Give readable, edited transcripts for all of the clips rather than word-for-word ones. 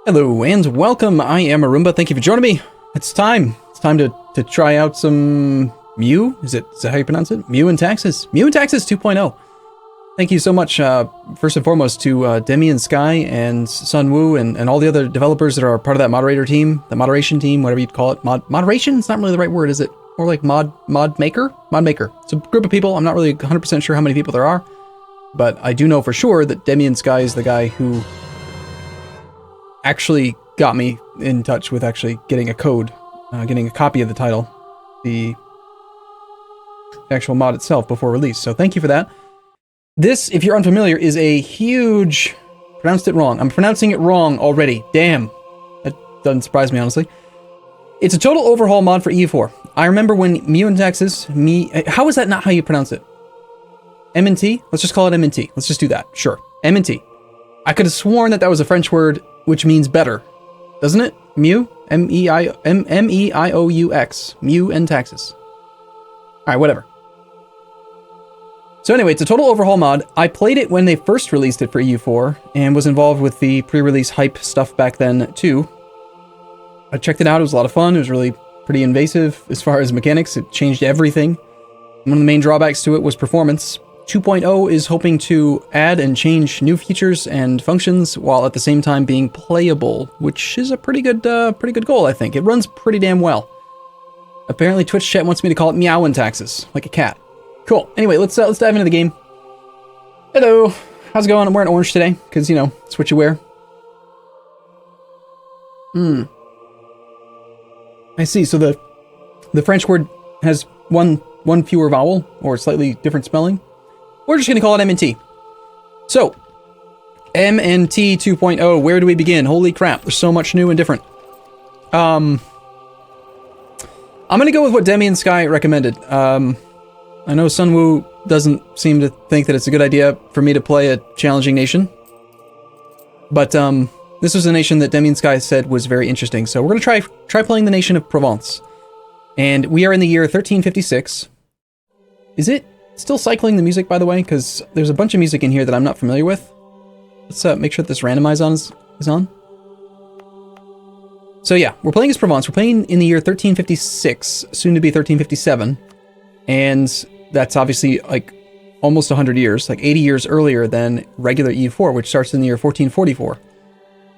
Hello and welcome. I am Arumba. Thank you for joining me. It's time. It's time to try out some Meioux. Is that how you pronounce it? Meioux and Taxes. Meioux and Taxes 2.0. Thank you so much, first and foremost, to Demi and Sky and Sunwoo and all the other developers that are part of that moderator team, the moderation team, whatever you'd call it. Moderation? It's not really the right word, is it? More like mod maker? Mod maker. It's a group of people. I'm not really 100% sure how many people there are, but I do know for sure that Demi and Sky is the guy who actually got me in touch with actually getting a code, getting a copy of the title, the actual mod itself before release. So thank you for that. This, if you're unfamiliar, is a huge... Pronounced it wrong. I'm pronouncing it wrong already. Damn. That doesn't surprise me, honestly. It's a total overhaul mod for EU4. I remember when Meioux and Taxes... How is that not how you pronounce it? M&T? Let's just call it M&T. Let's just do that. Sure. M&T. I could have sworn that was a French word which means better. Doesn't it? Meioux? M-E-I-O-U-X. Meioux and Taxes. Alright, whatever. So anyway, it's a total overhaul mod. I played it when they first released it for EU4, and was involved with the pre-release hype stuff back then, too. I checked it out, it was a lot of fun, it was really pretty invasive as far as mechanics, it changed everything. One of the main drawbacks to it was performance. 2.0 is hoping to add and change new features and functions, while at the same time being playable, which is a pretty good goal, I think. It runs pretty damn well. Apparently Twitch chat wants me to call it Meioux and Taxes, like a cat. Cool. Anyway, let's dive into the game. Hello. How's it going? I'm wearing orange today, because, you know, it's what you wear. I see. So the French word has one fewer vowel, or slightly different spelling. We're just going to call it M&T. So, M&T 2.0, where do we begin? Holy crap, there's so much new and different. I'm going to go with what Demi and Sky recommended. I know Sunwoo doesn't seem to think that it's a good idea for me to play a challenging nation. But this was a nation that Demi and Sky said was very interesting. So we're going to try playing the nation of Provence. And we are in the year 1356. Is it still cycling the music, by the way? Because there's a bunch of music in here that I'm not familiar with. Let's make sure that this randomize on is on. So yeah, we're playing as Provence. We're playing in the year 1356, soon to be 1357. And that's obviously like almost 100 years, like 80 years earlier than regular EU4, which starts in the year 1444.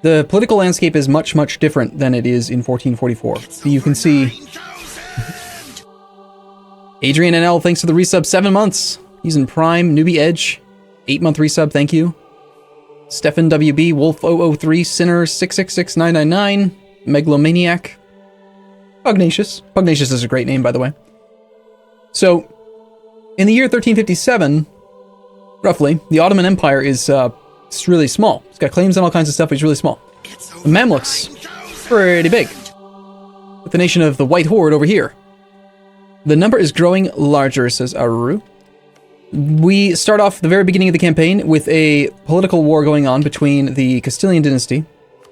The political landscape is much, much different than it is in 1444. So you can see... Adrian NL, thanks for the resub, 7 months. He's in Prime. Newbie Edge, 8-month resub, thank you. Stefan WB, Wolf 003, Sinner 666999, Megalomaniac, Pugnacious. Pugnacious is a great name, by the way. So, in the year 1357, roughly, the Ottoman Empire is really small. It's got claims on all kinds of stuff, but it's really small. The Mamluks, pretty big. With the nation of the White Horde over here. The number is growing larger, says Aruru. We start off the very beginning of the campaign with a political war going on between the Castilian dynasty.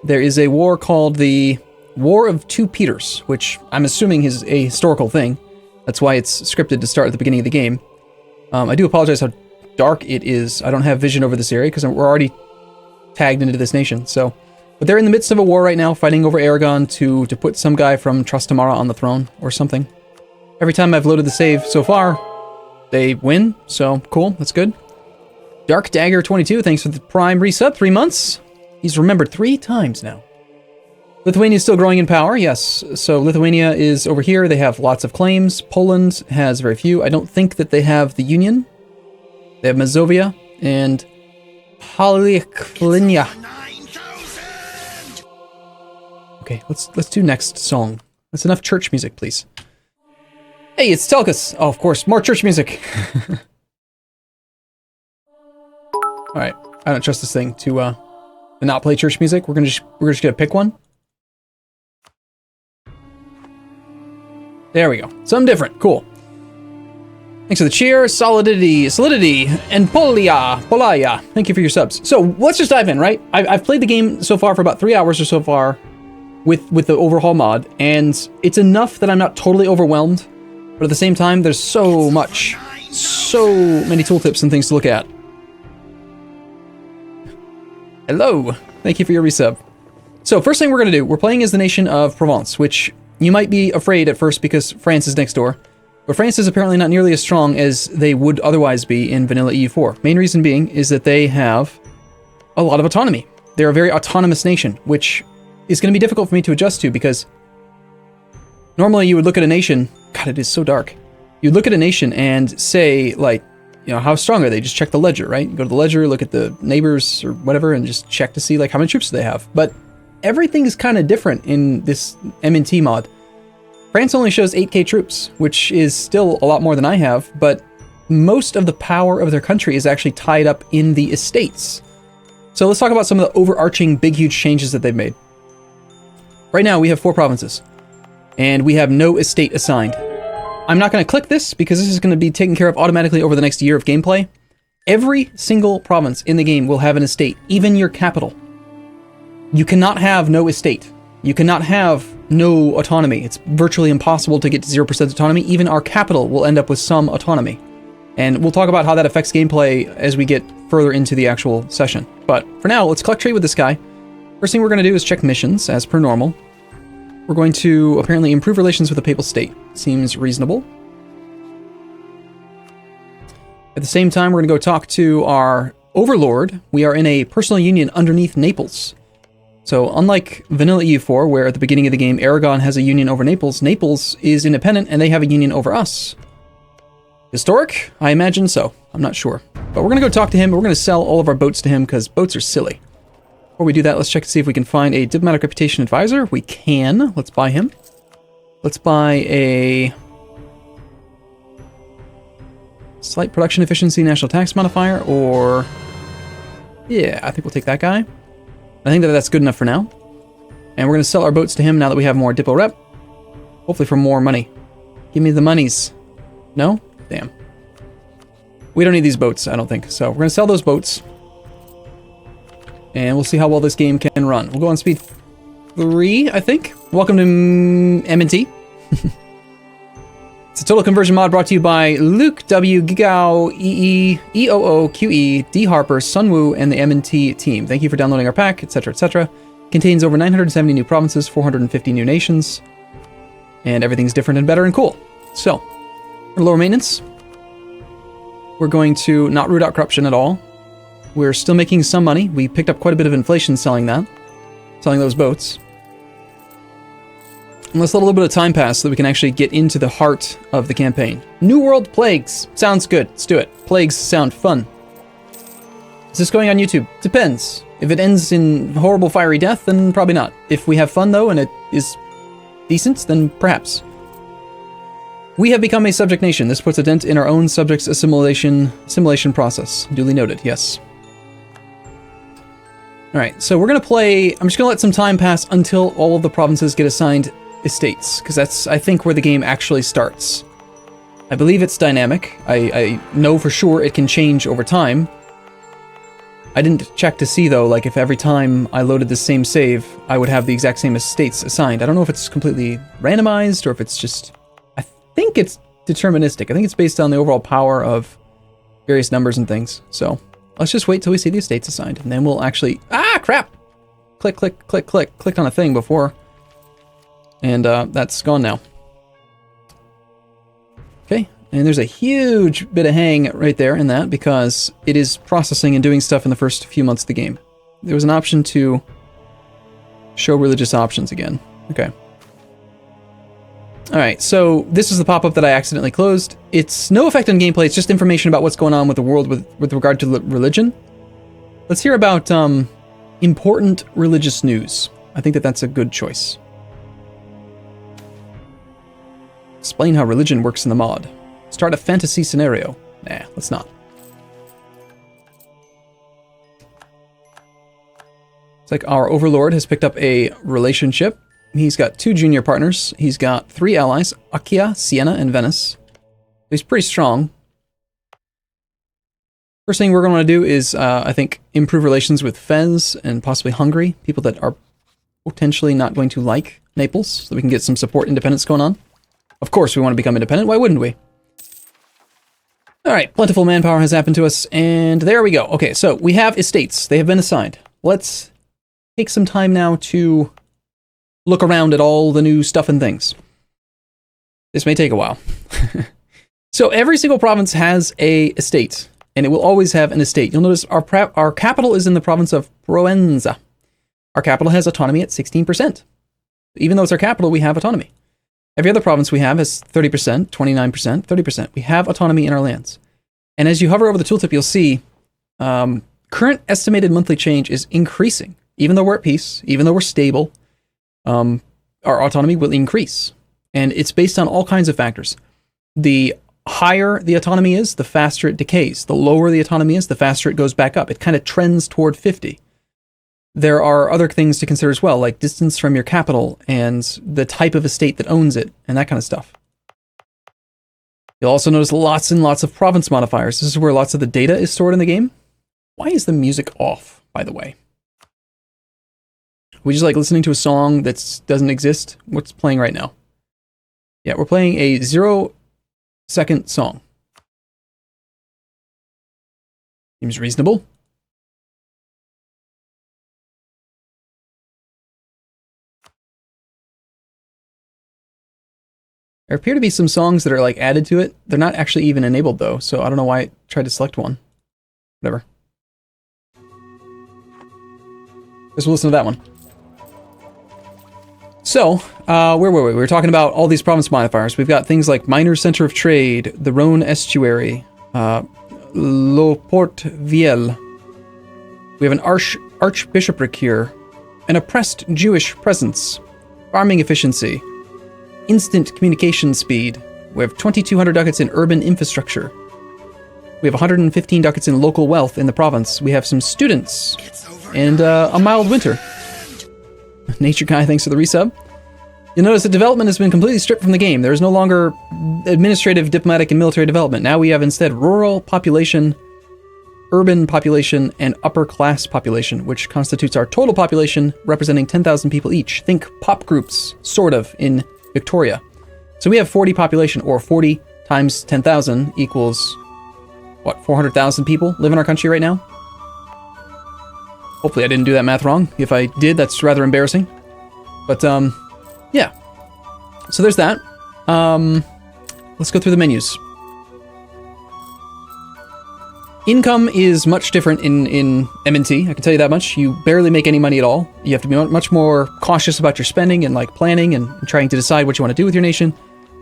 There is a war called the War of Two Peters, which I'm assuming is a historical thing. That's why it's scripted to start at the beginning of the game. I do apologize how dark it is. I don't have vision over this area because we're already tagged into this nation. So, but they're in the midst of a war right now, fighting over Aragon to put some guy from Trastamara on the throne or something. Every time I've loaded the save so far, they win, so cool, that's good. Dark Dagger 22, thanks for the Prime resub, 3 months. He's remembered 3 times now. Lithuania is still growing in power, yes. So Lithuania is over here, they have lots of claims. Poland has very few. I don't think that they have the Union. They have Mazovia and Polyaklinia. Okay, let's do next song. That's enough church music, please. Hey, it's Telkus! Oh, of course, more church music! Alright, I don't trust this thing to not play church music. We're just gonna pick one. There we go. Something different. Cool. Thanks for the cheer, solidity, and Polaya. Thank you for your subs. So, let's just dive in, right? I've played the game so far for about 3 hours or so far with the overhaul mod, and it's enough that I'm not totally overwhelmed. But at the same time, there's so many tooltips and things to look at. Hello! Thank you for your resub. So first thing we're going to do, we're playing as the nation of Provence, which you might be afraid at first because France is next door. But France is apparently not nearly as strong as they would otherwise be in vanilla EU4. Main reason being is that they have a lot of autonomy. They're a very autonomous nation, which is going to be difficult for me to adjust to because normally you would look at a nation, God, it is so dark. You'd look at a nation and say, like, you know, how strong are they? Just check the ledger, right? You go to the ledger, look at the neighbors or whatever, and just check to see, like, how many troops do they have. But everything is kind of different in this M&T mod. France only shows 8k troops, which is still a lot more than I have, but most of the power of their country is actually tied up in the estates. So let's talk about some of the overarching big, huge changes that they've made. Right now, we have 4 provinces, and we have no estate assigned. I'm not going to click this because this is going to be taken care of automatically over the next year of gameplay. Every single province in the game will have an estate, even your capital. You cannot have no estate. You cannot have no autonomy. It's virtually impossible to get to 0% autonomy. Even our capital will end up with some autonomy. And we'll talk about how that affects gameplay as we get further into the actual session. But for now, let's collect trade with this guy. First thing we're going to do is check missions, as per normal. We're going to apparently improve relations with the Papal State. Seems reasonable. At the same time, we're going to go talk to our overlord. We are in a personal union underneath Naples. So unlike vanilla EU4, where at the beginning of the game, Aragon has a union over Naples, Naples is independent and they have a union over us. Historic? I imagine so. I'm not sure. But we're going to go talk to him. We're going to sell all of our boats to him because boats are silly. Before we do that, let's check to see if we can find a diplomatic reputation advisor. We can. Let's buy him. Let's buy a slight production efficiency national tax modifier, or yeah, I think we'll take that guy. I think that that's good enough for now. And we're going to sell our boats to him now that we have more Diplo rep. Hopefully for more money. Give me the monies. No? Damn. We don't need these boats, I don't think. So we're going to sell those boats. And we'll see how well this game can run. We'll go on speed 3, I think. Welcome to M&T. It's a total conversion mod brought to you by Luke W, Gigao, EE, EOO, QE, D Harper, Sunwoo, and the M&T team. Thank you for downloading our pack, etc., etc. Contains over 970 new provinces, 450 new nations, and everything's different and better and cool. So, for lower maintenance, we're going to not root out corruption at all. We're still making some money. We picked up quite a bit of inflation selling that, selling those boats. And let's let a little bit of time pass so that we can actually get into the heart of the campaign. New World Plagues. Sounds good. Let's do it. Plagues sound fun. Is this going on YouTube? Depends. If it ends in horrible fiery death, then probably not. If we have fun, though, and it is decent, then perhaps. We have become a subject nation. This puts a dent in our own subjects assimilation process. Duly noted, yes. Alright, so we're going to play... I'm just going to let some time pass until all of the provinces get assigned estates, because that's, I think, where the game actually starts. I believe it's dynamic. I know for sure it can change over time. I didn't check to see, though, like if every time I loaded the same save, I would have the exact same estates assigned. I don't know if it's completely randomized, or if it's just... I think it's deterministic. I think it's based on the overall power of various numbers and things. So, let's just wait till we see the estates assigned, and then we'll actually... Ah, crap! Click, click, click, click. Clicked on a thing before. And that's gone now. Okay, and there's a huge bit of hang right there in that because it is processing and doing stuff in the first few months of the game. There was an option to show religious options again. Okay. Alright, so this is the pop-up that I accidentally closed. It's no effect on gameplay, it's just information about what's going on with the world with regard to religion. Let's hear about important religious news. I think that that's a good choice. Explain how religion works in the mod. Start a fantasy scenario. Nah, let's not. It's like our overlord has picked up a relationship. He's got 2 junior partners. He's got 3 allies, Achaia, Siena, and Venice. He's pretty strong. First thing we're going to want to do is, I think, improve relations with Fez and possibly Hungary, people that are potentially not going to like Naples, so we can get some support independence going on. Of course we want to become independent, why wouldn't we? Alright, plentiful manpower has happened to us, and there we go. Okay, so we have estates. They have been assigned. Let's take some time now to look around at all the new stuff and things. This may take a while. So every single province has a estate, and it will always have an estate. You'll notice our capital is in the province of Provenza. Our capital has autonomy at 16%. Even though it's our capital, we have autonomy. Every other province we have is 30%, 29%, 30%. We have autonomy in our lands. And as you hover over the tooltip, you'll see current estimated monthly change is increasing. Even though we're at peace, even though we're stable, our autonomy will increase. And it's based on all kinds of factors. The higher the autonomy is, the faster it decays. The lower the autonomy is, the faster it goes back up. It kind of trends toward 50. There are other things to consider as well, like distance from your capital and the type of estate that owns it, and that kind of stuff. You'll also notice lots and lots of province modifiers. This is where lots of the data is stored in the game. Why is the music off, by the way? We just like listening to a song that doesn't exist? What's playing right now? Yeah, we're playing a 0-second song. Seems reasonable. There appear to be some songs that are like added to it. They're not actually even enabled though, so I don't know why it tried to select one. Whatever. Let's listen to that one. So, where were we? We were talking about all these province modifiers. We've got things like Minor Center of Trade, the Rhone Estuary, Le Port Viel. We have an archbishopric here, an oppressed Jewish presence, farming efficiency, instant communication speed. We have 2,200 ducats in urban infrastructure. We have 115 ducats in local wealth in the province. We have some students and a mild winter. Nature Guy, thanks for the resub. You'll notice that development has been completely stripped from the game. There is no longer administrative, diplomatic, and military development. Now we have instead rural population, urban population, and upper class population, which constitutes our total population, representing 10,000 people each. Think pop groups, sort of, in Victoria. So we have 40 population, or 40 times 10,000 equals, what, 400,000 people live in our country right now? Hopefully I didn't do that math wrong. If I did, that's rather embarrassing. But, yeah. So there's that. Let's go through the menus. Income is much different in M&T, I can tell you that much. You barely make any money at all. You have to be much more cautious about your spending and like planning and trying to decide what you want to do with your nation.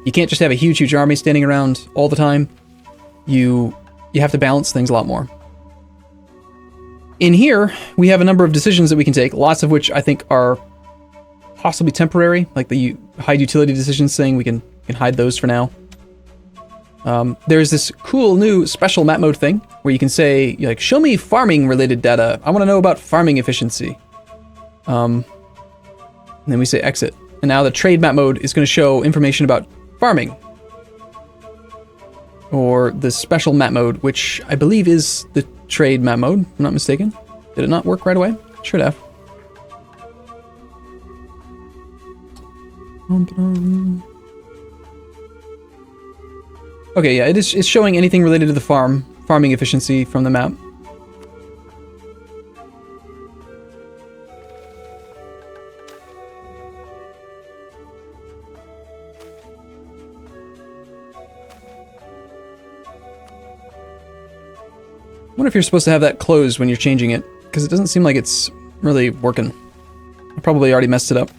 You can't just have a huge army standing around all the time. You have to balance things a lot more. In here, we have a number of decisions that we can take, lots of which I think are possibly temporary, like the hide utility decisions saying we can hide those for now. There's this cool new special map mode thing where you can say, like, show me farming related data. I want to know about farming efficiency. And then we say exit. And now the trade map mode is going to show information about farming. Or the special map mode, which I believe is the trade map mode, if I'm not mistaken. Did it not work right away? Should have. Okay, yeah, it's showing anything related to the farming efficiency from the map. I wonder if you're supposed to have that closed when you're changing it, because it doesn't seem like it's really working. I probably already messed it up.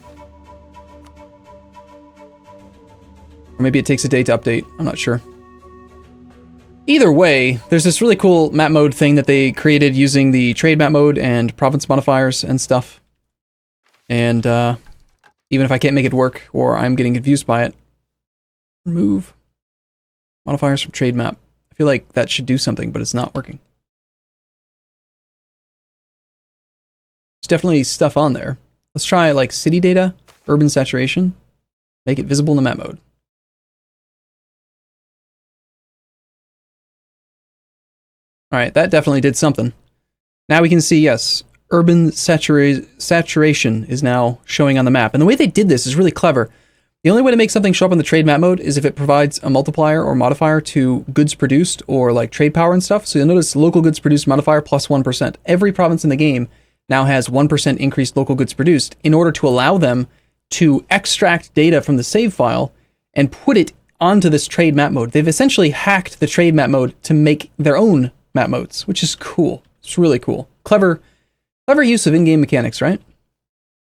Or maybe it takes a day to update, I'm not sure. Either way, there's this really cool map mode thing that they created using the trade map mode and province modifiers and stuff. And even if I can't make it work or I'm getting confused by it, remove modifiers from trade map. I feel like that should do something, but it's not working. There's definitely stuff on there. Let's try like city data, urban saturation, make it visible in the map mode. All right, that definitely did something. Now we can see, yes, urban saturation is now showing on the map. And the way they did this is really clever. The only way to make something show up in the trade map mode is if it provides a multiplier or modifier to goods produced or like trade power and stuff. So you'll notice local goods produced modifier plus 1%. Every province in the game now has 1% increased local goods produced in order to allow them to extract data from the save file and put it onto this trade map mode. They've essentially hacked the trade map mode to make their own map modes, which is cool. It's really cool. Clever use of in-game mechanics, right?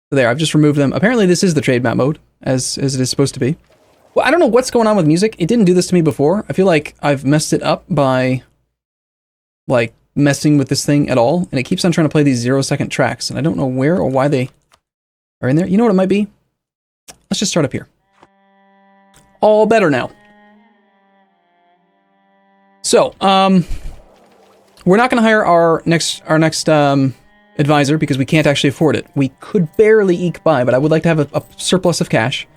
So there, I've just removed them. Apparently this is the trade map mode, as it is supposed to be. Well, I don't know what's going on with music. It didn't do this to me before. I feel like I've messed it up by, like, messing with this thing at all, and it keeps on trying to play these 0-second tracks, and I don't know where or why they are in there. You know what it might be? Let's just start up here. All better now. So, we're not going to hire our next advisor because we can't actually afford it. We could barely eke by, but I would like to have a surplus of cash.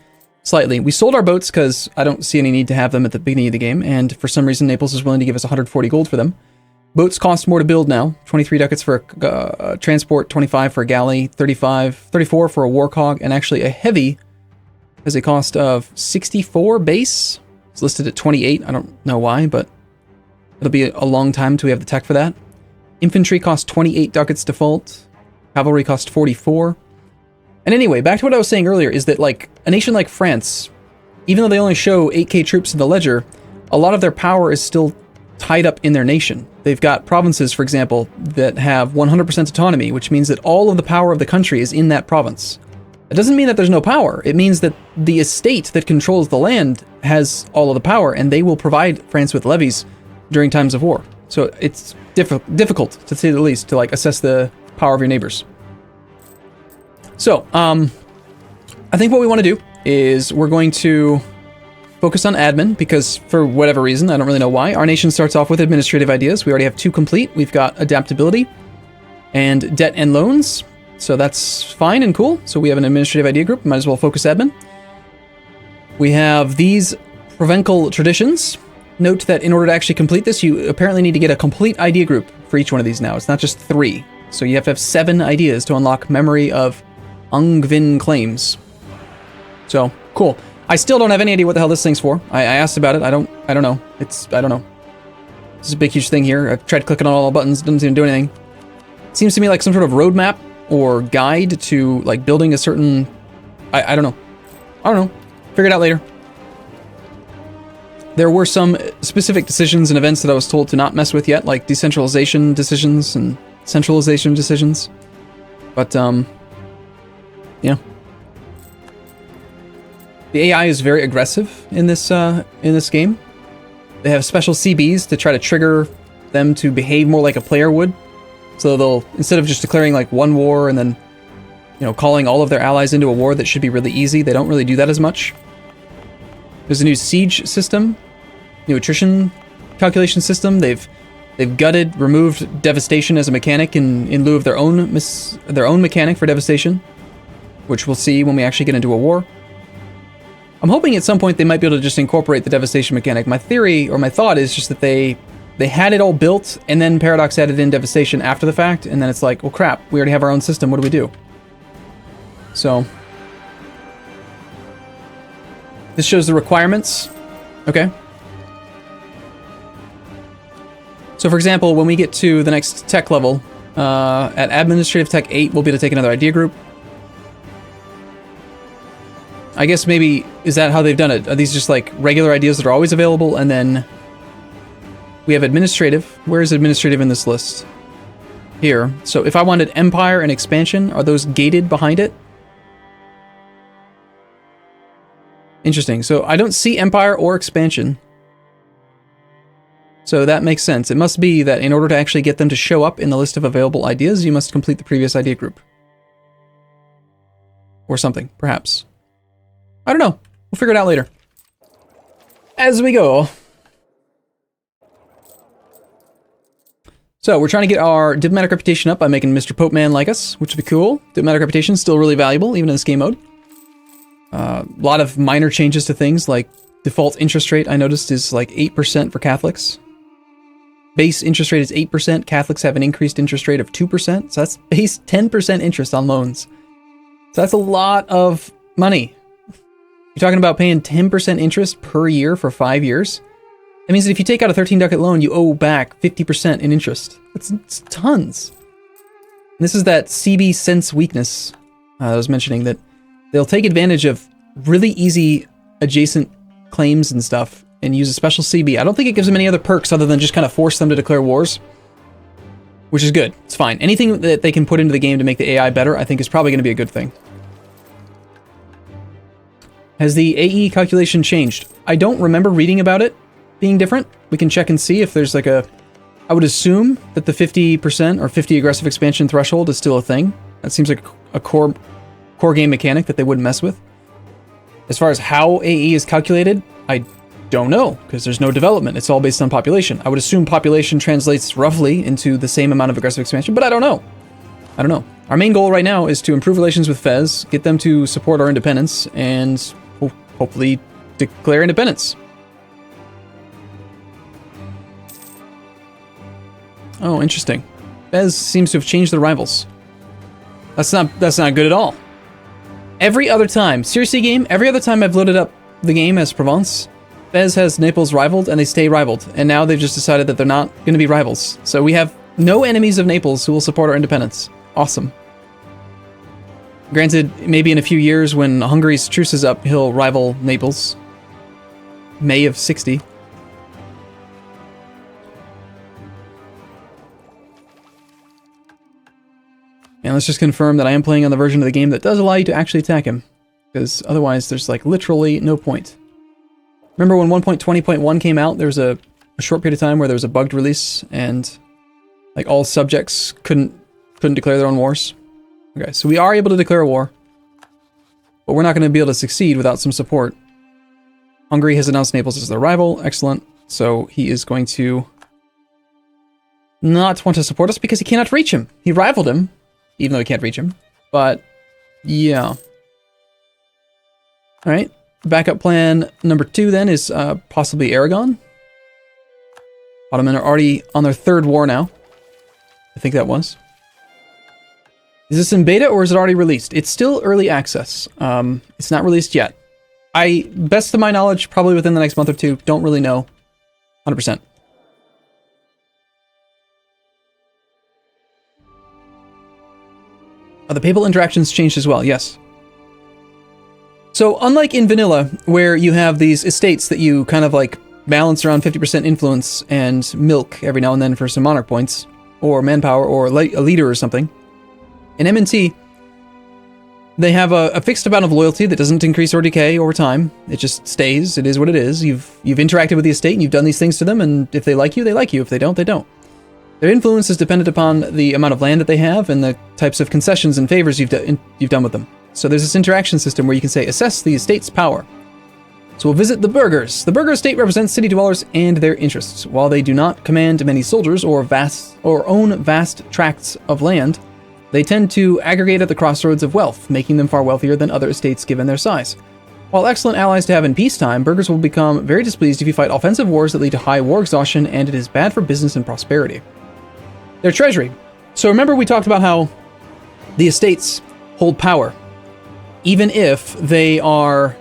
Slightly. We sold our boats because I don't see any need to have them at the beginning of the game, and for some reason Naples is willing to give us 140 gold for them. Boats cost more to build now. 23 ducats for a transport, 25 for a galley, 34 for a warcog, and actually a heavy has a cost of 64 base. It's listed at 28. I don't know why, but it'll be a long time until we have the tech for that. Infantry cost 28 ducats default. Cavalry cost 44. And anyway, back to what I was saying earlier, is that like a nation like France, even though they only show 8k troops in the ledger, a lot of their power is still tied up in their nation. They've got provinces, for example, that have 100% autonomy, which means that all of the power of the country is in that province. It doesn't mean that there's no power. It means that the estate that controls the land has all of the power, and they will provide France with levies during times of war. So it's difficult, to say the least, to like assess the power of your neighbors. So, I think what we want to do is we're going to focus on admin, because for whatever reason, I don't really know why, our nation starts off with administrative ideas. We already have 2 complete. We've got adaptability and debt and loans. So that's fine and cool. So we have an administrative idea group. Might as well focus admin. We have these provincial traditions. Note that in order to actually complete this, you apparently need to get a complete idea group for each one of these now. It's not just 3. So you have to have 7 ideas to unlock memory of Angvin claims. So, cool. I still don't have any idea what the hell this thing's for. I asked about it. I don't know. I don't know. This is a big, huge thing here. I've tried clicking on all the buttons. It doesn't seem to do anything. It seems to me like some sort of roadmap or guide to, like, building a certain... I don't know. I don't know. Figure it out later. There were some specific decisions and events that I was told to not mess with yet, like decentralization decisions and centralization decisions. But, yeah. The AI is very aggressive in this game. They have special CBs to try to trigger them to behave more like a player would. So they'll, instead of just declaring like one war and then, you know, calling all of their allies into a war that should be really easy, they don't really do that as much. There's a new siege system, new attrition calculation system. They've removed devastation as a mechanic in lieu of their own mechanic for devastation, which we'll see when we actually get into a war. I'm hoping at some point they might be able to just incorporate the devastation mechanic. My theory, or my thought, is just that they had it all built, and then Paradox added in devastation after the fact, and then it's like, well crap, we already have our own system, what do we do? So, this shows the requirements. Okay. So for example, when we get to the next tech level, at Administrative Tech 8, we'll be able to take another idea group. I guess maybe, is that how they've done it? Are these just like regular ideas that are always available, and then we have administrative. Where is administrative in this list? Here. So if I wanted empire and expansion, are those gated behind it? Interesting. So I don't see empire or expansion. So that makes sense. It must be that in order to actually get them to show up in the list of available ideas, you must complete the previous idea group. Or something, perhaps. I don't know. We'll figure it out later. As we go. So, we're trying to get our diplomatic reputation up by making Mr. Pope Man like us, which would be cool. Diplomatic reputation is still really valuable, even in this game mode. A lot of minor changes to things, like default interest rate, I noticed, is like 8% for Catholics. Base interest rate is 8%. Catholics have an increased interest rate of 2%. So that's base 10% interest on loans. So that's a lot of money. You're talking about paying 10% interest per year for 5 years. That means that if you take out a 13 ducat loan, you owe back 50% in interest. It's tons. This is that CB sense weakness I was mentioning, that they'll take advantage of really easy adjacent claims and stuff and use a special CB. I don't think it gives them any other perks other than just kind of force them to declare wars, which is good. It's fine. Anything that they can put into the game to make the AI better, I think is probably going to be a good thing. Has the AE calculation changed? I don't remember reading about it being different. We can check and see if there's like a... I would assume that the 50% or 50 aggressive expansion threshold is still a thing. That seems like a core game mechanic that they wouldn't mess with. As far as how AE is calculated, I don't know, because there's no development. It's all based on population. I would assume population translates roughly into the same amount of aggressive expansion, but I don't know. I don't know. Our main goal right now is to improve relations with Fez, get them to support our independence, and hopefully declare independence. Oh, interesting. Fez seems to have changed their rivals. That's not good at all. Every other time, seriously game, every other time I've loaded up the game as Provence, Fez has Naples rivaled, and they stay rivaled. And now they've just decided that they're not going to be rivals. So we have no enemies of Naples who will support our independence. Awesome. Granted, maybe in a few years when Hungary's truce is up, he'll rival Naples. May of 60. And let's just confirm that I am playing on the version of the game that does allow you to actually attack him, because otherwise there's like literally no point. Remember when 1.20.1 came out, there was a short period of time where there was a bugged release and like all subjects couldn't declare their own wars? Okay, so we are able to declare a war, but we're not going to be able to succeed without some support. Hungary has announced Naples as their rival. Excellent. So he is going to not want to support us because he cannot reach him. He rivaled him, even though he can't reach him. But, yeah. Alright. Backup plan number 2 then is possibly Aragon. Ottoman are already on their 3rd war now. I think that was. Is this in beta or is it already released? It's still early access. It's not released yet. Best of my knowledge, probably within the next month or two. Don't really know. 100%. The papal interactions changed as well, yes. So, unlike in vanilla, where you have these estates that you kind of like balance around 50% influence and milk every now and then for some monarch points, or manpower, or a leader or something, in MNT, they have a fixed amount of loyalty that doesn't increase or decay over time. It just stays. It is what it is. You've interacted with the estate and you've done these things to them, and if they like you, they like you. If they don't, they don't. Their influence is dependent upon the amount of land that they have and the types of concessions and favors you've done with them. So there's this interaction system where you can say, assess the estate's power. So we'll visit the burghers. The burgher estate represents city dwellers and their interests. While they do not command many soldiers or own vast tracts of land, they tend to aggregate at the crossroads of wealth, making them far wealthier than other estates given their size. While excellent allies to have in peacetime, burghers will become very displeased if you fight offensive wars that lead to high war exhaustion, and it is bad for business and prosperity. Their treasury. So remember we talked about how the estates hold power, even if they are,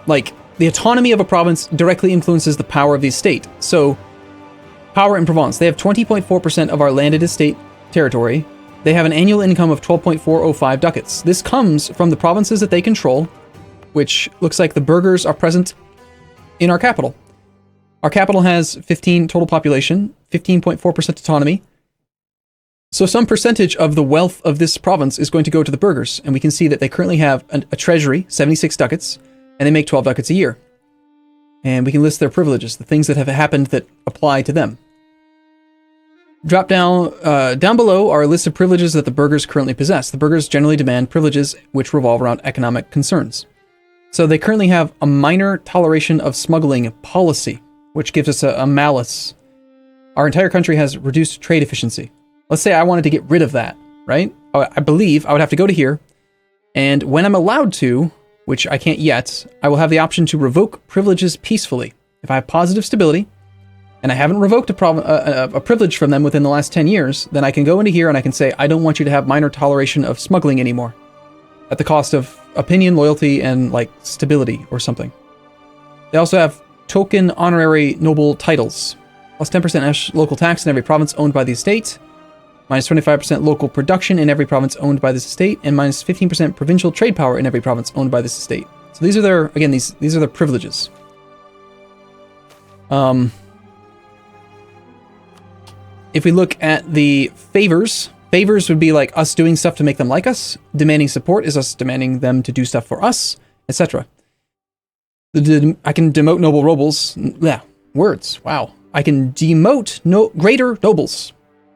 like, the autonomy of a province directly influences the power of the estate. So, power in Provence. They have 20.4% of our landed estate territory. They have an annual income of 12.405 ducats. This comes from the provinces that they control, which looks like the burghers are present in our capital. Our capital has 15 total population, 15.4% autonomy. So some percentage of the wealth of this province is going to go to the burghers, and we can see that they currently have a treasury, 76 ducats, and they make 12 ducats a year. And we can list their privileges, the things that have happened that apply to them. Drop down below are a list of privileges that the burghers currently possess. The burghers generally demand privileges which revolve around economic concerns. So they currently have a minor toleration of smuggling policy, which gives us a malus. Our entire country has reduced trade efficiency. Let's say I wanted to get rid of that, right? I believe I would have to go to here, and when I'm allowed to, which I can't yet, I will have the option to revoke privileges peacefully. If I have positive stability, and I haven't revoked a privilege from them within the last 10 years, then I can go into here and I can say, I don't want you to have minor toleration of smuggling anymore, at the cost of opinion, loyalty, and, like, stability or something. They also have token honorary noble titles, plus 10% local tax in every province owned by the estate. minus 25% local production in every province owned by this estate, and minus 15% provincial trade power in every province owned by this estate. So these are their, again, these are their privileges. If we look at the favors, favors would be like us doing stuff to make them like us. Demanding support is us demanding them to do stuff for us, etc. I can demote noble nobles. Yeah, words. Wow. I can demote greater nobles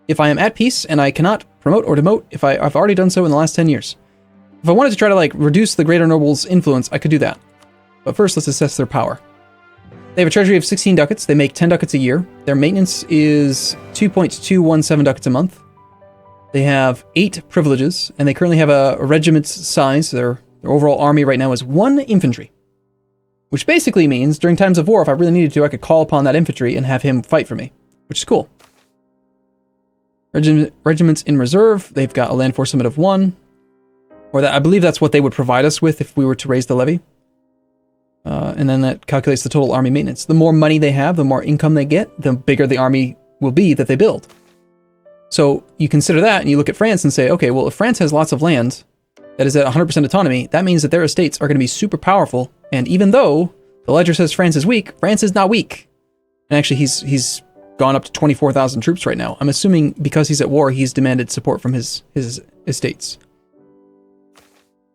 if I am at peace, and I cannot promote or demote if I've already done so in the last 10 years. If I wanted to try to like reduce the greater nobles' influence, I could do that. But first, let's assess their power. They have a treasury of 16 ducats. They make 10 ducats a year. Their maintenance is 2.217 ducats a month. They have 8 privileges, and they currently have a regiment's size. Their overall army right now is 1 infantry. Which basically means, during times of war, if I really needed to, I could call upon that infantry and have him fight for me. Which is cool. Regiments in reserve. They've got a land force limit of 1. Or that I believe that's what they would provide us with if we were to raise the levy. And then that calculates the total army maintenance. The more money they have, the more income they get, the bigger the army will be that they build. So you consider that and you look at France and say, okay, well, if France has lots of land that is at 100% autonomy, that means that their estates are going to be super powerful. And even though the ledger says France is weak, France is not weak. And actually, he's gone up to 24,000 troops right now. I'm assuming because he's at war, he's demanded support from his estates.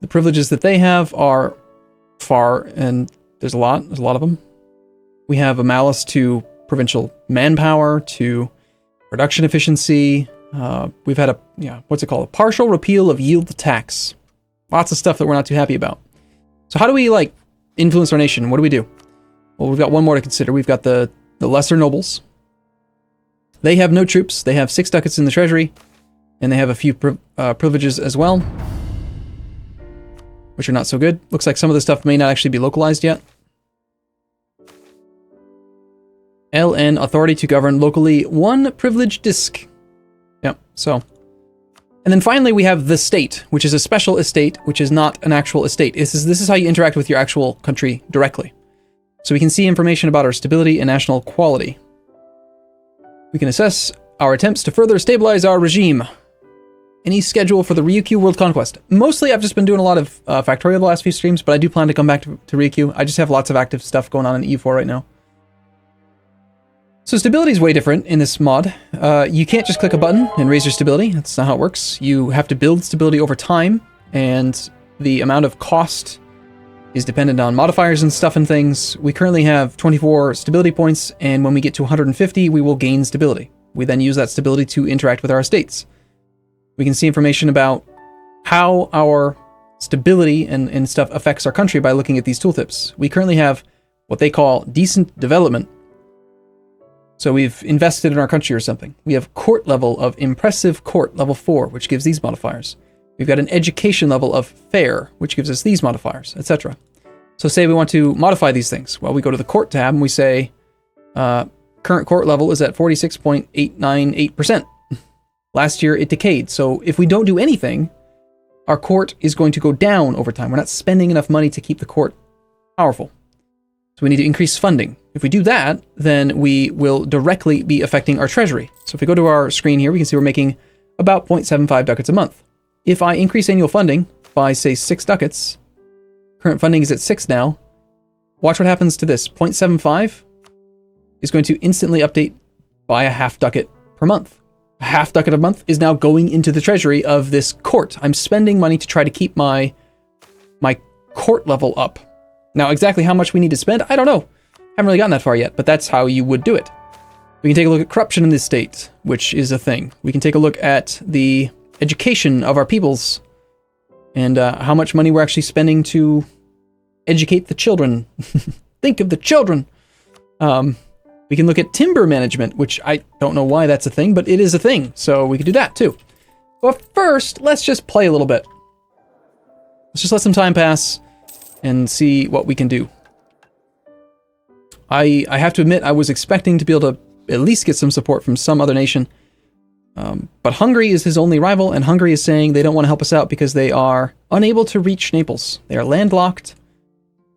The privileges that they have are far, and there's a lot of them. We have a malice to provincial manpower, to production efficiency. We've had a partial repeal of yield tax. Lots of stuff that we're not too happy about. So how do we like influence our nation? What do we do? Well, we've got one more to consider. We've got the lesser nobles. They have no troops. They have 6 ducats in the treasury, and they have a few privileges as well, which are not so good. Looks like some of the stuff may not actually be localized yet. LN, authority to govern locally, 1 privileged disc. Yep, so. And then finally we have the state, which is a special estate, which is not an actual estate. This is how you interact with your actual country directly. So we can see information about our stability and national quality. We can assess our attempts to further stabilize our regime. Any schedule for the Ryukyu World Conquest? Mostly I've just been doing a lot of Factorio the last few streams, but I do plan to come back to Ryukyu. I just have lots of active stuff going on in EU4 right now. So stability is way different in this mod. You can't just click a button and raise your stability. That's not how it works. You have to build stability over time, and the amount of cost is dependent on modifiers and stuff and things. We currently have 24 stability points, and when we get to 150, we will gain stability. We then use that stability to interact with our estates. We can see information about how our stability and stuff affects our country by looking at these tooltips. We currently have what they call decent development. So we've invested in our country or something. We have court level of impressive court level 4, which gives these modifiers. We've got an education level of fair, which gives us these modifiers, etc. So say we want to modify these things. Well, we go to the court tab and we say, current court level is at 46.898%. Last year it decayed. So if we don't do anything, our court is going to go down over time. We're not spending enough money to keep the court powerful. So we need to increase funding. If we do that, then we will directly be affecting our treasury. So if we go to our screen here, we can see we're making about 0.75 ducats a month. If I increase annual funding by, say, 6 ducats, current funding is at 6 now, watch what happens to this. 0.75 is going to instantly update by a half ducat per month. A half ducat a month is now going into the treasury of this court. I'm spending money to try to keep my court level up. Now, exactly how much we need to spend, I don't know. Haven't really gotten that far yet, but that's how you would do it. We can take a look at corruption in this state, which is a thing. We can take a look at the education of our peoples and how much money we're actually spending to educate the children. Think of the children. We can look at timber management, which I don't know why that's a thing, but it is a thing. So we can do that too. But first, let's just play a little bit. Let's just let some time pass and see what we can do. I have to admit, I was expecting to be able to at least get some support from some other nation. But Hungary is his only rival, and Hungary is saying they don't want to help us out because they are unable to reach Naples. They are landlocked.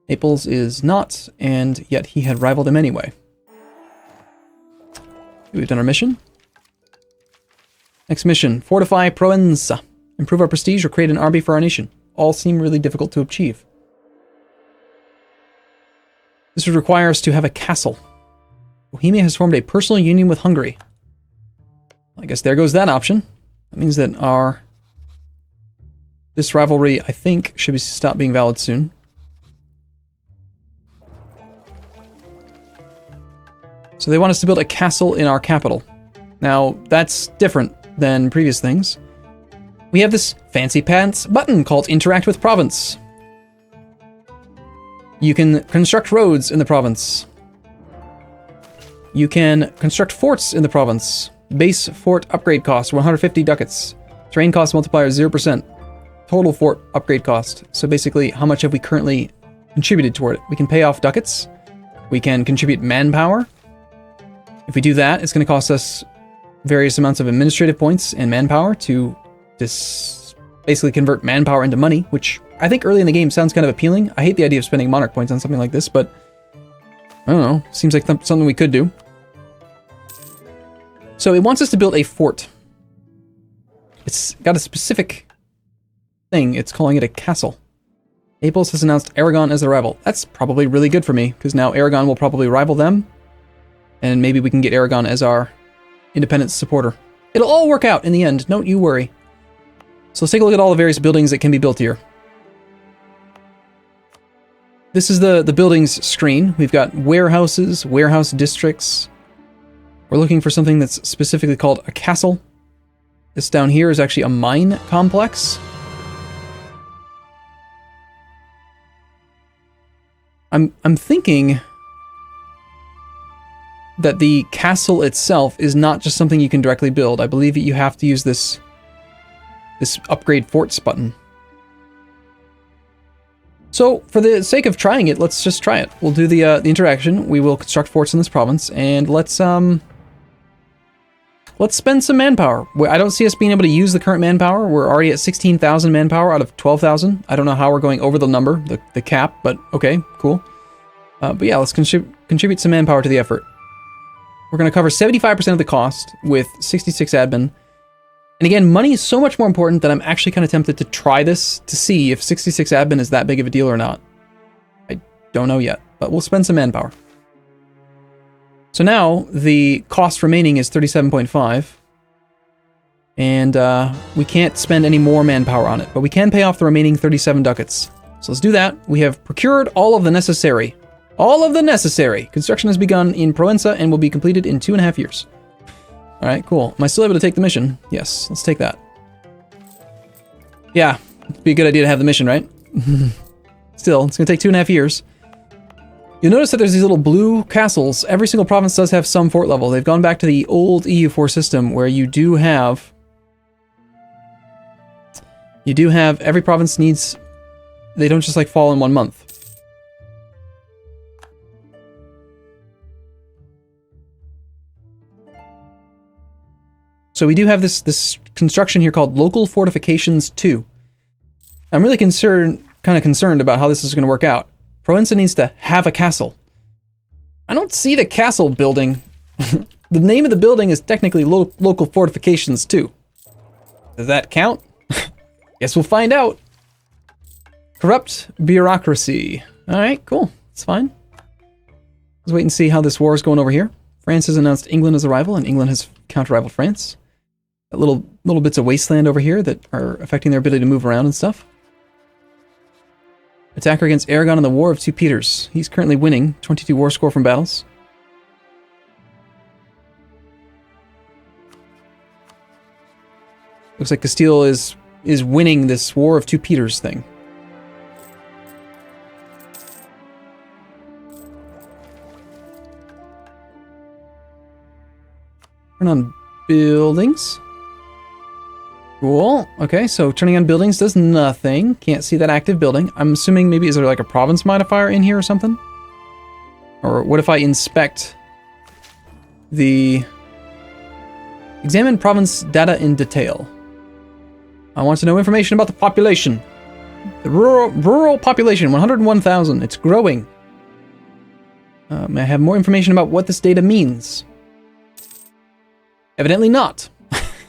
Naples is not, and yet he had rivaled him anyway. We've done our mission. Next mission, fortify Provenza. Improve our prestige or create an army for our nation. All seem really difficult to achieve. This would require us to have a castle. Bohemia has formed a personal union with Hungary. I guess there goes that option. That means that this rivalry, I think, should stop being valid soon. So they want us to build a castle in our capital. Now, that's different than previous things. We have this fancy pants button called Interact with Province. You can construct roads in the province. You can construct forts in the province. Base fort upgrade cost, 150 ducats. Terrain cost multiplier, 0%. Total fort upgrade cost. So basically, how much have we currently contributed toward it? We can pay off ducats. We can contribute manpower. If we do that, it's going to cost us various amounts of administrative points and manpower to basically convert manpower into money, which I think early in the game sounds kind of appealing. I hate the idea of spending monarch points on something like this, but I don't know. Seems like something we could do. So it wants us to build a fort. It's got a specific thing. It's calling it a castle. Naples has announced Aragon as a rival. That's probably really good for me, because now Aragon will probably rival them, and maybe we can get Aragon as our independent supporter. It'll all work out in the end, don't you worry. So let's take a look at all the various buildings that can be built here. This is the buildings screen. We've got warehouses, warehouse districts. We're looking for something that's specifically called a castle. This down here is actually a mine complex. I'm thinking that the castle itself is not just something you can directly build. I believe that you have to use this upgrade forts button. So, for the sake of trying it, let's just try it. We'll do the interaction. We will construct forts in this province, and let's spend some manpower. I don't see us being able to use the current manpower. We're already at 16,000 manpower out of 12,000. I don't know how we're going over the number, the cap, but okay, cool. But yeah, let's contribute some manpower to the effort. We're going to cover 75% of the cost with 66 admin. And again, money is so much more important that I'm actually kind of tempted to try this to see if 66 admin is that big of a deal or not. I don't know yet, but we'll spend some manpower. So now the cost remaining is 37.5. And we can't spend any more manpower on it, but we can pay off the remaining 37 ducats. So let's do that. We have procured all of the necessary. All of the necessary. Construction has begun in Provenza and will be completed in 2.5 years. All right, cool. Am I still able to take the mission? Yes, let's take that. Yeah, it'd be a good idea to have the mission, right? Still, it's going to take 2.5 years. You'll notice that there's these little blue castles. Every single province does have some fort level. They've gone back to the old EU4 system where you do have every province needs, they don't just like fall in 1 month. So we do have this construction here called Local Fortifications 2. I'm really concerned about how this is going to work out. Provenza needs to have a castle. I don't see the castle building. The name of the building is technically Local Fortifications 2. Does that count? Guess we'll find out. Corrupt bureaucracy. Alright, cool. It's fine. Let's wait and see how this war is going over here. France has announced England as a rival, and England has counter-rivaled France. Got little bits of wasteland over here that are affecting their ability to move around and stuff. Attacker against Aragon in the War of Two Peters. He's currently winning. 22 war score from battles. Looks like Castile is winning this War of Two Peters thing. Turn on buildings. Cool. Okay, so turning on buildings does nothing. Can't see that active building. I'm assuming maybe is there like a province modifier in here or something? Or what if I inspect the... Examine province data in detail. I want to know information about the population. The rural population, 101,000. It's growing. May I have more information about what this data means? Evidently not.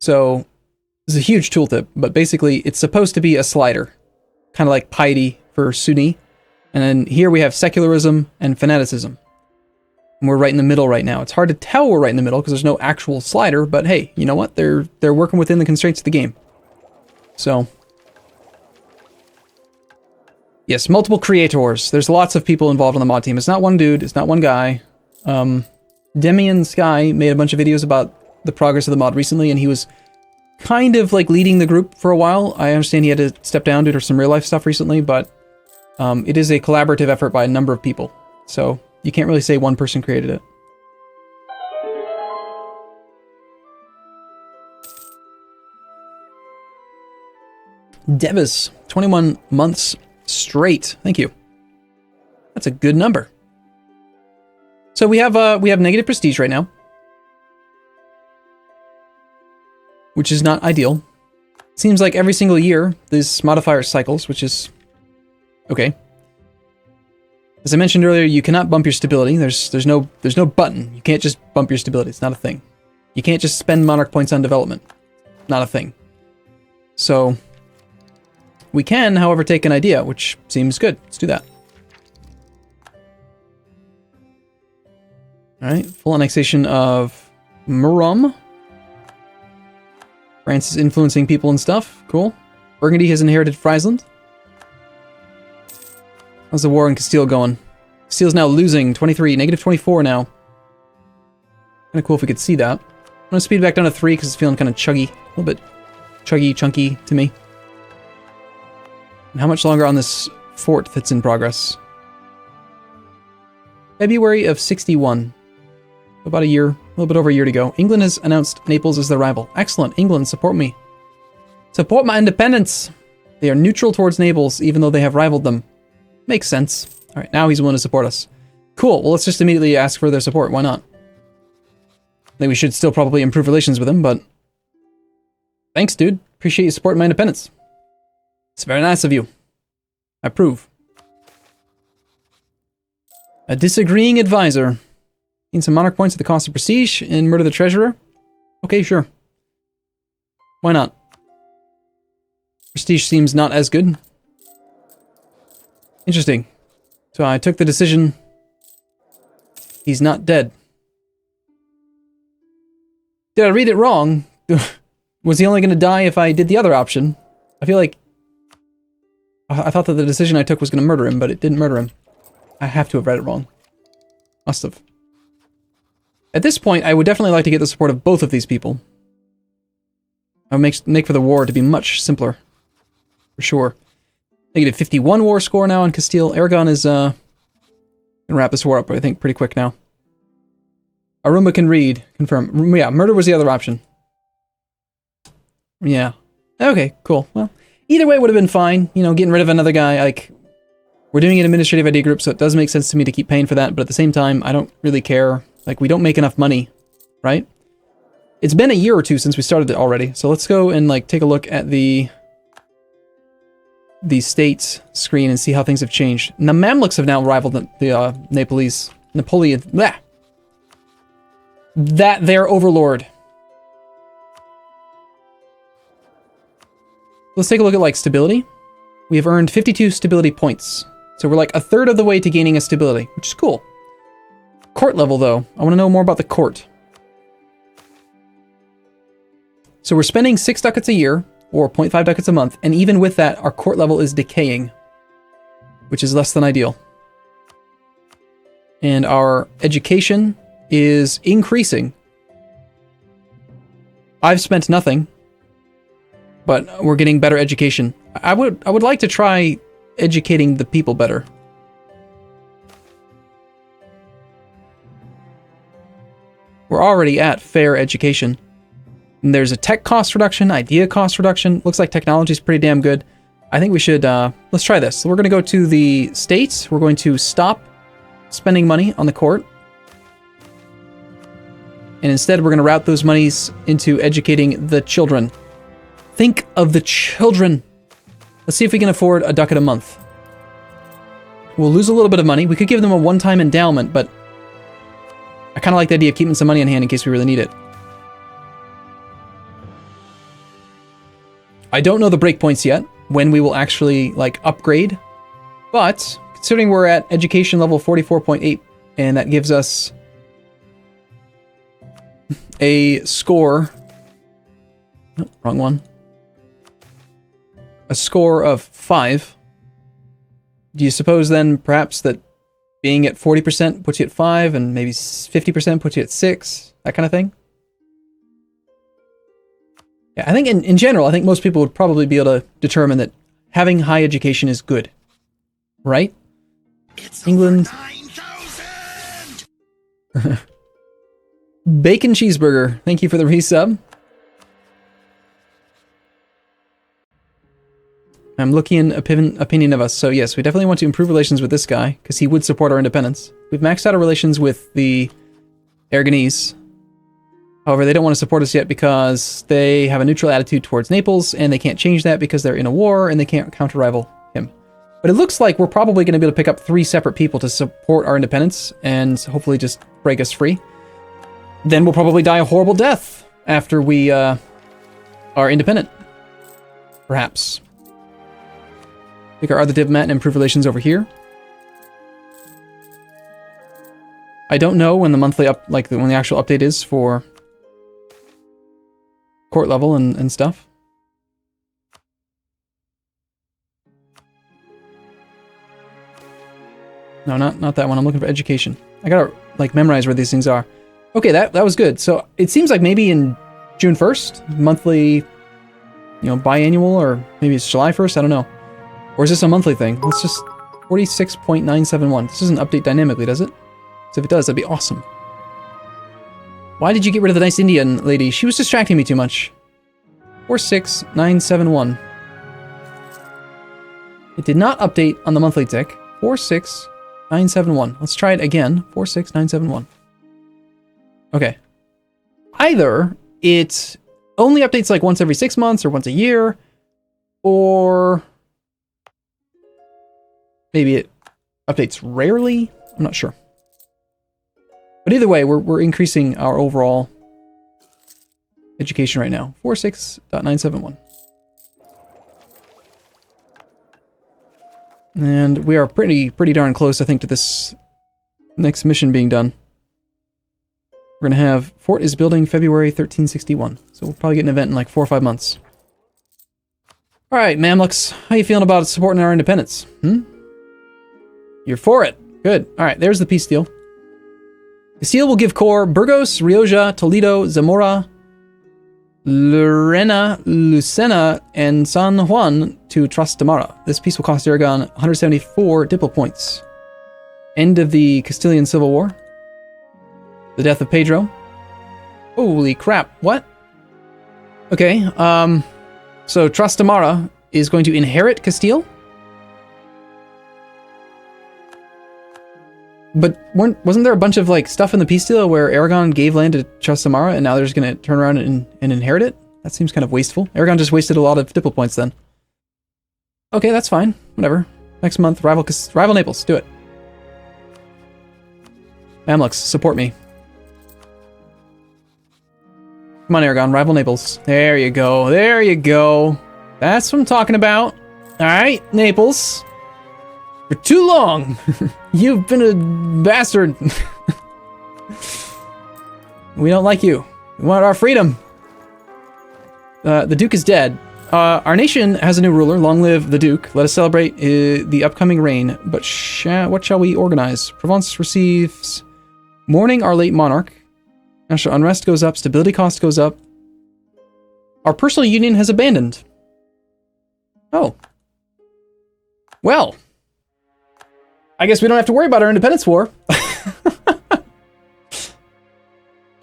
So this is a huge tooltip, but basically it's supposed to be a slider, kind of like piety for Sunni. And then here we have secularism and fanaticism. And we're right in the middle right now. It's hard to tell we're right in the middle because there's no actual slider, but hey, you know what? They're working within the constraints of the game. So yes, multiple creators. There's lots of people involved on the mod team. It's not one dude. It's not one guy. Demian Sky made a bunch of videos about the progress of the mod recently, and he was kind of like leading the group for a while. I understand he had to step down due to some real life stuff recently, but it is a collaborative effort by a number of people. So you can't really say one person created it. Devis, 21 months straight. Thank you. That's a good number. So we have negative prestige right now, which is not ideal. Seems like every single year this modifier cycles, which is okay. As I mentioned earlier, you cannot bump your stability. There's no button. You can't just bump your stability. It's not a thing. You can't just spend monarch points on development. Not a thing. So we can, however, take an idea, which seems good. Let's do that. All right, full annexation of Murom. France is influencing people and stuff. Cool. Burgundy has inherited Friesland. How's the war in Castile going? Castile's now losing 23, negative 24 now. Kind of cool if we could see that. I'm going to speed back down to 3 because it's feeling kind of chuggy. A little bit chunky to me. And how much longer on this fort that's in progress? February of 61. About a year, a little bit over a year to go. England has announced Naples as their rival. Excellent. England, support me. Support my independence. They are neutral towards Naples, even though they have rivaled them. Makes sense. All right, now he's willing to support us. Cool. Well, let's just immediately ask for their support. Why not? I think we should still probably improve relations with him, but thanks, dude. Appreciate you supporting my independence. It's very nice of you. I approve. A disagreeing advisor. Gain some monarch points at the cost of prestige and murder the treasurer? Okay, sure. Why not? Prestige seems not as good. Interesting. So I took the decision. He's not dead. Did I read it wrong? Was he only going to die if I did the other option? I feel like I thought that the decision I took was going to murder him, but it didn't murder him. I have to have read it wrong. Must have. At this point, I would definitely like to get the support of both of these people. I would make for the war to be much simpler. For sure. Negative 51 war score now on Castile. Aragon is gonna wrap this war up, I think, pretty quick now. Arumba can read. Confirm. Yeah, murder was the other option. Yeah. Okay, cool. Well, either way would have been fine. You know, getting rid of another guy, like, we're doing an administrative ID group, so it does make sense to me to keep paying for that, but at the same time, I don't really care. Like, we don't make enough money, right? It's been a year or two since we started it already, so let's go and, like, take a look at the states screen and see how things have changed. And the Mamluks have now rivaled the Nepalese. Napoleon. Blah. That their overlord. Let's take a look at, like, stability. We have earned 52 stability points. So we're like a third of the way to gaining a stability, which is cool. Court level, though. I want to know more about the court. So we're spending 6 ducats a year, or 0.5 ducats a month, and even with that, our court level is decaying, which is less than ideal. And our education is increasing. I've spent nothing, but we're getting better education. I would like to try educating the people better. We're already at fair education. And there's a tech cost reduction, idea cost reduction. Looks like technology is pretty damn good. I think we should, let's try this. So we're going to go to the states. We're going to stop spending money on the court. And instead, we're going to route those monies into educating the children. Think of the children. Let's see if we can afford a ducat a month. We'll lose a little bit of money. We could give them a one-time endowment, but I kind of like the idea of keeping some money on hand in case we really need it. I don't know the breakpoints yet, when we will actually, like, upgrade. But, considering we're at education level 44.8, and that gives us a score... Oh, wrong one. A score of 5. Do you suppose then, perhaps, that being at 40% puts you at 5, and maybe 50% puts you at 6? That kind of thing? Yeah, I think in general, I think most people would probably be able to determine that having high education is good. Right? It's England. 9,000! Bacon cheeseburger. Thank you for the resub. I'm looking in opinion of us. So yes, we definitely want to improve relations with this guy, because he would support our independence. We've maxed out our relations with the Aragonese. However, they don't want to support us yet because they have a neutral attitude towards Naples, and they can't change that because they're in a war, and they can't counter-rival him. But it looks like we're probably going to be able to pick up 3 separate people to support our independence, and hopefully just break us free. Then we'll probably die a horrible death after we are independent. Perhaps. Pick our other diplomat and improve relations over here. I don't know when the monthly when the actual update is for court level and stuff. No, not that one. I'm looking for education. I gotta like memorize where these things are. Okay, that was good. So it seems like maybe in June 1st, monthly, you know, biannual, or maybe it's July 1st. I don't know. Or is this a monthly thing? Let's just 46.971. This doesn't update dynamically, does it? So if it does, that'd be awesome. Why did you get rid of the nice Indian lady? She was distracting me too much. 46971. It did not update on the monthly tick. 46971. Let's try it again. 46971. Okay. Either it only updates like once every 6 months or once a year, or maybe it updates rarely. I'm not sure. But either way, we're increasing our overall education right now. 46.971. And we are pretty darn close, I think, to this next mission being done. We're going to have Fort is building February 1361. So we'll probably get an event in like 4 or 5 months. All right, Mamluks, how you feeling about supporting our independence? You're for it. Good. All right, there's the peace deal. Castile will give core Burgos, Rioja, Toledo, Zamora, Lorena, Lucena, and San Juan to Trastamara. This peace will cost Aragon 174 diplo points. End of the Castilian Civil War. The death of Pedro. Holy crap, what? Okay, so Trastamara is going to inherit Castile? But wasn't there a bunch of like stuff in the peace deal where Aragon gave land to Trastamara and now they're just going to turn around and inherit it? That seems kind of wasteful. Aragon just wasted a lot of diplo points then. Okay, that's fine. Whatever. Next month, rival Naples. Do it. Mamluks, support me. Come on, Aragon. Rival Naples. There you go. There you go. That's what I'm talking about. All right, Naples. For too long, you've been a bastard. We don't like you. We want our freedom. The Duke is dead. Our nation has a new ruler. Long live the Duke. Let us celebrate the upcoming reign. But what shall we organize? Provence receives mourning our late monarch. National unrest goes up. Stability cost goes up. Our personal union has abandoned. Oh. Well. I guess we don't have to worry about our independence war.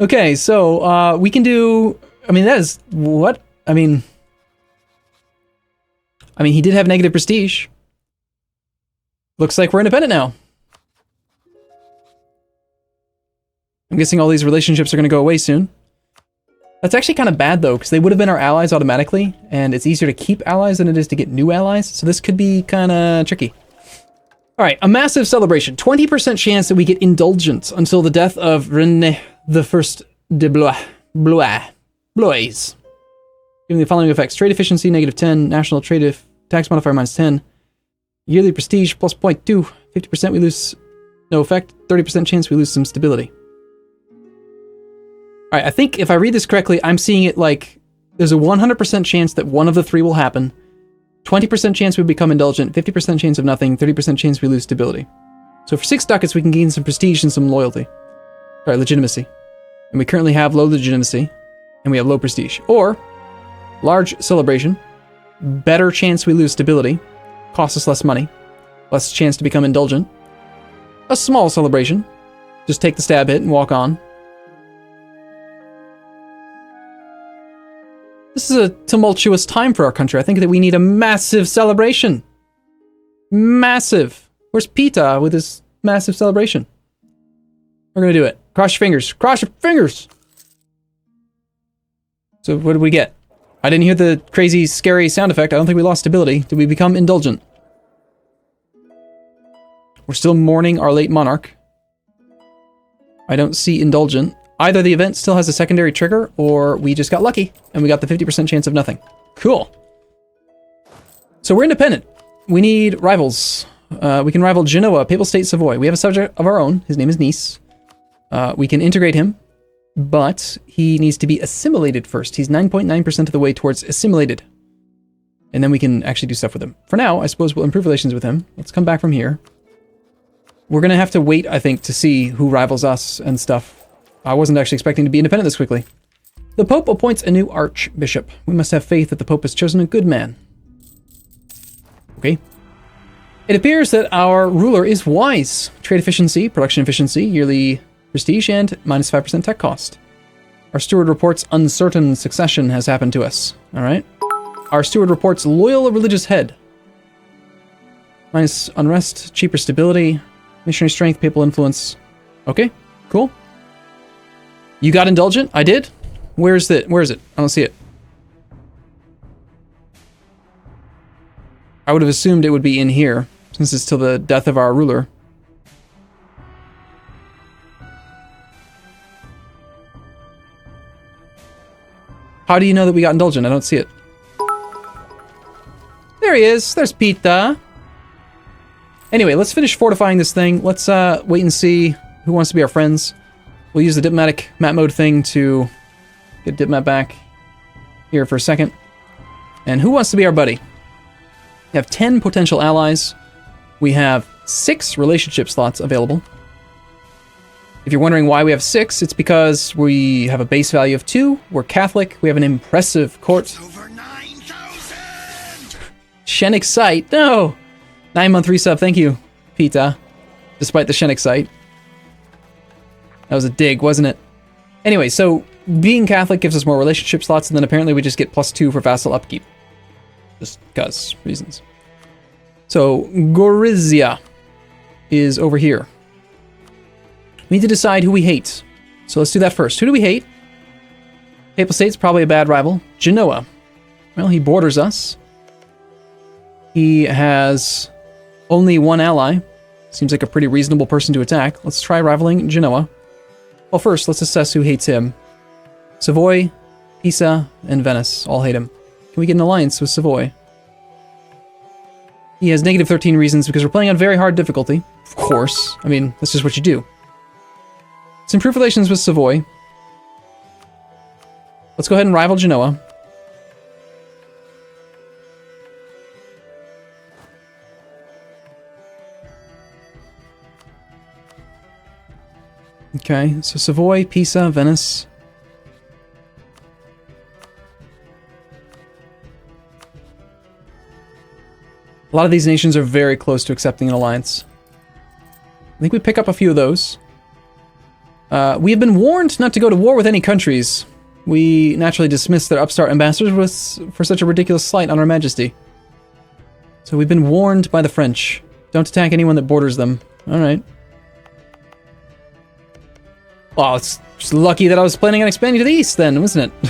Okay, so we can do... I mean, that is... What? I mean, he did have negative prestige. Looks like we're independent now. I'm guessing all these relationships are going to go away soon. That's actually kind of bad, though, because they would have been our allies automatically, and it's easier to keep allies than it is to get new allies, so this could be kind of tricky. Alright, a massive celebration. 20% chance that we get indulgence until the death of René the First de Blois. Giving the following effects. Trade efficiency, -10. National trade tax modifier, -10. Yearly prestige, plus 0.2. 50% we lose no effect. 30% chance we lose some stability. Alright, I think if I read this correctly, I'm seeing it like there's a 100% chance that one of the three will happen. 20% chance we become indulgent. 50% chance of nothing. 30% chance we lose stability. So for 6 ducats, we can gain some prestige and some loyalty. Sorry, legitimacy. And we currently have low legitimacy. And we have low prestige. Or, large celebration. Better chance we lose stability. Costs us less money. Less chance to become indulgent. A small celebration. Just take the stab hit and walk on. This is a tumultuous time for our country. I think that we need a massive celebration. Massive. Where's Pita with his massive celebration? We're gonna do it. Cross your fingers. Cross your fingers! So what did we get? I didn't hear the crazy, scary sound effect. I don't think we lost stability. Did we become indulgent? We're still mourning our late monarch. I don't see indulgent. Either the event still has a secondary trigger, or we just got lucky, and we got the 50% chance of nothing. Cool. So we're independent. We need rivals. We can rival Genoa, Papal State Savoy. We have a subject of our own. His name is Nice. We can integrate him, but he needs to be assimilated first. He's 9.9% of the way towards assimilated. And then we can actually do stuff with him. For now, I suppose we'll improve relations with him. Let's come back from here. We're going to have to wait, I think, to see who rivals us and stuff. I wasn't actually expecting to be independent this quickly. The Pope appoints a new Archbishop. We must have faith that the Pope has chosen a good man. Okay. It appears that our ruler is wise. Trade efficiency, production efficiency, yearly prestige, and -5% tech cost. Our steward reports uncertain succession has happened to us. Alright. Our steward reports loyal religious head. Minus unrest, cheaper stability, missionary strength, papal influence. Okay, cool. You got indulgent? I did? Where is it? I don't see it. I would have assumed it would be in here, since it's till the death of our ruler. How do you know that we got indulgent? I don't see it. There he is. There's Pita. Anyway, let's finish fortifying this thing. Let's wait and see who wants to be our friends. We'll use the diplomatic map mode thing to get diplomat back here for a second. And who wants to be our buddy? We have 10 potential allies. We have 6 relationship slots available. If you're wondering why we have 6, it's because we have a base value of 2. We're Catholic. We have an impressive court. Over 9,000! Shenix site. No! 9-month resub. Thank you, Pita. Despite the Shenix site. That was a dig, wasn't it? Anyway, so being Catholic gives us more relationship slots, and then apparently we just get +2 for vassal upkeep. Just because reasons. So, Gorizia is over here. We need to decide who we hate. So let's do that first. Who do we hate? Papal State's probably a bad rival. Genoa. Well, he borders us. He has only 1 ally. Seems like a pretty reasonable person to attack. Let's try rivaling Genoa. Well, first, let's assess who hates him. Savoy, Pisa, and Venice all hate him. Can we get an alliance with Savoy? He has -13 reasons because we're playing on very hard difficulty. Of course. I mean, that's just what you do. Let's improve relations with Savoy. Let's go ahead and rival Genoa. Okay, so Savoy, Pisa, Venice. A lot of these nations are very close to accepting an alliance. I think we pick up a few of those. We have been warned not to go to war with any countries. We naturally dismiss their upstart ambassadors for such a ridiculous slight on our majesty. So we've been warned by the French. Don't attack anyone that borders them. Alright. Well, it's just lucky that I was planning on expanding to the east then, wasn't it?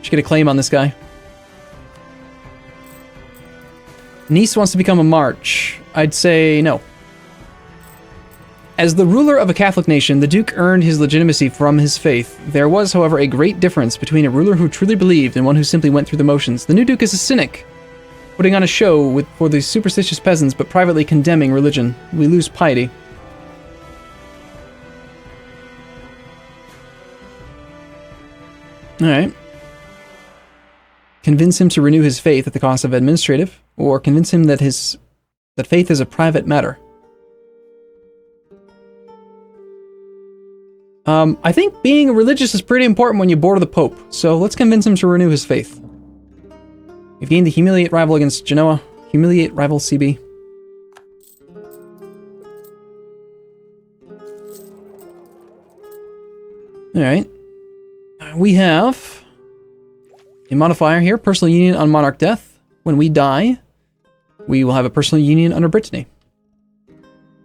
Should get a claim on this guy. Nice wants to become a march. I'd say no. As the ruler of a Catholic nation, the Duke earned his legitimacy from his faith. There was, however, a great difference between a ruler who truly believed and one who simply went through the motions. The new Duke is a cynic, putting on a show for the superstitious peasants, but privately condemning religion. We lose piety. Alright. Convince him to renew his faith at the cost of administrative, or convince him that that faith is a private matter. I think being religious is pretty important when you border the Pope, so let's convince him to renew his faith. We've gained the Humiliate rival against Genoa. Humiliate rival CB. Alright. We have a modifier here, personal union on monarch death. When we die, we will have a personal union under Brittany.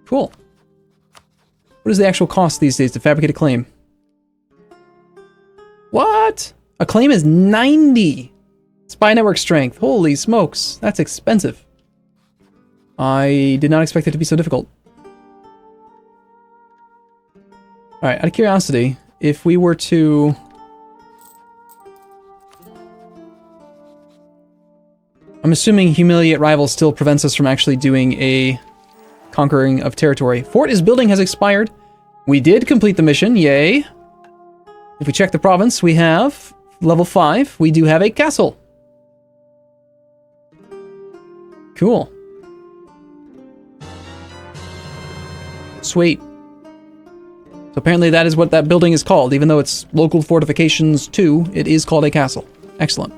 Cool. What is the actual cost these days to fabricate a claim? What? A claim is 90 spy network strength. Holy smokes, that's expensive. I did not expect it to be so difficult. Alright, out of curiosity, if we were to... I'm assuming Humiliate Rival still prevents us from actually doing a conquering of territory. Fort is building has expired. We did complete the mission, yay. If we check the province, we have level 5. We do have a castle. Cool. Sweet. So apparently that is what that building is called. Even though it's local fortifications 2, it is called a castle. Excellent.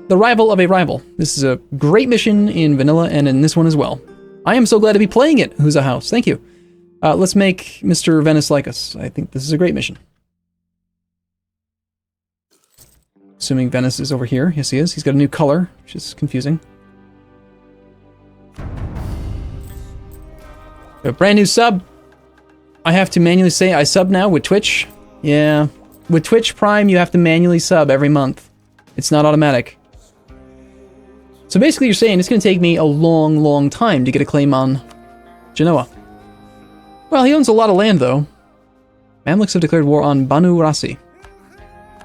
The rival of a rival. This is a great mission in vanilla and in this one as well. I am so glad to be playing it. Who's a house? Thank you. Let's make Mr. Venice like us. I think this is a great mission. Assuming Venice is over here. Yes, he is. He's got a new color, which is confusing. A brand new sub. I have to manually say I sub now with Twitch. Yeah. With Twitch Prime, you have to manually sub every month. It's not automatic. So basically you're saying it's going to take me a long, long time to get a claim on Genoa. Well, he owns a lot of land, though. Mamluks have declared war on Banu Rasi.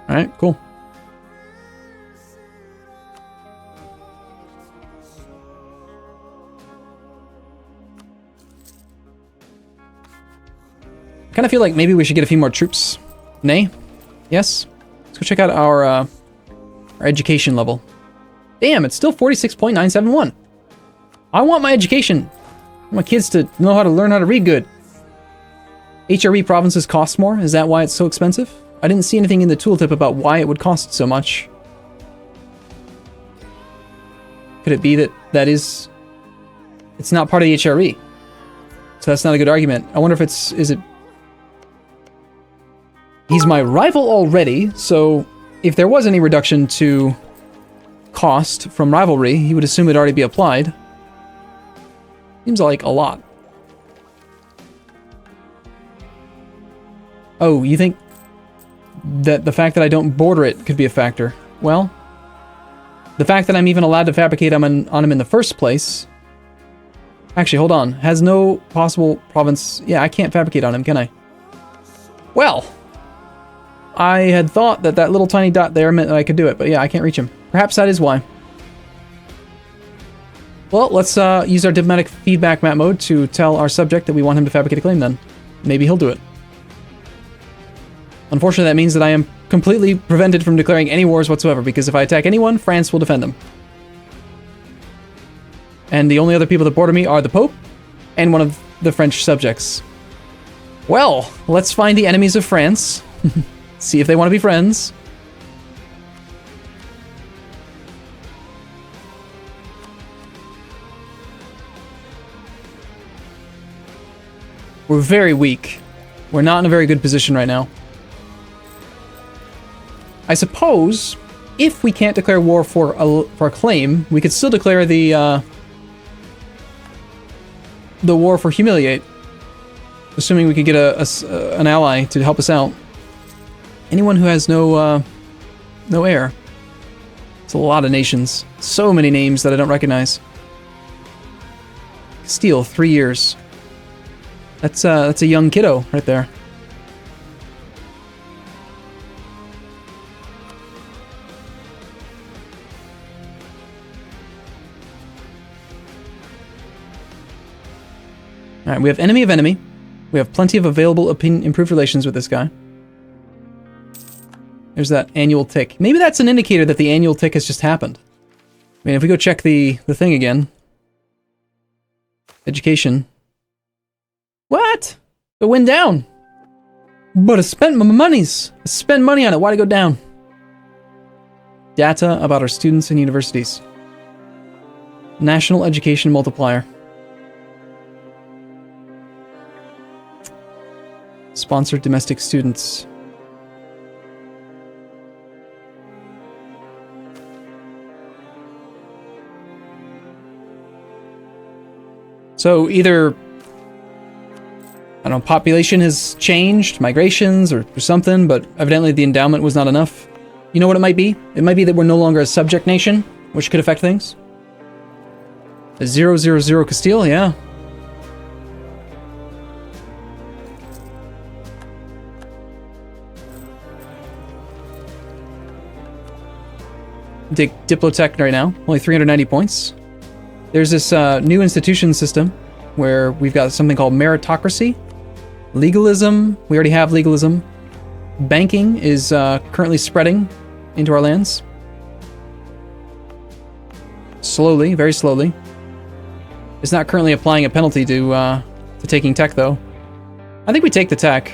Alright, cool. I kind of feel like maybe we should get a few more troops. Nay? Yes? Let's go check out our education level. Damn, it's still 46.971. I want my education. I want my kids to know how to learn how to read good. HRE provinces cost more? Is that why it's so expensive? I didn't see anything in the tooltip about why it would cost so much. Could it be that it's not part of the HRE? So that's not a good argument. I wonder if is it... He's my rival already, so if there was any reduction to cost from rivalry, he would assume it'd already be applied. Seems like a lot. Oh, you think that the fact that I don't border it could be a factor? Well, the fact that I'm even allowed to fabricate on him in the first place... Actually, hold on. Has no possible province... Yeah, I can't fabricate on him, can I? Well, I had thought that little tiny dot there meant that I could do it, but yeah, I can't reach him. Perhaps that is why. Well, let's use our diplomatic feedback map mode to tell our subject that we want him to fabricate a claim then. Maybe he'll do it. Unfortunately, that means that I am completely prevented from declaring any wars whatsoever, because if I attack anyone, France will defend them. And the only other people that border me are the Pope and one of the French subjects. Well, let's find the enemies of France. See if they want to be friends. We're very weak. We're not in a very good position right now. I suppose, if we can't declare war for a claim, we could still declare the war for Humiliate. Assuming we could get an ally to help us out. Anyone who has no heir. It's a lot of nations. So many names that I don't recognize. Steel, 3 years. That's a young kiddo right there. All right, we have enemy of enemy. We have plenty of available improved relations with this guy. There's that annual tick. Maybe that's an indicator that the annual tick has just happened. I mean, if we go check the thing again. Education. What? It went down. But I spent my monies. I spent money on it. Why'd it go down? Data about our students and universities. National Education Multiplier. Sponsored domestic students. So either, I don't know, population has changed, migrations, or something, but evidently the endowment was not enough. You know what it might be? It might be that we're no longer a subject nation, which could affect things. A 000 Castile, yeah. Diplotech right now, only 390 points. There's this new institution system where we've got something called meritocracy. Legalism, we already have legalism. Banking is currently spreading into our lands. Slowly, very slowly. It's not currently applying a penalty to taking tech, though. I think we take the tech.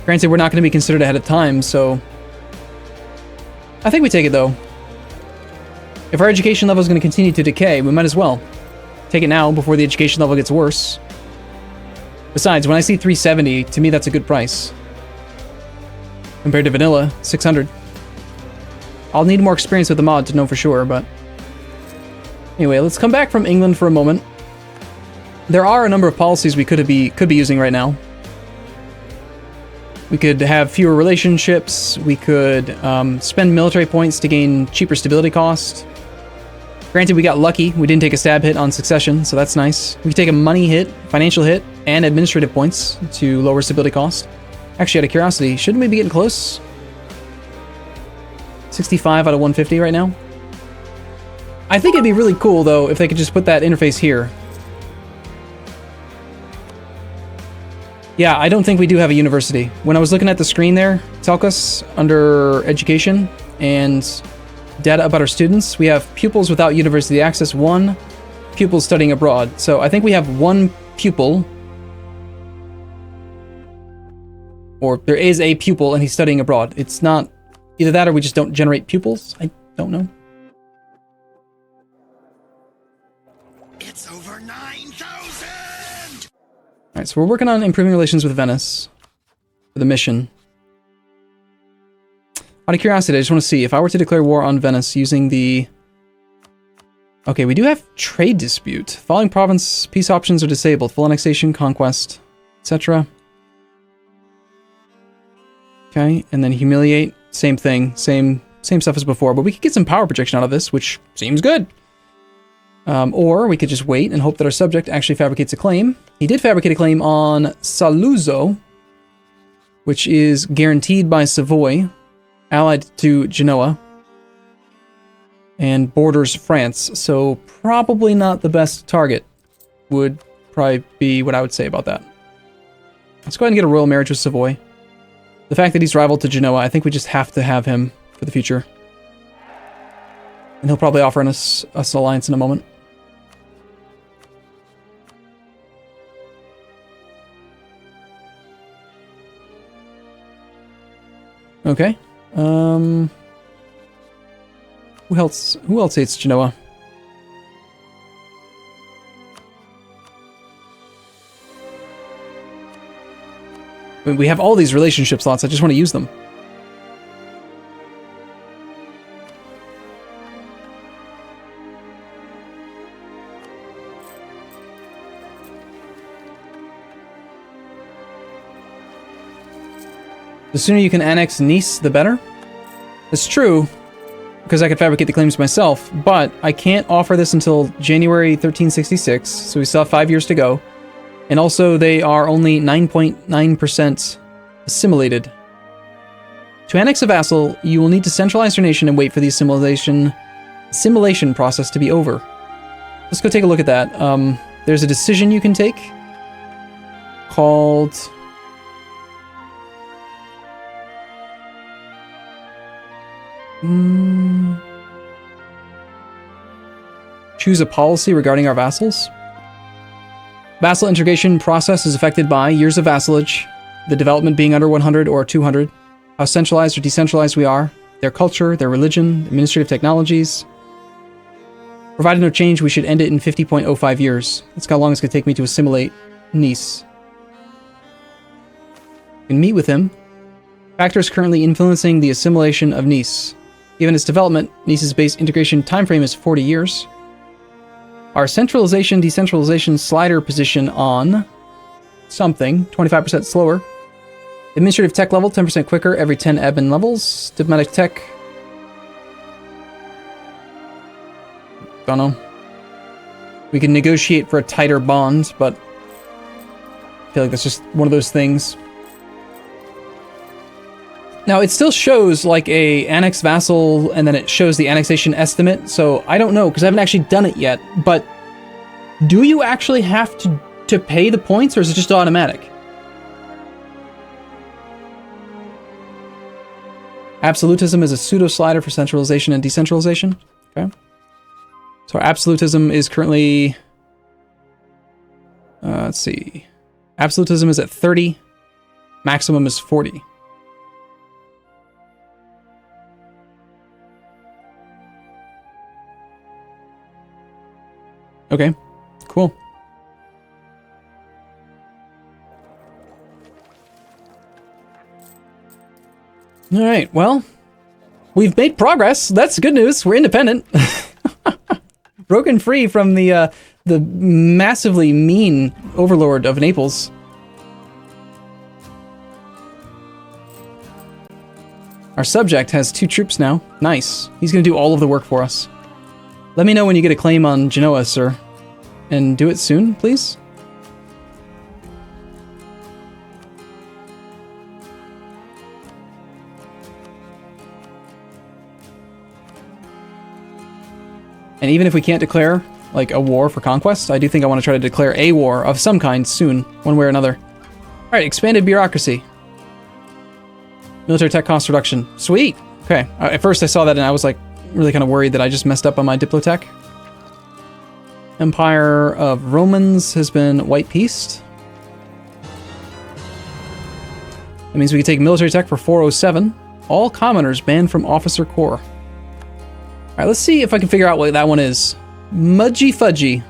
Granted, we're not going to be considered ahead of time, so I think we take it, though. If our education level is going to continue to decay, we might as well take it now before the education level gets worse. Besides, when I see 370, to me that's a good price. Compared to vanilla, 600. I'll need more experience with the mod to know for sure, but anyway, let's come back from England for a moment. There are a number of policies we could be using right now. We could have fewer relationships. We could spend military points to gain cheaper stability cost. Granted, we got lucky. We didn't take a stab hit on succession, so that's nice. We could take a money hit, financial hit, and administrative points to lower stability cost. Actually, out of curiosity, shouldn't we be getting close? 65 out of 150 right now. I think it'd be really cool, though, if they could just put that interface here. Yeah, I don't think we do have a university. When I was looking at the screen there, Telcus, under education and data about our students, we have pupils without university access, 1 pupil studying abroad. So I think we have 1 pupil, or there is a pupil and he's studying abroad. It's not either that or we just don't generate pupils. I don't know. It's over 9,000! Alright, so we're working on improving relations with Venice for the mission. Out of curiosity, I just want to see, if I were to declare war on Venice using the... Okay, we do have trade dispute. Following province peace options are disabled. Full annexation, conquest, etc. Okay, and then humiliate, same thing, same stuff as before, but we could get some power projection out of this, which seems good. Or we could just wait and hope that our subject actually fabricates a claim. He did fabricate a claim on Saluzzo, which is guaranteed by Savoy, allied to Genoa, and borders France, so probably not the best target, would probably be what I would say about that. Let's go ahead and get a royal marriage with Savoy. The fact that he's rival to Genoa, I think we just have to have him for the future. And he'll probably offer us an alliance in a moment. Okay. Who else hates Genoa? I mean, we have all these relationship slots, I just want to use them. The sooner you can annex Nice, the better. It's true. because I could fabricate the claims myself, but I can't offer this until January 1366, so we still have 5 years to go. And also, they are only 9.9% assimilated. To annex a vassal, you will need to centralize your nation and wait for the assimilation process to be over. Let's go take a look at that. There's a decision you can take called... Choose a policy regarding our vassals. Vassal integration process is affected by years of vassalage, the development being under 100 or 200, how centralized or decentralized we are, their culture, their religion, administrative technologies. Provided no change, we should end it in 50.05 years. That's how long it's going to take me to assimilate Nice. You can meet with him. Factors currently influencing the assimilation of Nice. Given its development, Nice's base integration timeframe is 40 years. Our centralization, decentralization slider position on something, 25% slower. Administrative tech level, 10% quicker every 10 admin levels. Diplomatic tech. Don't know. We can negotiate for a tighter bond, but I feel like that's just one of those things. Now, it still shows like a annex vassal, and then it shows the annexation estimate, so I don't know, because I haven't actually done it yet, but do you actually have to pay the points, or is it just automatic? Absolutism is a pseudo-slider for centralization and decentralization. Okay. So our absolutism is currently... let's see. Absolutism is at 30. Maximum is 40. Okay, cool. All right, well, we've made progress. That's good news. We're independent. Broken free from the massively mean overlord of Naples. Our subject has 2 troops now. Nice. He's going to do all of the work for us. Let me know when you get a claim on Genoa, sir. And do it soon, please. And even if we can't declare, like, a war for conquest, I do think I want to try to declare a war of some kind soon, one way or another. Alright, expanded bureaucracy. Military tech cost reduction. Sweet! Okay, at first I saw that and I was like, really kind of worried that I just messed up on my Diplotech. Empire of Romans has been white-pieced. That means we can take military tech for 407. All commoners banned from officer corps. Alright, let's see if I can figure out what that one is. Mudgy Fudgy.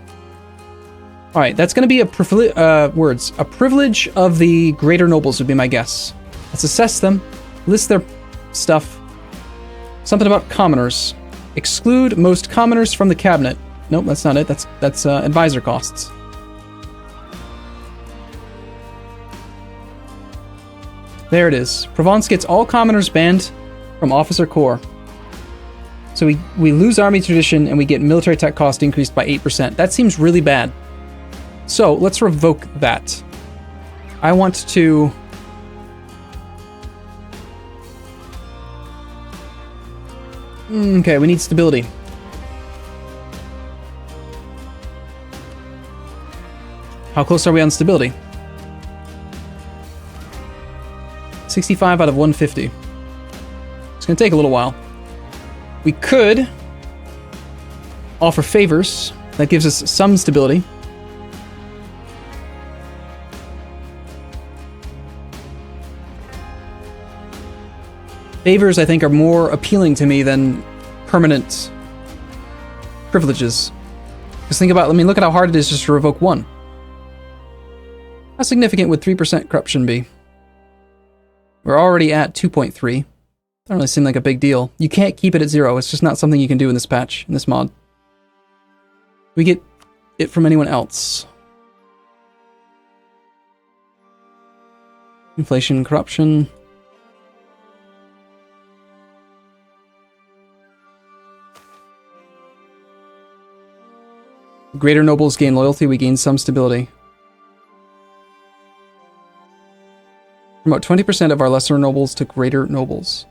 Alright, that's going to be a privilege of the greater nobles would be my guess. Let's assess them. List their stuff. Something about commoners. Exclude most commoners from the cabinet. Nope, that's not it. That's advisor costs. There it is. Provence gets all commoners banned from officer corps. So we lose army tradition and we get military tech cost increased by 8%. That seems really bad. So let's revoke that. I want to... Okay, we need stability. How close are we on stability? 65 out of 150. It's going to take a little while. We could offer favors. That gives us some stability. Favors, I think, are more appealing to me than permanent privileges. Because think about, I mean, look at how hard it is just to revoke one. How significant would 3% corruption be? We're already at 2.3. Doesn't really seem like a big deal. You can't keep it at 0. It's just not something you can do in this patch, in this mod. We get it from anyone else. Inflation, corruption. Greater nobles gain loyalty, we gain some stability. Promote 20% of our lesser nobles to greater nobles.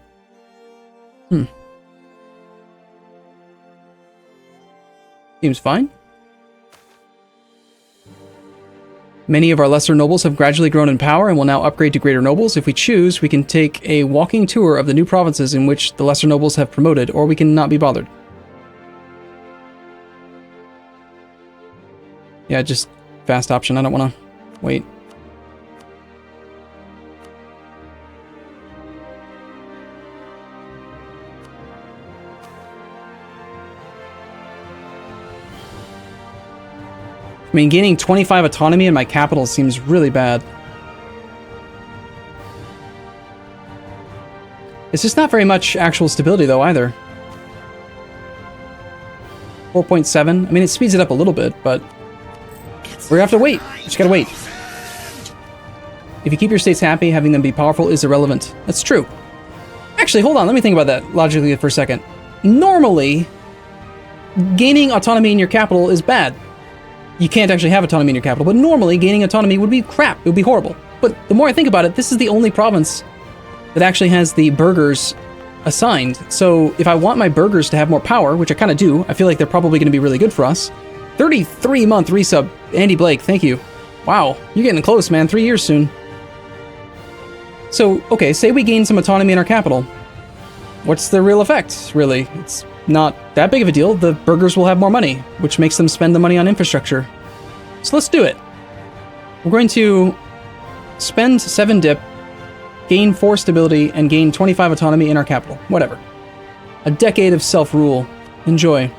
Seems fine. Many of our lesser nobles have gradually grown in power and will now upgrade to greater nobles. If we choose, we can take a walking tour of the new provinces in which the lesser nobles have promoted, or we can not be bothered. Yeah, just fast option. I don't want to wait. I mean, gaining 25 autonomy in my capital seems really bad. It's just not very much actual stability, though, either. 4.7. I mean, it speeds it up a little bit, but we're gonna have to wait. Just gotta wait. If you keep your states happy, having them be powerful is irrelevant. That's true. Actually, hold on. Let me think about that logically for a second. Normally, gaining autonomy in your capital is bad. You can't actually have autonomy in your capital, but normally gaining autonomy would be crap. It would be horrible. But the more I think about it, this is the only province that actually has the burghers assigned. So if I want my burghers to have more power, which I kind of do, I feel like they're probably going to be really good for us. 33-month resub, Andy Blake, thank you. Wow, you're getting close, man. 3 years soon. So, okay, say we gain some autonomy in our capital. What's the real effect, really? It's not that big of a deal. The burghers will have more money, which makes them spend the money on infrastructure. So let's do it. We're going to spend 7 dip, gain 4 stability, and gain 25 autonomy in our capital. Whatever. A decade of self-rule. Enjoy.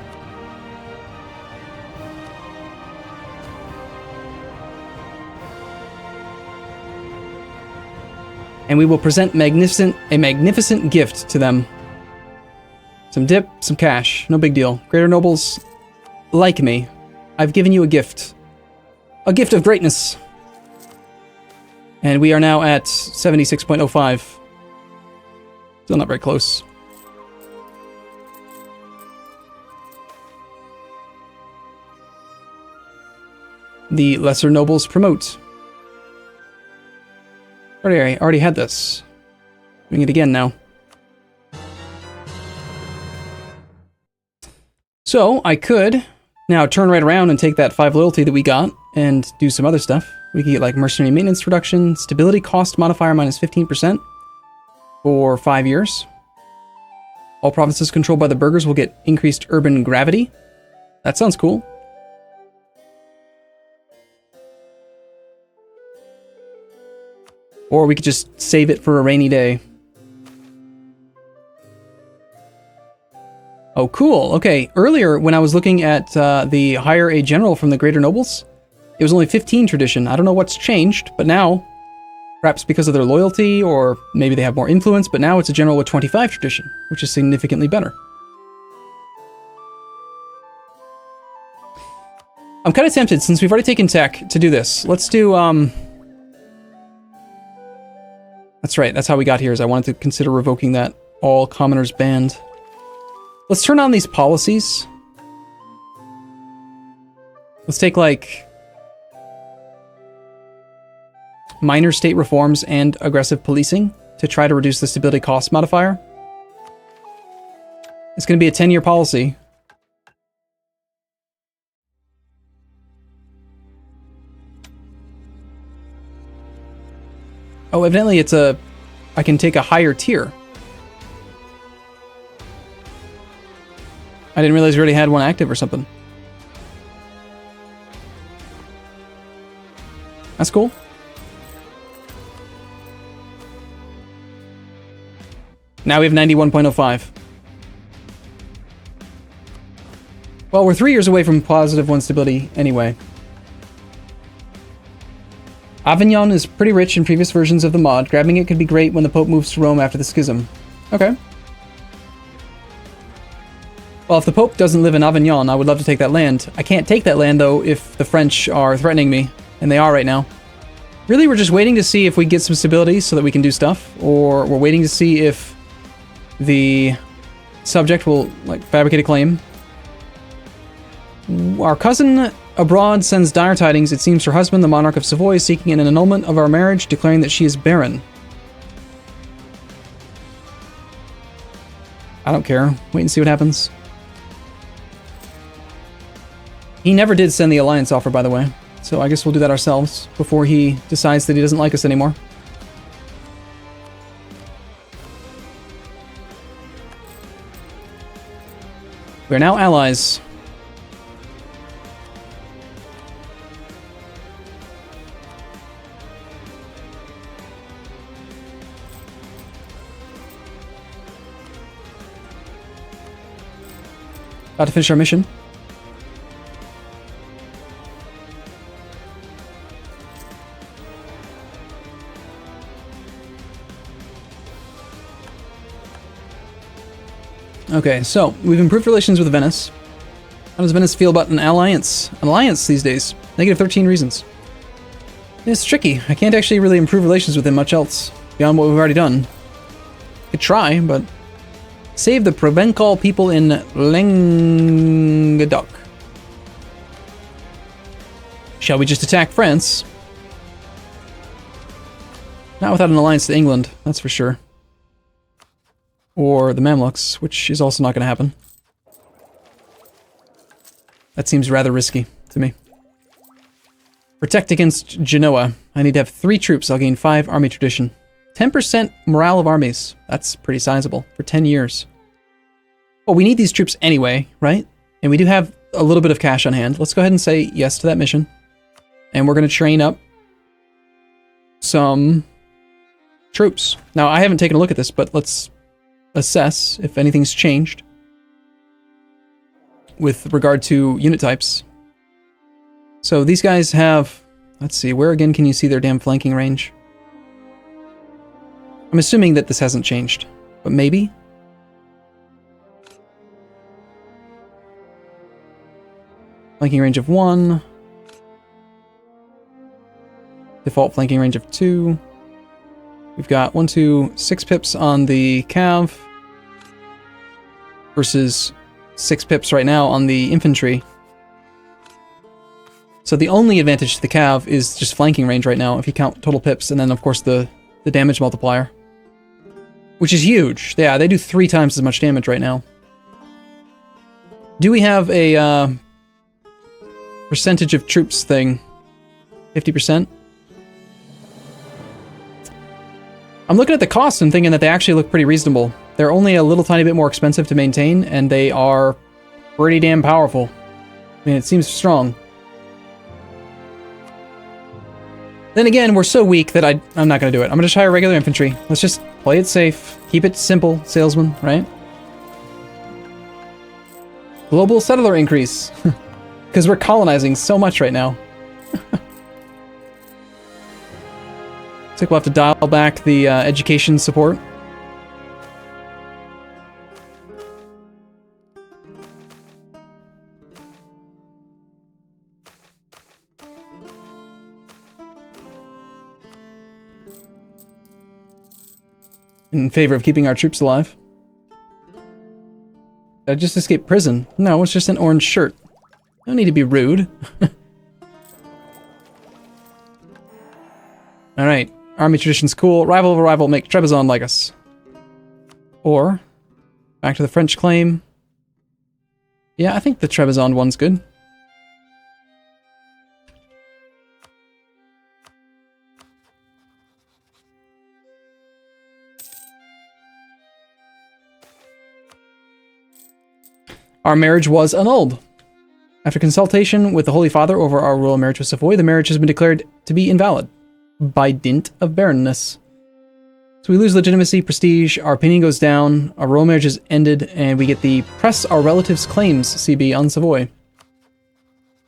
And we will present a magnificent gift to them. Some dip, some cash, no big deal. Greater nobles, like me, I've given you a gift. A gift of greatness. And we are now at 76.05. Still not very close. The lesser nobles promote. I already had this. Doing it again now. So, I could now turn right around and take that 5 loyalty that we got and do some other stuff. We could get like mercenary maintenance reduction, stability cost modifier minus 15% for 5 years. All provinces controlled by the burghers will get increased urban gravity. That sounds cool. Or we could just save it for a rainy day. Oh, cool. Okay, earlier when I was looking at the hire a general from the greater nobles, it was only 15 tradition. I don't know what's changed, but now, perhaps because of their loyalty, or maybe they have more influence, but now it's a general with 25 tradition, which is significantly better. I'm kind of tempted, since we've already taken tech, to do this. Let's do, That's right, that's how we got here, is I wanted to consider revoking that all commoners banned. Let's turn on these policies. Let's take, like, minor state reforms and aggressive policing to try to reduce the stability cost modifier. It's going to be a 10-year policy. Oh, evidently it's a... I can take a higher tier. I didn't realize we already had one active or something. That's cool. Now we have 91.05. Well, we're 3 years away from positive 1 stability anyway. Avignon is pretty rich in previous versions of the mod. Grabbing it could be great when the Pope moves to Rome after the schism. Okay. Well, if the Pope doesn't live in Avignon, I would love to take that land. I can't take that land, though, if the French are threatening me. And they are right now. Really, we're just waiting to see if we get some stability so that we can do stuff. Or we're waiting to see if the subject will, like, fabricate a claim. Our cousin abroad sends dire tidings. It seems her husband, the monarch of Savoy, is seeking an annulment of our marriage, declaring that she is barren. I don't care. Wait and see what happens. He never did send the alliance offer, by the way. So I guess we'll do that ourselves before he decides that he doesn't like us anymore. We are now allies. About to finish our mission. Okay, so we've improved relations with Venice. How does Venice feel about an alliance? An alliance these days. Negative 13 reasons. It's tricky. I can't actually really improve relations with him much else beyond what we've already done. Could try, but save the Provencal people in Languedoc. Shall we just attack France? Not without an alliance to England, that's for sure. Or the Mamluks, which is also not going to happen. That seems rather risky to me. Protect against Genoa. I need to have 3 troops. I'll gain 5 army tradition. 10% morale of armies. That's pretty sizable for 10 years. Well, we need these troops anyway, right? And we do have a little bit of cash on hand. Let's go ahead and say yes to that mission. And we're going to train up some troops. Now, I haven't taken a look at this, but let's assess if anything's changed with regard to unit types. So these guys have, let's see, where again can you see their damn flanking range? I'm assuming that this hasn't changed, but maybe? Flanking range of 1. Default flanking range of 2. We've got 1, 2, 6 pips on the cav versus 6 pips right now on the infantry. So the only advantage to the cav is just flanking range right now, if you count total pips, and then of course the damage multiplier. Which is huge. Yeah, they do 3 times as much damage right now. Do we have a percentage of troops thing? 50%? I'm looking at the cost and thinking that they actually look pretty reasonable. They're only a little tiny bit more expensive to maintain, and they are pretty damn powerful. I mean, it seems strong. Then again, we're so weak that I'm not going to do it. I'm going to try regular infantry. Let's just play it safe. Keep it simple, salesman, right? Global settler increase. Because we're colonizing so much right now. Looks like we'll have to dial back the education support. In favor of keeping our troops alive. Did I just escape prison? No, it's just an orange shirt. No need to be rude. Alright. Army tradition's cool. Rival of a rival, make Trebizond like us. Or, back to the French claim. Yeah, I think the Trebizond one's good. Our marriage was annulled. After consultation with the Holy Father over our royal marriage with Savoy, the marriage has been declared to be invalid by dint of barrenness. So we lose legitimacy, prestige, our opinion goes down, our royal marriage is ended, and we get the press our relatives' claims CB on Savoy.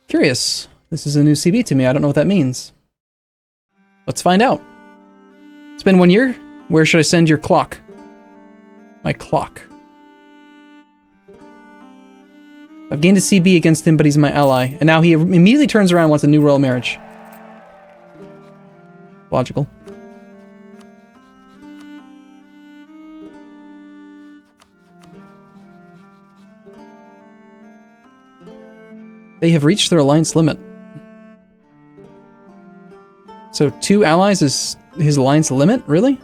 Curious. This is a new CB to me. I don't know what that means. Let's find out. It's been 1 year. Where should I send your clock? My clock. I've gained a CB against him, but he's my ally. And now he immediately turns around and wants a new royal marriage. Logical. They have reached their alliance limit. So 2 allies is his alliance limit? Really?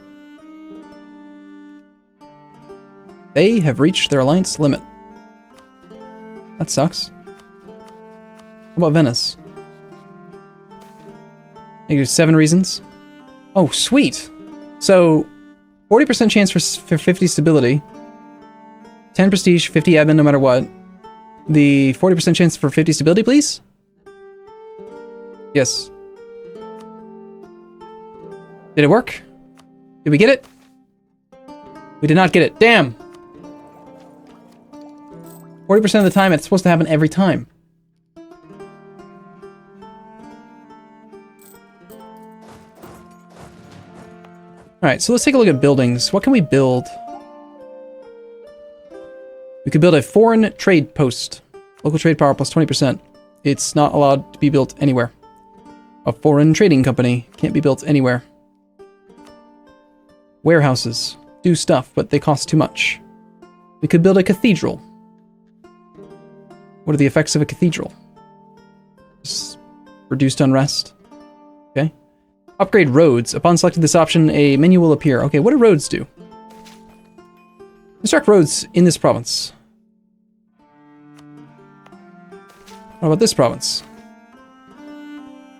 They have reached their alliance limit. That sucks. How about Venice? Negative 7 reasons. Oh, sweet. So 40% chance for 50 stability. 10 prestige, 50 admin no matter what. The 40% chance for 50 stability, please? Yes. Did it work? Did we get it? We did not get it. Damn! 40% of the time, it's supposed to happen every time. Alright, so let's take a look at buildings. What can we build? We could build a foreign trade post. Local trade power plus 20%. It's not allowed to be built anywhere. A foreign trading company can't be built anywhere. Warehouses do stuff, but they cost too much. We could build a cathedral. What are the effects of a cathedral? Just reduced unrest. Okay. Upgrade roads. Upon selecting this option, a menu will appear. Okay, what do roads do? Construct roads in this province. What about this province?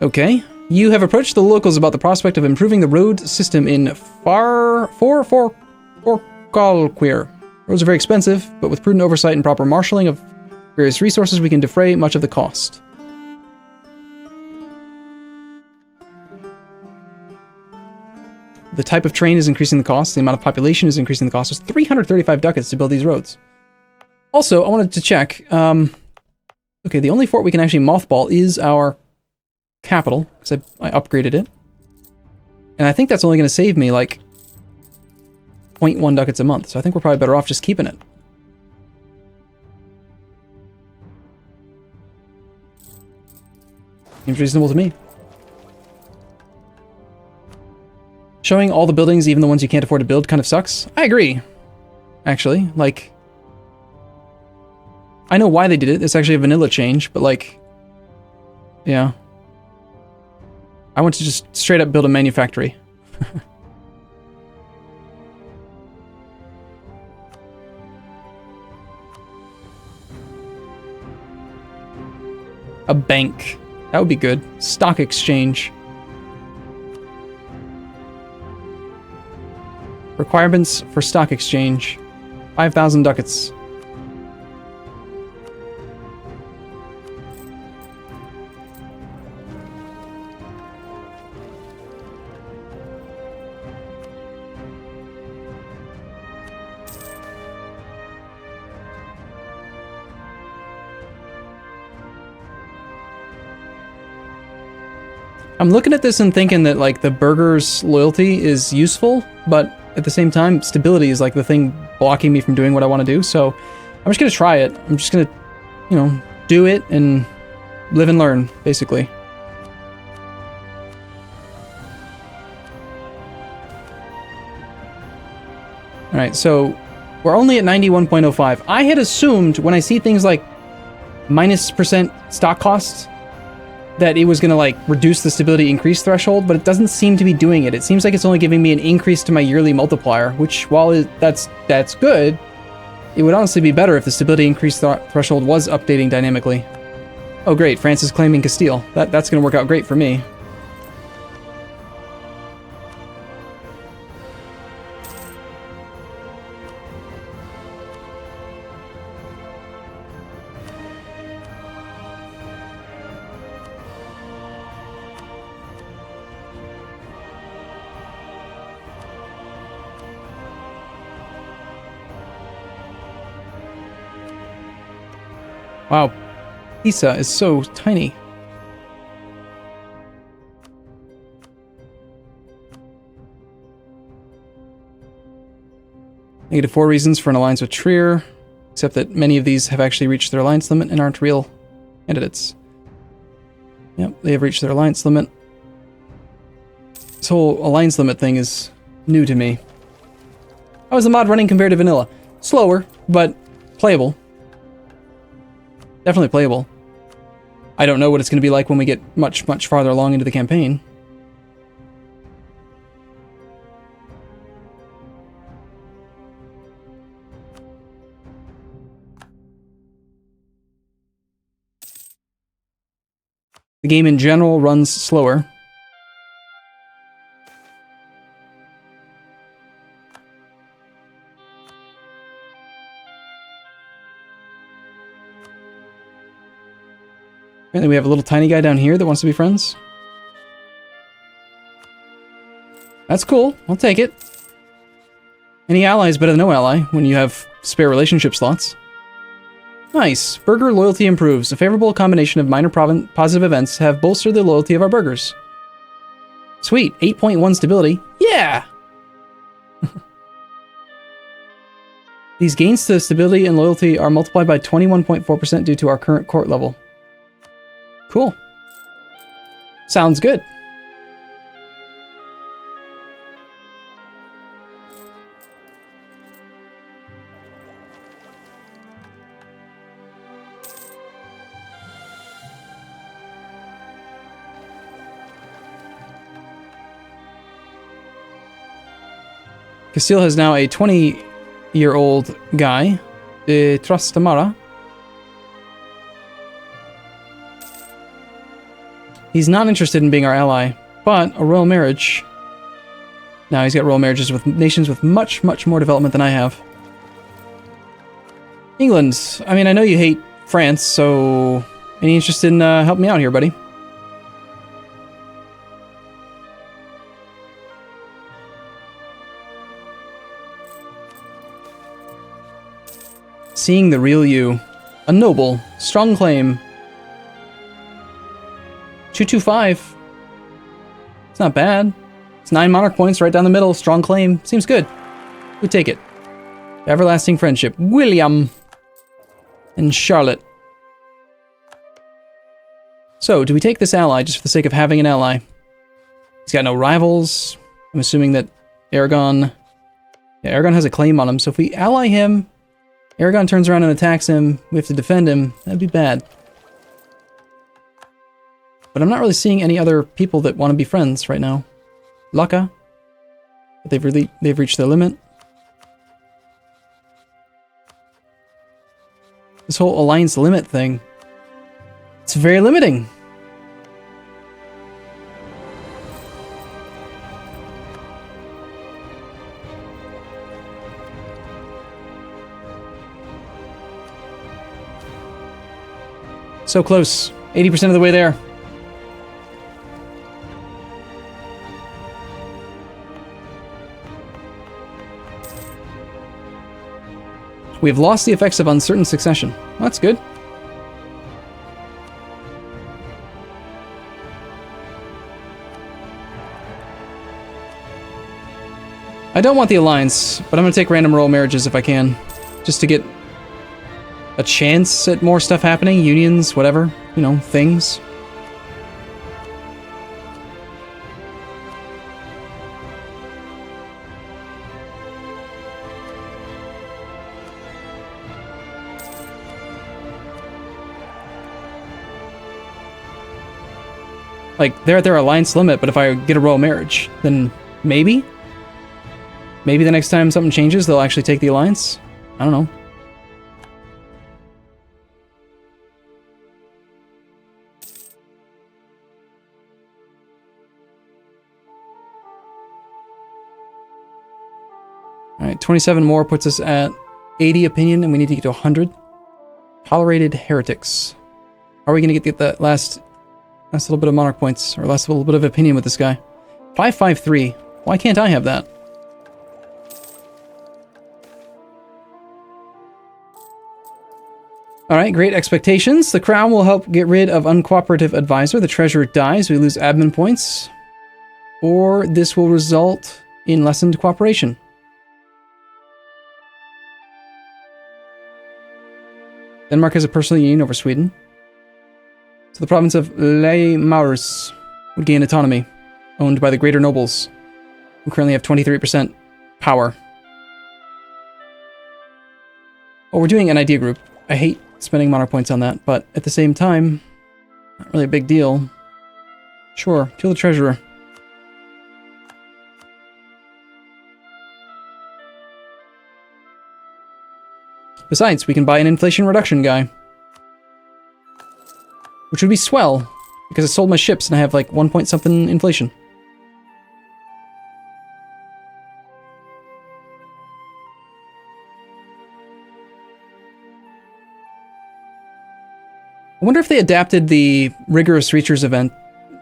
Okay. You have approached the locals about the prospect of improving the road system in Forcalquir. Roads are very expensive, but with prudent oversight and proper marshalling of various resources, we can defray much of the cost. The type of train is increasing the cost. The amount of population is increasing the cost. There's 335 ducats to build these roads. Also, I wanted to check. Okay, the only fort we can actually mothball is our capital, because I upgraded it. And I think that's only going to save me, like, 0.1 ducats a month. So I think we're probably better off just keeping it. Seems reasonable to me. Showing all the buildings, even the ones you can't afford to build, kind of sucks. I agree. Actually, like... I know why they did it. It's actually a vanilla change, but like... Yeah. I want to just straight up build a manufactory. A bank. That would be good. Stock exchange. Requirements for stock exchange. 5,000 ducats. I'm looking at this and thinking that, like, the burger's loyalty is useful, but at the same time, stability is, like, the thing blocking me from doing what I want to do, so I'm just gonna try it. I'm just gonna, you know, do it and live and learn, basically. Alright, so we're only at 91.05. I had assumed when I see things like -% stock costs that it was going to, like, reduce the stability increase threshold, but it doesn't seem to be doing it. It seems like it's only giving me an increase to my yearly multiplier, which, while that's good, it would honestly be better if the stability increase threshold was updating dynamically. Oh great, France is claiming Castile. That's going to work out great for me. Wow, Pisa is so tiny. -4 reasons for an alliance with Trier, except that many of these have actually reached their alliance limit and aren't real candidates. Yep, they have reached their alliance limit. This whole alliance limit thing is new to me. How is the mod running compared to vanilla? Slower, but playable. Definitely playable. I don't know what it's going to be like when we get much, much farther along into the campaign. The game in general runs slower. Apparently we have a little tiny guy down here that wants to be friends. That's cool. I'll take it. Any ally is better than no ally when you have spare relationship slots. Nice. Burger loyalty improves. A favorable combination of minor positive events have bolstered the loyalty of our burgers. Sweet. 8.1 stability. Yeah! These gains to stability and loyalty are multiplied by 21.4% due to our current court level. Cool. Sounds good. Castile has now a 20-year-old guy, Trastamara. He's not interested in being our ally, but a royal marriage. Now he's got royal marriages with nations with much, much more development than I have. England. I mean, I know you hate France, so any interest in helping me out here, buddy? Seeing the real you. A noble. Strong claim. 225. It's not bad. It's 9 monarch points right down the middle. Strong claim. Seems good. We take it. Everlasting friendship. William. And Charlotte. So, do we take this ally just for the sake of having an ally? He's got no rivals. I'm assuming that Aragon... Yeah, Aragon has a claim on him, so if we ally him... Aragon turns around and attacks him, we have to defend him. That'd be bad. But I'm not really seeing any other people that want to be friends right now. Lucca. But they've reached their limit. This whole alliance limit thing. It's very limiting. So close. 80% of the way there. We have lost the effects of uncertain succession. Well, that's good. I don't want the alliance, but I'm going to take random royal marriages if I can. Just to get a chance at more stuff happening. Unions, whatever. You know, things. Like, they're at their alliance limit, but if I get a royal marriage, then maybe? Maybe the next time something changes, they'll actually take the alliance? I don't know. Alright, 27 more puts us at 80 opinion, and we need to get to 100. Tolerated heretics. How are we going to get that last little bit of monarch points, or last little bit of opinion with this guy? 553. Why can't I have that? Alright, great expectations. The crown will help get rid of uncooperative advisor. The treasurer dies, we lose admin points. Or this will result in lessened cooperation. Denmark has a personal union over Sweden. So the province of Les Maures would gain autonomy, owned by the greater nobles, who currently have 23% power. Oh, we're doing an idea group. I hate spending monarch points on that, but at the same time, Not really a big deal. Sure, kill the treasurer. Besides, we can buy an inflation reduction guy. Which would be swell, because I sold my ships and I have like 1 point something inflation. I wonder if they adapted the Rigorous Researchers event.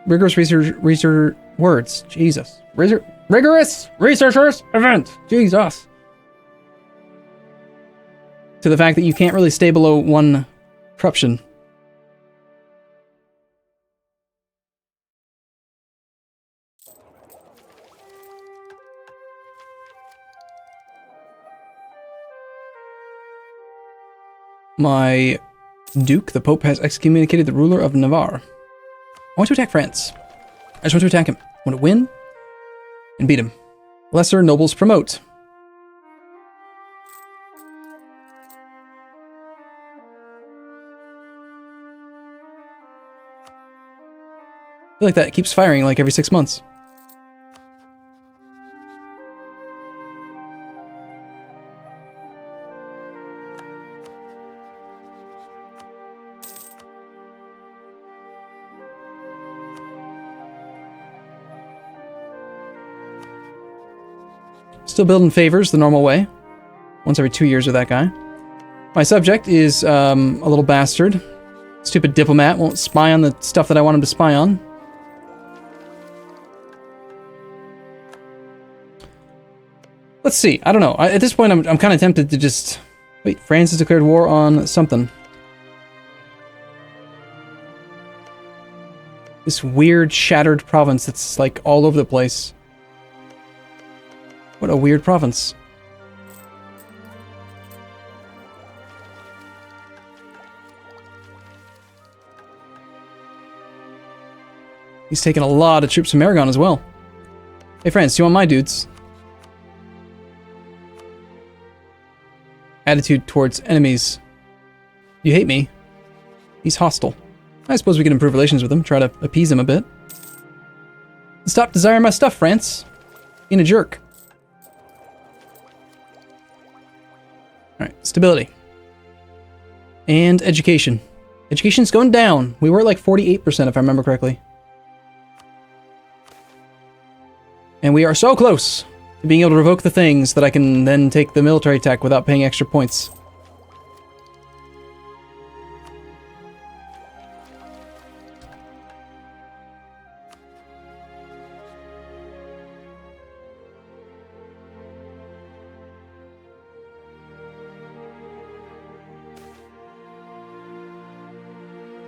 Rigorous Research words. Jesus. Rigorous Researchers event. Jesus. To the fact that you can't really stay below 1 corruption. My Duke, the Pope, has excommunicated the ruler of Navarre. I want to attack France. I just want to attack him. I want to win and beat him. Lesser nobles promote. I feel like that keeps firing like every 6 months. Still building favors the normal way. Once every 2 years with that guy. My subject is a little bastard. Stupid diplomat won't spy on the stuff that I want him to spy on. Let's see. I don't know. At this point, I'm kind of tempted to just... Wait, France has declared war on something. This weird, shattered province that's, like, all over the place. What a weird province. He's taking a lot of troops from Aragon as well. Hey, France, do you want my dudes? Attitude towards enemies. You hate me. He's hostile. I suppose we can improve relations with him, try to appease him a bit. Stop desiring my stuff, France. Being a jerk. Alright, stability. And education. Education's going down. We were at like 48% if I remember correctly. And we are so close to being able to revoke the things that I can then take the military attack without paying extra points.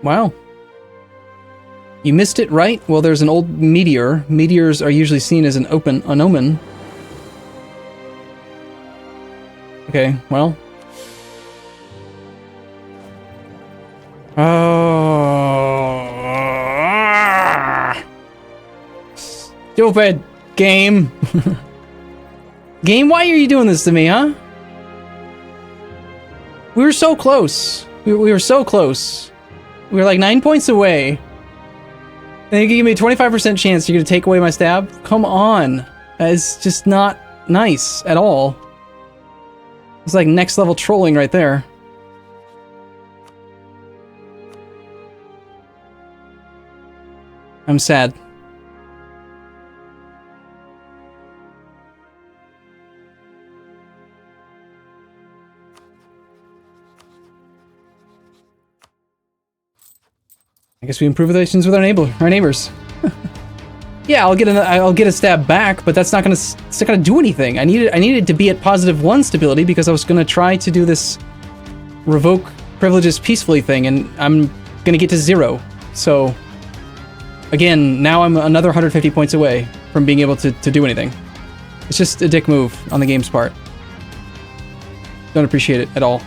Wow. You missed it, right? Well, there's an old meteor. Meteors are usually seen as an omen. Okay, well. Stupid game. Game, why are you doing this to me, huh? We were so close. We were so close. We were like 9 points away. And you give me a 25% chance you're gonna take away my stab? Come on. That is just not nice at all. It's like next level trolling right there. I'm sad. I guess we improve relations with our neighbors. Yeah, I'll get a stab back, but that's not gonna do anything. I needed to be at +1 stability because I was gonna try to do this revoke privileges peacefully thing, and I'm gonna get to 0. So again, now I'm another 150 points away from being able to do anything. It's just a dick move on the game's part. Don't appreciate it at all.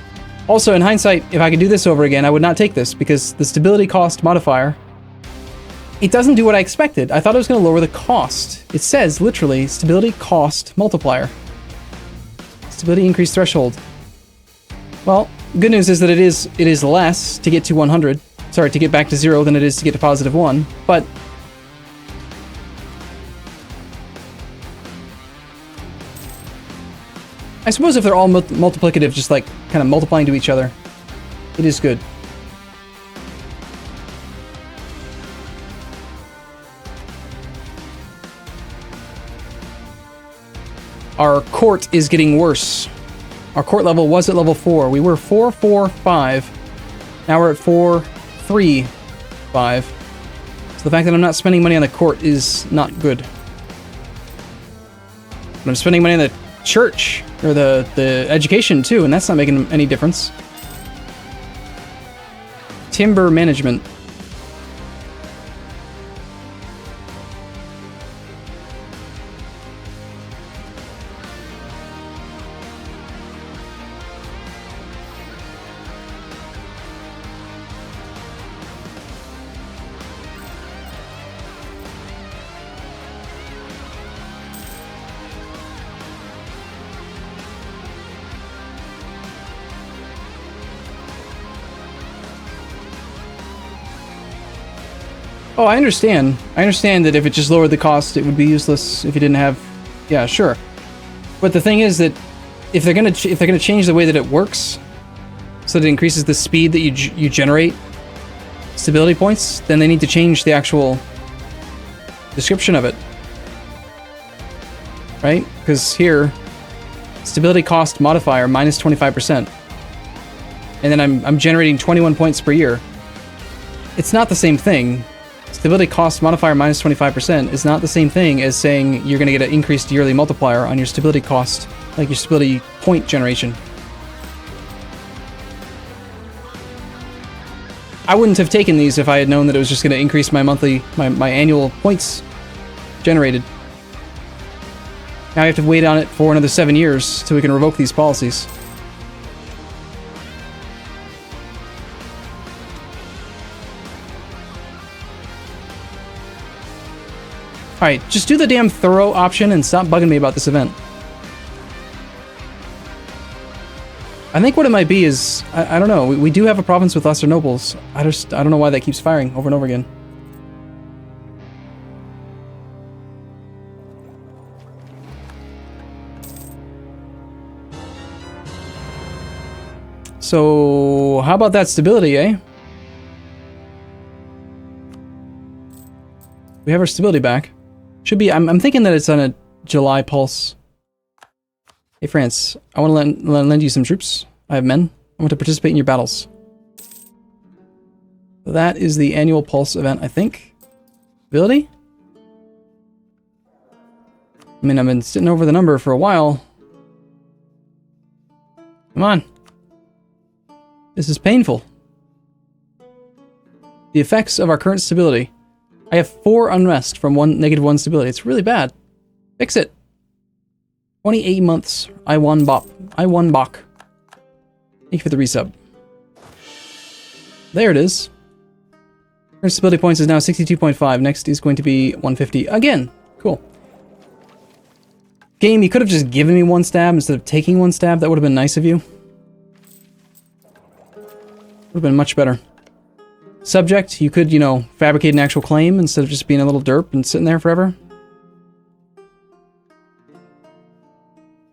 Also, in hindsight, if I could do this over again, I would not take this, because the stability cost modifier, it doesn't do what I expected. I thought it was going to lower the cost. It says, literally, stability cost multiplier. Stability increase threshold. Well, good news is that it is less to get to 100. sorry, to get back to 0 than it is to get to +1, but I suppose if they're all multiplicative, just like kind of multiplying to each other, it is good. Our court is getting worse. Our court level was at level 4. We were 4, 4, 5. Now we're at 4, 3, 5. So the fact that I'm not spending money on the court is not good. But I'm spending money on the church, or the education too, and that's not making any difference. Timber management. Oh, I understand. I understand that if it just lowered the cost, it would be useless if you didn't have... Yeah, sure. But the thing is that if they're gonna change the way that it works, so that it increases the speed that you generate stability points, then they need to change the actual description of it, right? Because here, stability cost modifier minus 25%, and then I'm generating 21 points per year. It's not the same thing. Stability cost modifier minus 25% is not the same thing as saying you're going to get an increased yearly multiplier on your stability cost, like your stability point generation. I wouldn't have taken these if I had known that it was just going to increase my my annual points generated. Now I have to wait on it for another 7 years till we can revoke these policies. Alright, just do the damn thorough option and stop bugging me about this event. I think what it might be is, I don't know, we do have a province with lesser nobles. I don't know why that keeps firing over and over again. So, how about that stability, eh? We have our stability back. Should be, I'm thinking that it's on a July pulse. Hey France, I want to lend you some troops. I have men. I want to participate in your battles. That is the annual pulse event, I think. Ability? I mean, I've been sitting over the number for a while. Come on. This is painful. The effects of our current stability. I have 4 unrest from -1 stability. It's really bad. Fix it. 28 months. I won Bach. Thank you for the resub. There it is. Current stability points is now 62.5. Next is going to be 150 again. Cool. Game, you could have just given me 1 stab instead of taking 1 stab. That would have been nice of you. Would have been much better. Subject, you could, you know, fabricate an actual claim instead of just being a little derp and sitting there forever.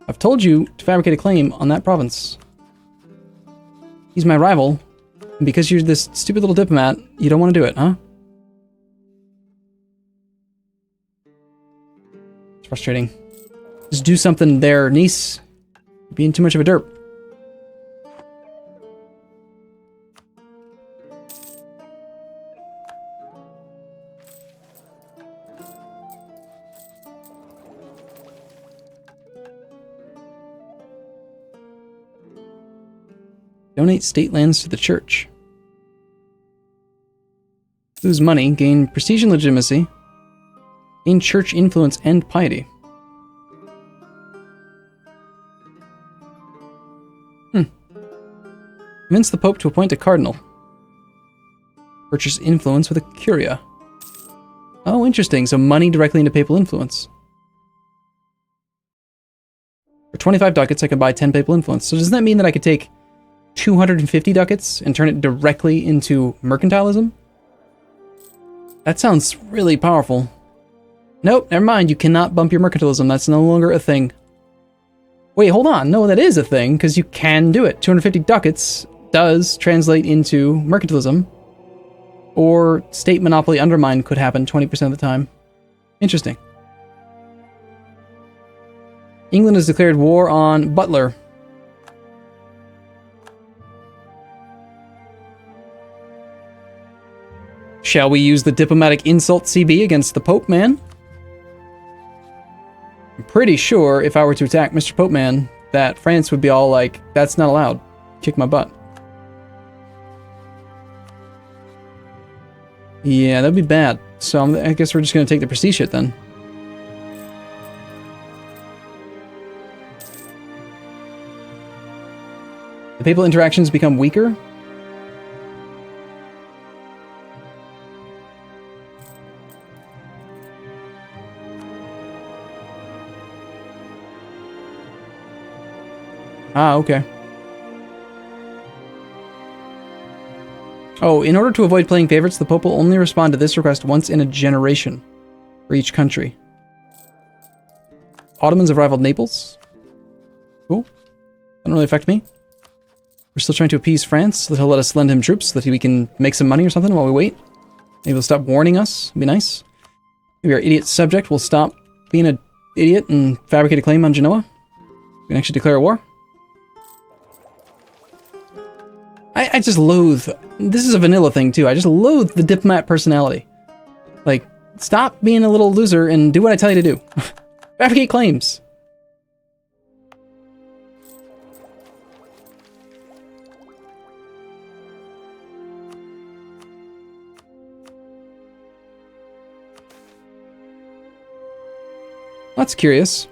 I've told you to fabricate a claim on that province. He's my rival, and because you're this stupid little diplomat, you don't want to do it, huh? It's frustrating. Just do something there, niece. You're being too much of a derp. Donate state lands to the church. Lose money, gain prestige and legitimacy. Gain church influence and piety. Convince the Pope to appoint a cardinal. Purchase influence with a curia. Oh, interesting. So money directly into papal influence. For 25 ducats, I could buy 10 papal influence. So does that mean that I could take 250 ducats and turn it directly into mercantilism? That sounds really powerful. Nope, never mind. You cannot bump your mercantilism. That's no longer a thing. Wait, hold on. No, that is a thing, because you can do it. 250 ducats does translate into mercantilism. Or state monopoly undermine could happen 20% of the time. Interesting. England has declared war on Butler. Shall we use the diplomatic insult CB against the Pope Man? I'm pretty sure if I were to attack Mr. Pope Man, that France would be all like, that's not allowed. Kick my butt. Yeah, that'd be bad. So I guess we're just going to take the prestige hit then. The papal interactions become weaker? Ah, okay. Oh, in order to avoid playing favorites, the Pope will only respond to this request once in a generation for each country. Ottomans have rivaled Naples. Cool. Doesn't really affect me. We're still trying to appease France so that he'll let us lend him troops so that we can make some money or something while we wait. Maybe he'll stop warning us. It'd be nice. Maybe our idiot subject will stop being an idiot and fabricate a claim on Genoa. We can actually declare a war. I just loathe... This is a vanilla thing, too. I just loathe the diplomat personality. Like, stop being a little loser and do what I tell you to do. Fabricate claims. That's curious.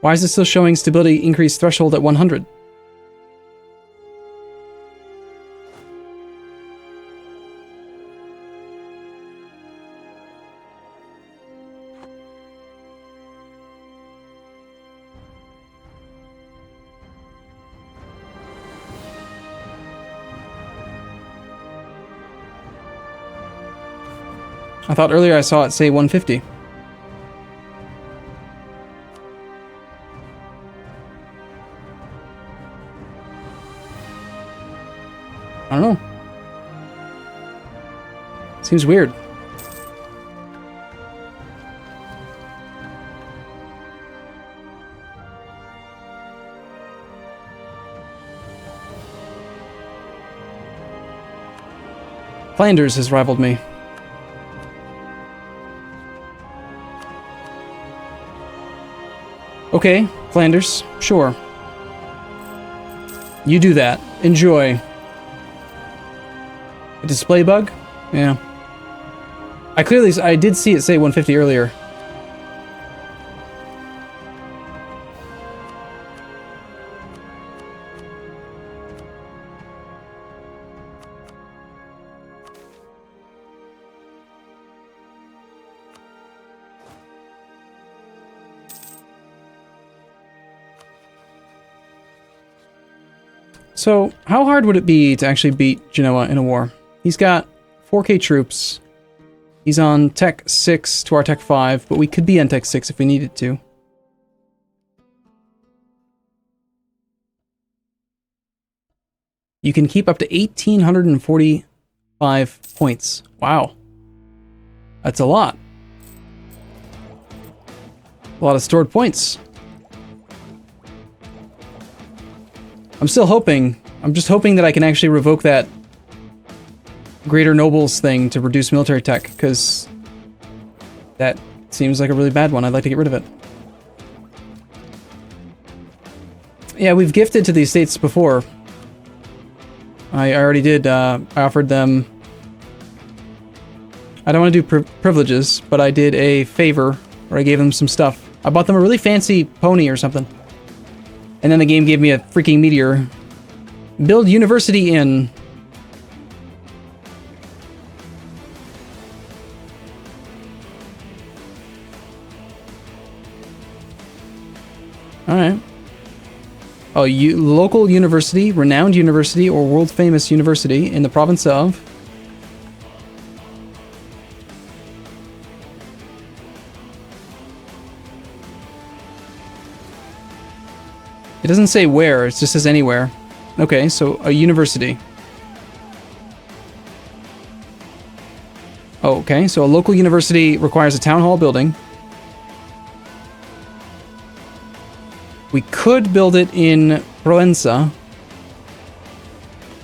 Why is it still showing stability increase threshold at 100? I thought earlier I saw it say 150. I don't know. Seems weird. Flanders has rivaled me. Okay, Flanders, sure. You do that. Enjoy. A display bug? Yeah. I did see it say 150 earlier. So, how hard would it be to actually beat Genoa in a war? He's got 4K troops. He's on Tech 6 to our Tech 5, but we could be on Tech 6 if we needed to. You can keep up to 1,845 points. Wow. That's a lot. A lot of stored points. I'm still hoping. I'm just hoping that I can actually revoke that Greater Nobles thing to reduce military tech, because that seems like a really bad one. I'd like to get rid of it. Yeah, we've gifted to these states before. I already did. I offered them... I don't want to do privileges, but I did a favor where I gave them some stuff. I bought them a really fancy pony or something. And then the game gave me a freaking meteor. Build university in. Alright. Oh, local university, renowned university, or world famous university in the province of. It doesn't say where, it just says anywhere. Okay, so a university. Oh, okay, so a local university requires a town hall building. We could build it in Proenza.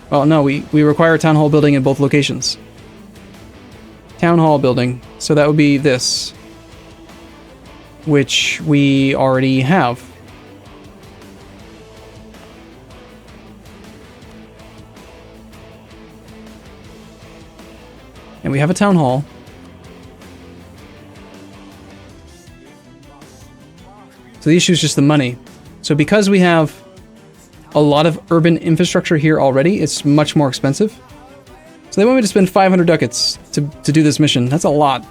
Well, no, we require a town hall building in both locations. Town hall building. So that would be this. Which we already have. And we have a town hall. So the issue is just the money. So because we have a lot of urban infrastructure here already, it's much more expensive. So they want me to spend 500 ducats to do this mission. That's a lot.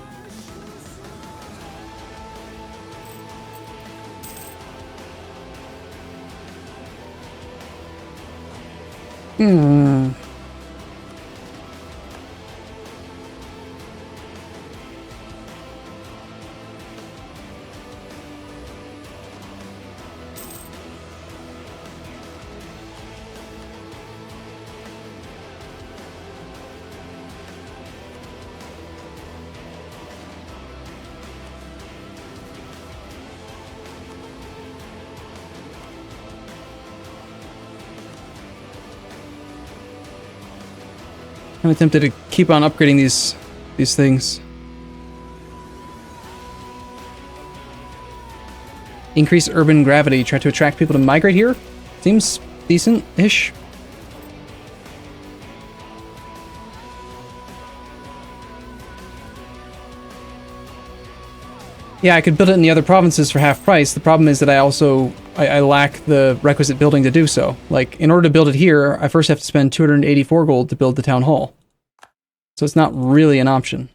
I'm tempted to keep on upgrading these things. Increase urban gravity. Try to attract people to migrate here. Seems decent-ish. Yeah, I could build it in the other provinces for half price. The problem is that I lack the requisite building to do so. Like, in order to build it here, I first have to spend 284 gold to build the town hall. So it's not really an option.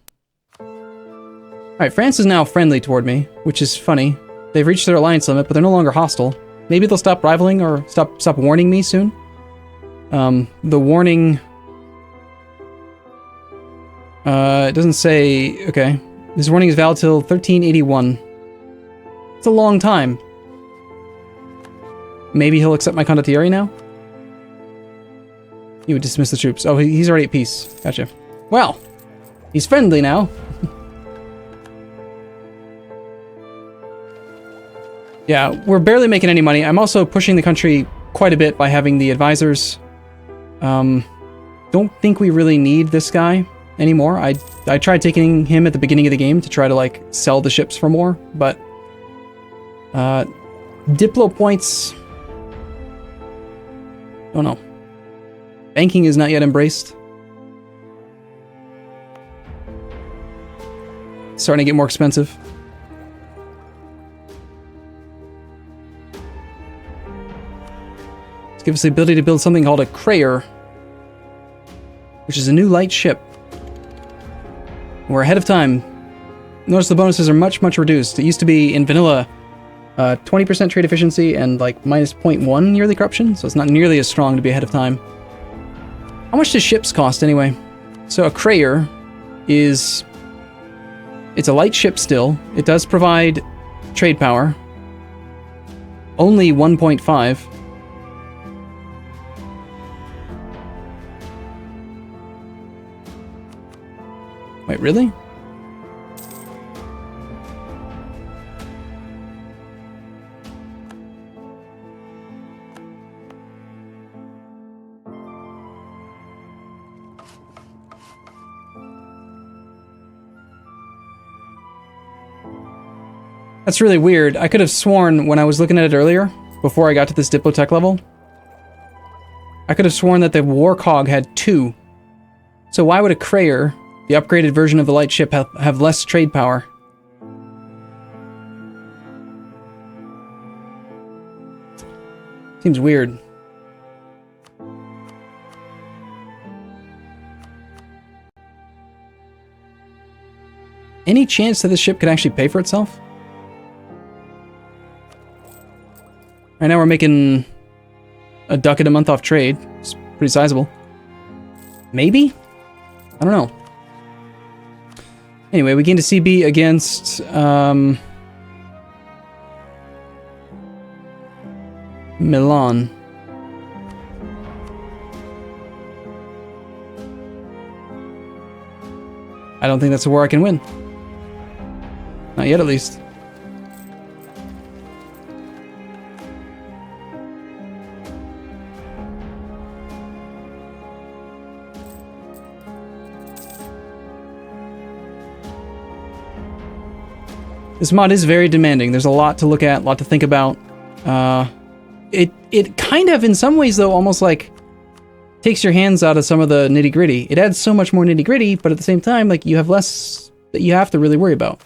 Alright, France is now friendly toward me, which is funny. They've reached their alliance limit, but they're no longer hostile. Maybe they'll stop rivaling or stop warning me soon. The warning... it doesn't say... Okay. This warning is valid till 1381. It's a long time. Maybe he'll accept my condottieri now? He would dismiss the troops. Oh, he's already at peace. Gotcha. Well, he's friendly now. Yeah, we're barely making any money. I'm also pushing the country quite a bit by having the advisors. Don't think we really need this guy anymore. I tried taking him at the beginning of the game to try to, like, sell the ships for more, but... Diplo points... Oh no. Banking is not yet embraced. Starting to get more expensive. Let's give us the ability to build something called a Crayer, which is a new light ship. We're ahead of time. Notice the bonuses are much reduced. It used to be in vanilla 20% trade efficiency and like minus 0.1 yearly corruption, so it's not nearly as strong to be ahead of time. How much does ships cost anyway? So a Crayer is... It's a light ship still. It does provide trade power. Only 1.5. Wait, really? That's really weird. I could have sworn when I was looking at it earlier, before I got to this Diplotech level, I could have sworn that the Warcog had 2. So why would a Crayer, the upgraded version of the light ship, have less trade power? Seems weird. Any chance that this ship could actually pay for itself? Right now we're making a ducat a month off trade. It's pretty sizable. Maybe? I don't know. Anyway, we gained a CB against Milan. I don't think that's a war I can win. Not yet, at least. This mod is very demanding. There's a lot to look at, a lot to think about. It kind of, in some ways, though, almost like takes your hands out of some of the nitty-gritty. It adds so much more nitty-gritty, but at the same time, like, you have less that you have to really worry about.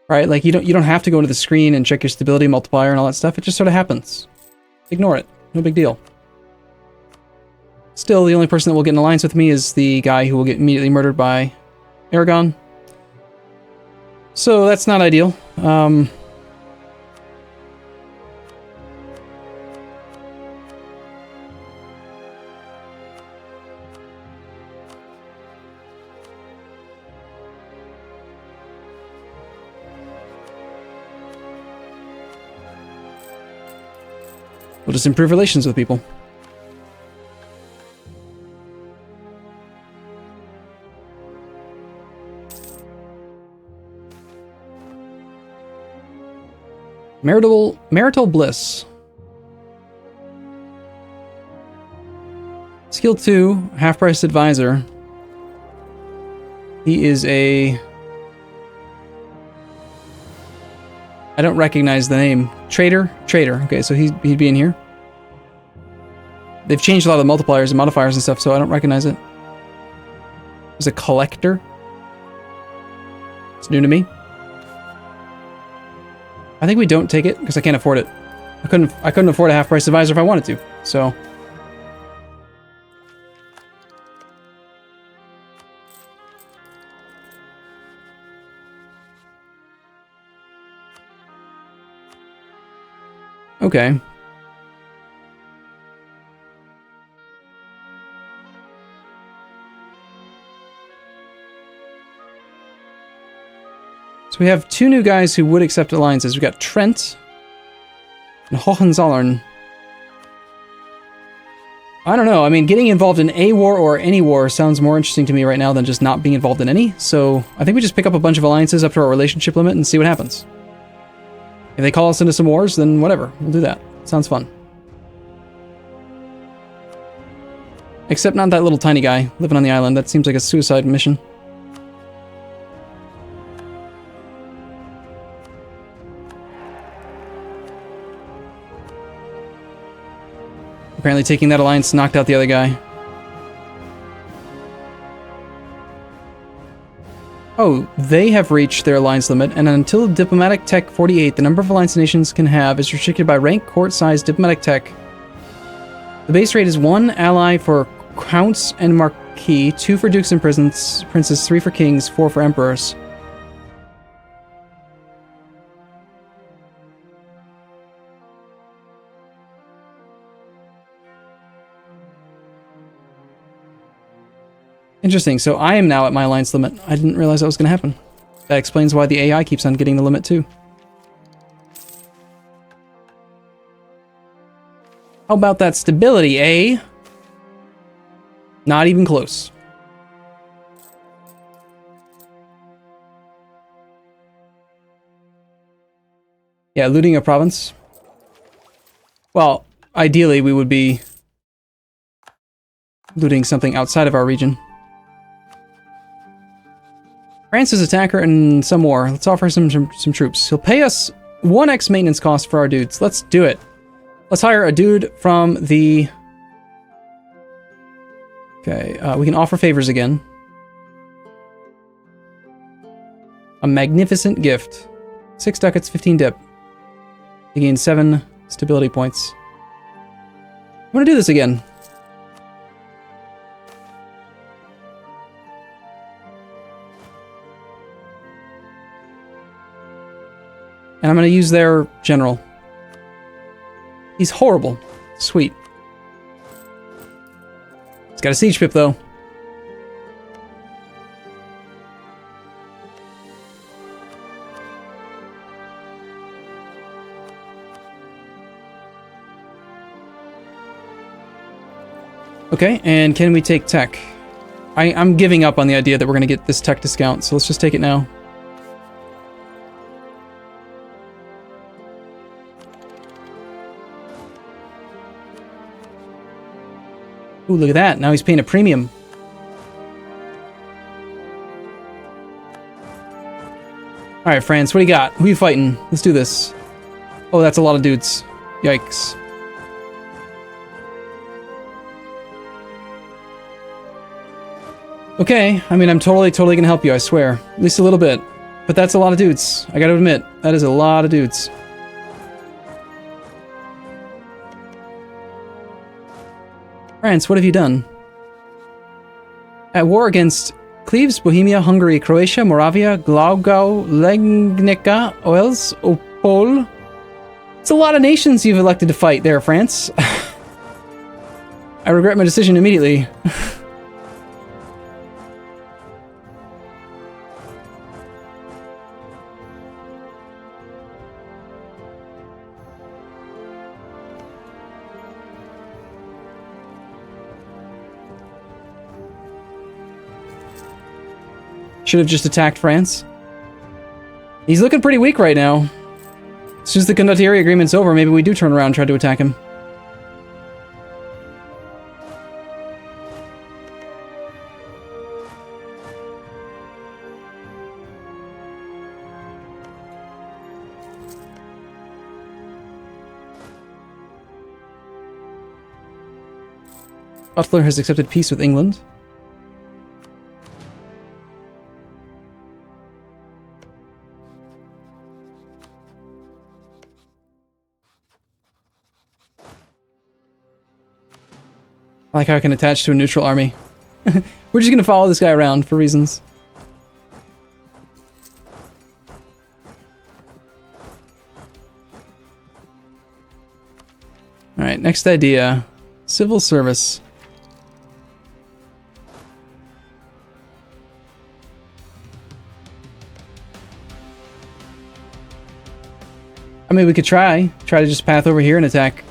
Right, like you don't have to go into the screen and check your stability multiplier and all that stuff. It just sort of happens. Ignore it. No big deal. Still, the only person that will get an alliance with me is the guy who will get immediately murdered by Aragon. So that's not ideal. We'll just improve relations with people. Marital bliss. Skill 2, half-price advisor. He is a... I don't recognize the name. Trader? Trader. Okay, so he'd be in here. They've changed a lot of the multipliers and modifiers and stuff, so I don't recognize it. There's a collector. It's new to me. I think we don't take it because I can't afford it. I couldn't afford a half-price advisor if I wanted to. So okay. So we have two new guys who would accept alliances. We've got Trent and Hohenzollern. I don't know. I mean, getting involved in a war or any war sounds more interesting to me right now than just not being involved in any. So I think we just pick up a bunch of alliances up to our relationship limit and see what happens. If they call us into some wars, then whatever. We'll do that. Sounds fun. Except not that little tiny guy living on the island. That seems like a suicide mission. Apparently taking that alliance knocked out the other guy. Oh, they have reached their alliance limit, and until Diplomatic Tech 48, the number of alliance nations can have is restricted by rank, court size, diplomatic tech. The base rate is 1 ally for counts and marquis, 2 for dukes and princes, 3 for kings, 4 for emperors. Interesting, so I am now at my alliance limit. I didn't realize that was going to happen. That explains why the AI keeps on getting the limit too. How about that stability, eh? Not even close. Yeah, looting a province. Well, ideally we would be looting something outside of our region. France's attacker and some war. Let's offer some troops. He'll pay us 1x maintenance cost for our dudes. Let's do it. Let's hire a dude from the... Okay, we can offer favors again. A magnificent gift. 6 ducats, 15 dip. You gain 7 Stability points. I'm gonna do this again. And I'm gonna use their general. He's horrible. Sweet. He's got a siege pip though. Okay, and can we take tech? I'm giving up on the idea that we're gonna get this tech discount, so let's just take it now. Ooh, look at that. Now he's paying a premium. Alright, France, what do you got? Who are you fighting? Let's do this. Oh, that's a lot of dudes. Yikes. Okay, I mean, I'm totally gonna help you, I swear. At least a little bit. But that's a lot of dudes. I gotta admit, that is a lot of dudes. France, what have you done? At war against Cleves, Bohemia, Hungary, Croatia, Moravia, Glaugau, Legnica, Oels, Opol. It's a lot of nations you've elected to fight there, France. I regret my decision immediately. Should have just attacked France. He's looking pretty weak right now. As soon as the condottieri agreement's over, maybe we do turn around and try to attack him. Butler has accepted peace with England. I like how I can attach to a neutral army. We're just gonna follow this guy around for reasons. Alright, next idea. Civil service. I mean, we could try to just path over here and attack.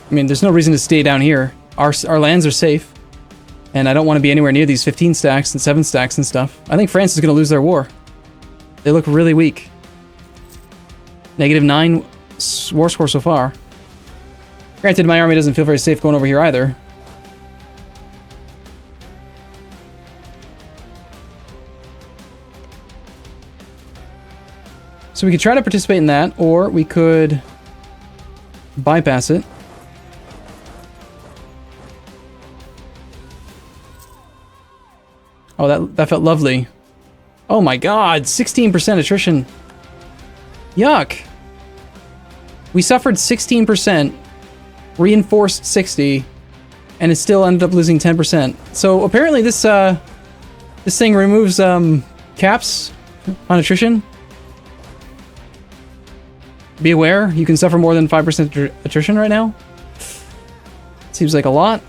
I mean, there's no reason to stay down here. Our lands are safe, and I don't want to be anywhere near these 15 stacks and 7 stacks and stuff. I think France is going to lose their war. They look really weak. -9 war score so far. Granted, my army doesn't feel very safe going over here either. So we could try to participate in that, or we could bypass it. Oh, that felt lovely. Oh my god, 16% attrition. Yuck. We suffered 16%, reinforced 60, and it still ended up losing 10%. So apparently this thing removes caps on attrition. Be aware, you can suffer more than 5% attrition right now. Seems like a lot.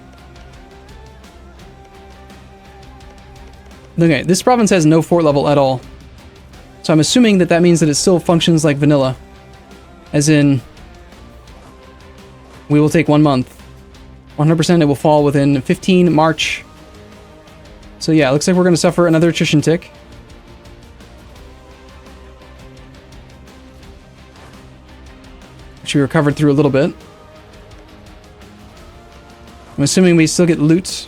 Okay, this province has no fort level at all. So I'm assuming that means that it still functions like vanilla. As in, we will take 1 month. 100% it will fall within 15 March. So yeah, it looks like we're going to suffer another attrition tick. Which we recovered through a little bit. I'm assuming we still get loot.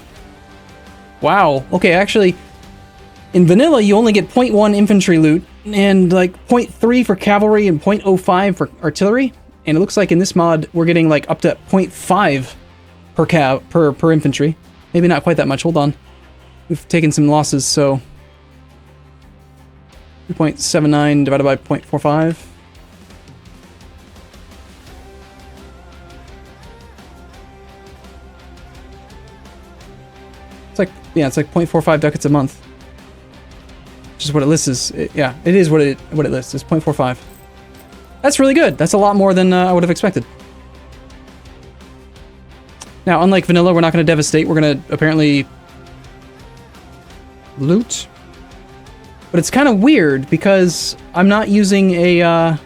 Wow, okay, actually, in vanilla, you only get 0.1 infantry loot, and like 0.3 for cavalry and 0.05 for artillery. And it looks like in this mod, we're getting like up to 0.5 per infantry. Maybe not quite that much, hold on. We've taken some losses, so 2.79 divided by 0.45. It's like, yeah, it's like 0.45 ducats a month. Which is what it lists as. Yeah, it is what it lists. It's 0.45. That's really good. That's a lot more than I would have expected. Now, unlike vanilla, we're not going to devastate. We're going to apparently loot. But it's kind of weird because I'm not using a... I'm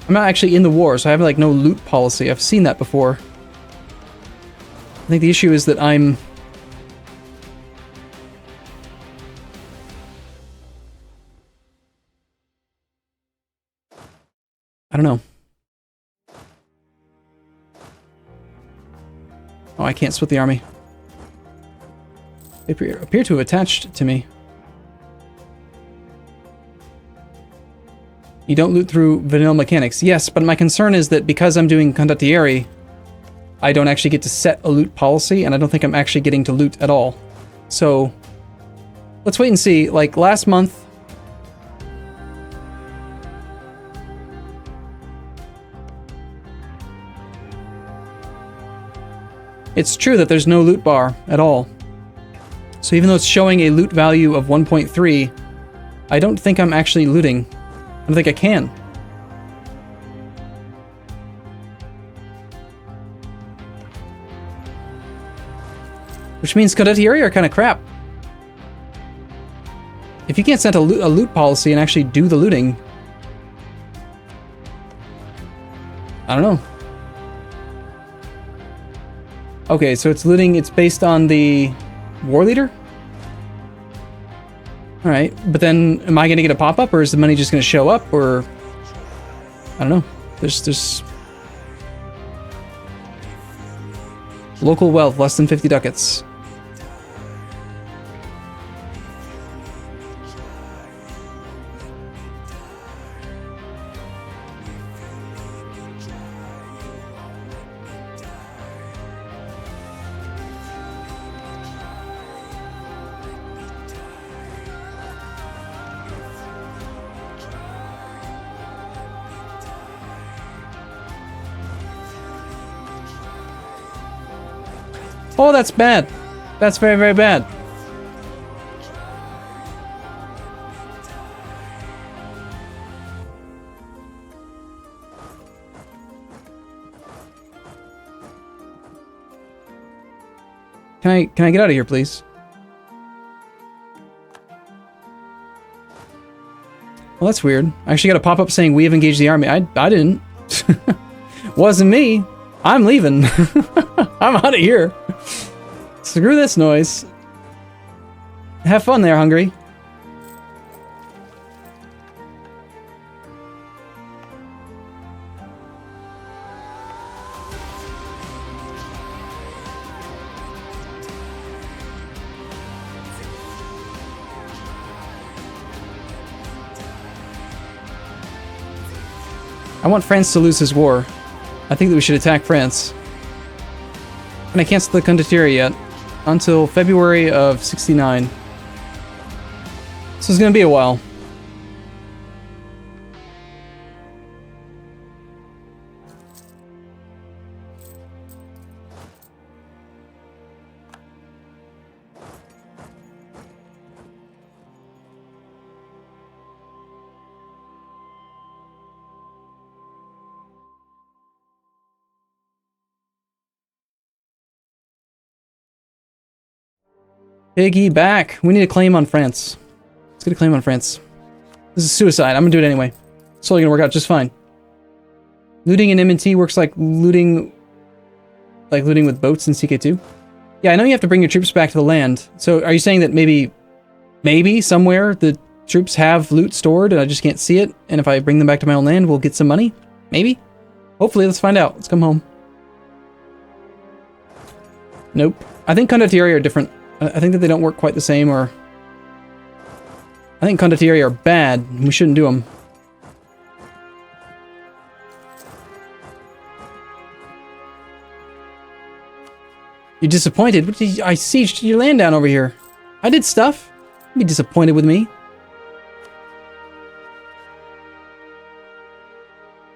not actually in the war, so I have like no loot policy. I've seen that before. I think the issue is that I'm... I don't know. Oh, I can't split the army. They appear to have attached to me. You don't loot through vanilla mechanics. Yes, but my concern is that because I'm doing condottieri, I don't actually get to set a loot policy, and I don't think I'm actually getting to loot at all. So, let's wait and see. Like, last month... It's true that there's no loot bar at all. So even though it's showing a loot value of 1.3, I don't think I'm actually looting. I don't think I can. Which means condottieri are kind of crap. If you can't set a loot policy and actually do the looting... I don't know. Okay, so it's looting, it's based on the war leader? Alright, but then am I gonna get a pop-up, or is the money just gonna show up, or... I don't know. There's... Local wealth, less than 50 ducats. Oh, that's bad. That's very, very bad. Can I get out of here, please? Well, that's weird. I actually got a pop-up saying we have engaged the army. I didn't. Wasn't me. I'm leaving. I'm out of here. Screw this noise. Have fun there, Hungary. I want France to lose his war. I think that we should attack France. And I can't split the condottieri yet. Until February of 69. So it's gonna be a while. Piggy back. We need a claim on France. Let's get a claim on France. This is suicide. I'm gonna do it anyway. It's totally gonna work out just fine. Looting in M&T works like looting with boats in CK2. Yeah, I know you have to bring your troops back to the land. So are you saying that maybe somewhere the troops have loot stored and I just can't see it? And if I bring them back to my own land, we'll get some money? Maybe? Hopefully, let's find out. Let's come home. Nope. I think condottieri are different. I think that they don't work quite the same, or... I think condottieri are bad. We shouldn't do them. You're disappointed? What did I sieged your land down over here? I did stuff. Don't be disappointed with me.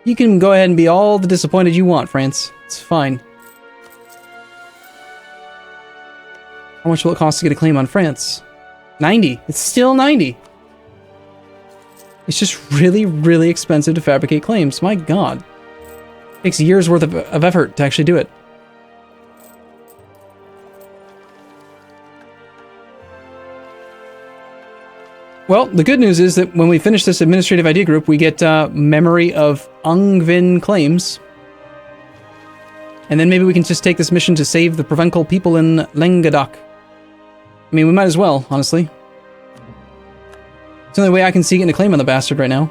You can go ahead and be all the disappointed you want, France. It's fine. How much will it cost to get a claim on France? 90. It's still 90. It's just really, really expensive to fabricate claims. My god. It takes years worth of effort to actually do it. Well, the good news is that when we finish this administrative idea group, we get memory of Ungvin claims. And then maybe we can just take this mission to save the Provencal people in Languedoc. I mean, we might as well, honestly. It's the only way I can see getting a claim on the bastard right now.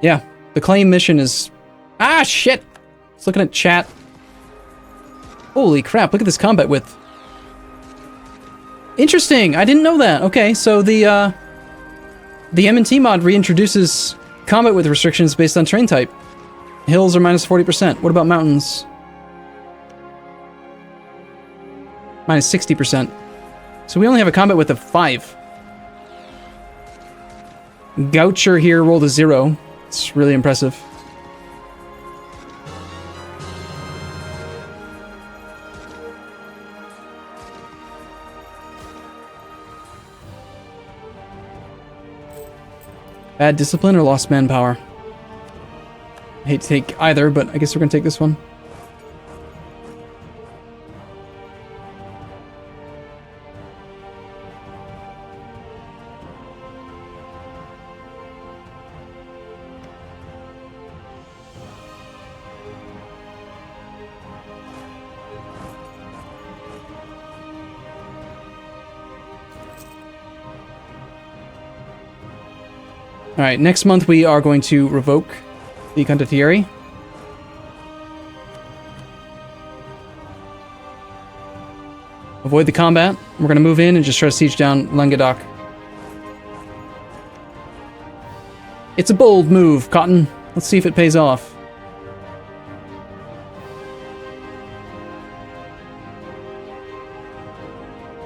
Yeah, the claim mission is... Ah, shit! I was looking at chat. Holy crap, look at this combat width. Interesting, I didn't know that. Okay, so the M&T mod reintroduces combat width restrictions based on terrain type. Hills are minus 40%. What about mountains? Minus 60%. So we only have a combat width of 5. Goucher here rolled a 0. It's really impressive. Bad discipline or lost manpower? I hate to take either, but I guess we're gonna take this one. Alright, next month we are going to revoke the Condottieri. Avoid the combat. We're going to move in and just try to siege down Languedoc. It's a bold move, Cotton. Let's see if it pays off.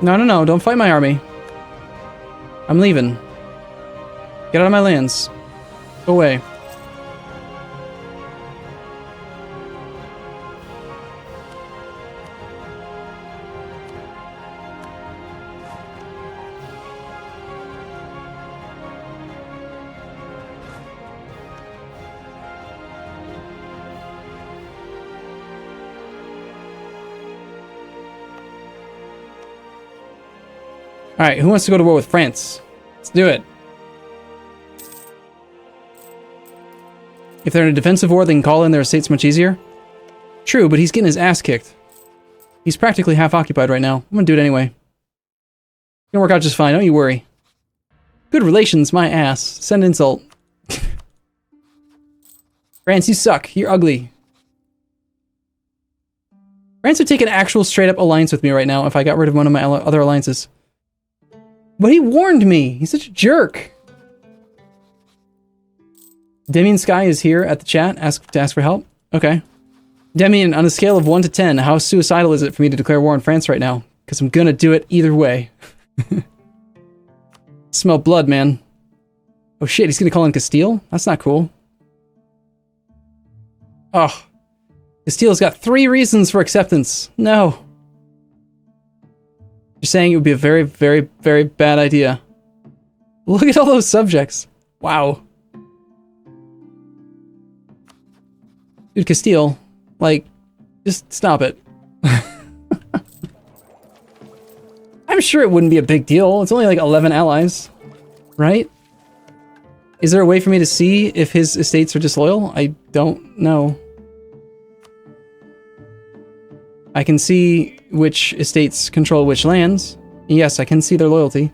No, don't fight my army. I'm leaving. Get out of my lands. Go away. Alright, who wants to go to war with France? Let's do it. If they're in a defensive war, they can call in their estates much easier. True, but he's getting his ass kicked. He's practically half occupied right now. I'm gonna do it anyway. It's gonna work out just fine, don't you worry. Good relations, my ass. Send insult. France, you suck. You're ugly. France would take an actual straight-up alliance with me right now if I got rid of one of my other alliances. But he warned me. He's such a jerk. Demian Sky is here at the chat to ask for help. Okay. Demian, on a scale of 1 to 10, how suicidal is it for me to declare war on France right now? Because I'm gonna do it either way. Smell blood, man. Oh shit, he's gonna call in Castile? That's not cool. Oh. Castile's got 3 reasons for acceptance. No. You're saying it would be a very, very, very bad idea. Look at all those subjects. Wow. Dude, Castile, like, just stop it. I'm sure it wouldn't be a big deal. It's only like 11 allies, right? Is there a way for me to see if his estates are disloyal? I don't know. I can see which estates control which lands. Yes, I can see their loyalty.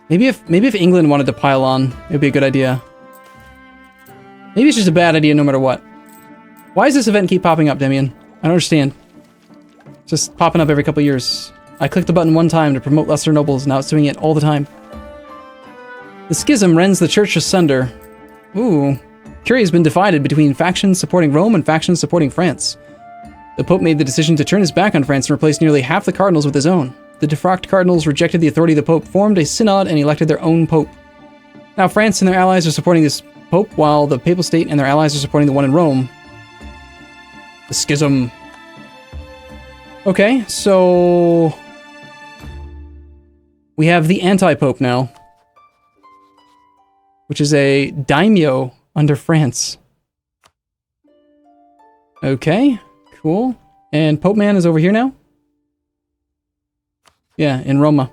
Maybe if England wanted to pile on, it'd be a good idea. Maybe it's just a bad idea no matter what. Why does this event keep popping up, Demian? I don't understand. It's just popping up every couple years. I clicked the button one time to promote lesser nobles, now it's doing it all the time. The schism rends the church asunder. Ooh. Curie has been divided between factions supporting Rome and factions supporting France. The Pope made the decision to turn his back on France and replace nearly half the cardinals with his own. The defrocked cardinals rejected the authority of the Pope, formed a synod, and elected their own Pope. Now France and their allies are supporting this Pope, while the Papal State and their allies are supporting the one in Rome. The schism. Okay, so... we have the anti-Pope now, which is a daimyo under France. Okay, cool. And Pope Man is over here now? Yeah, in Roma.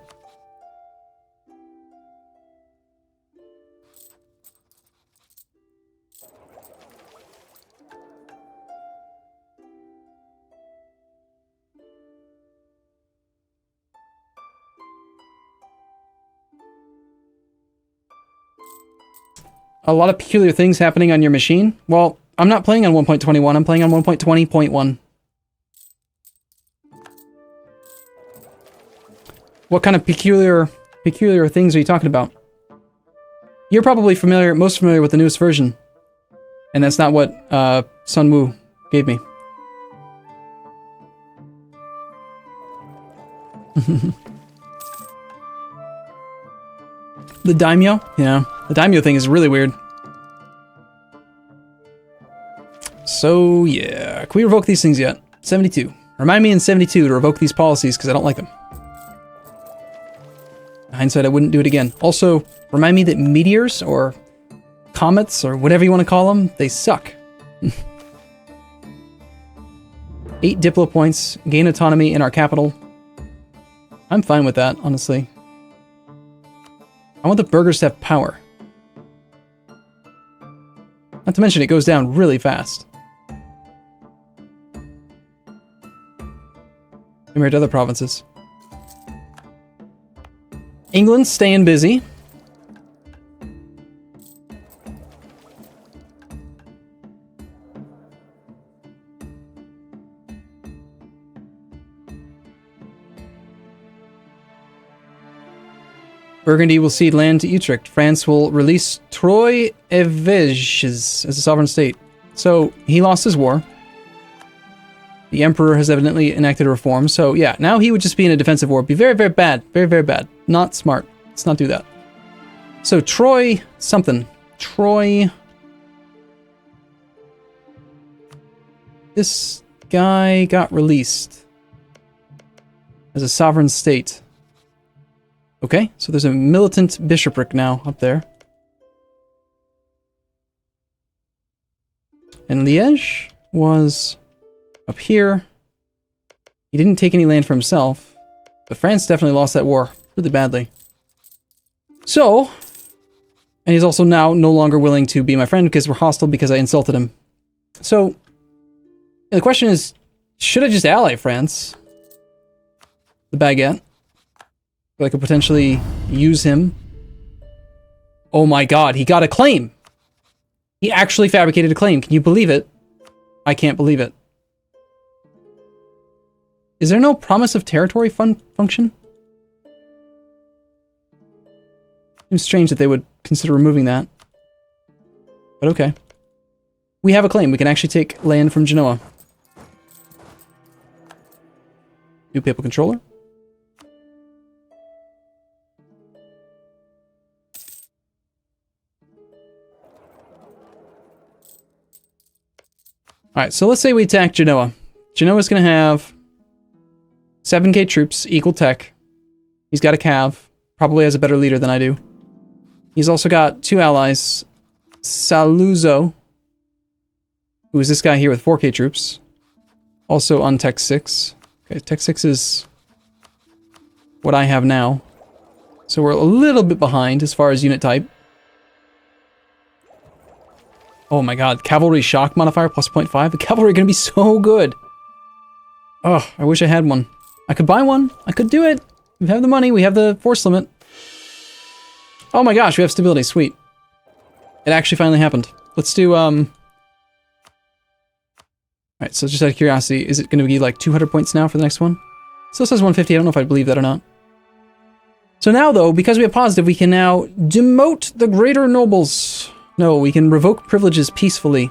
A lot of peculiar things happening on your machine. Well, I'm not playing on 1.21, I'm playing on 1.20.1. What kind of peculiar things are you talking about? You're probably most familiar with the newest version. And that's not what Sun Wu gave me. The daimyo? Yeah. The daimyo thing is really weird. So, yeah. Can we revoke these things yet? 72. Remind me in 72 to revoke these policies, because I don't like them. In hindsight, I wouldn't do it again. Also, remind me that meteors, or comets, or whatever you want to call them, they suck. 8 Diplo points, gain autonomy in our capital. I'm fine with that, honestly. I want the burghers to have power. Not to mention, it goes down really fast. Compared to other provinces. England's staying busy. Burgundy will cede land to Utrecht. France will release Troyes as a sovereign state. So, he lost his war. The Emperor has evidently enacted a reform. So, yeah, now he would just be in a defensive war. Be very, very bad. Very, very bad. Not smart. Let's not do that. So, Troy something. Troy... This guy got released as a sovereign state. Okay, so there's a militant bishopric now up there. And Liège was up here. He didn't take any land for himself, but France definitely lost that war really badly. So, and he's also now no longer willing to be my friend because we're hostile because I insulted him. So, the question is, should I just ally France? The baguette. I could potentially use him. Oh my god, he got a claim! He actually fabricated a claim. Can you believe it? I can't believe it. Is there no promise of territory function? Seems strange that they would consider removing that. But okay. We have a claim. We can actually take land from Genoa. New papal controller. Alright, so let's say we attack Genoa. Genoa's gonna have 7k troops, equal tech. He's got a cav. Probably has a better leader than I do. He's also got 2 allies. Saluzzo, who is this guy here with 4k troops. Also on tech 6. Okay, tech 6 is what I have now. So we're a little bit behind as far as unit type. Oh my god, cavalry shock modifier plus 0.5. The cavalry are going to be so good. Oh, I wish I had one. I could buy one. I could do it. We have the money. We have the force limit. Oh my gosh, we have stability. Sweet. It actually finally happened. Let's do, Alright, so just out of curiosity, is it going to be like 200 points now for the next one? Still says 150. I don't know if I believe that or not. So now, though, because we have positive, we can now demote the greater nobles. No, we can revoke privileges peacefully.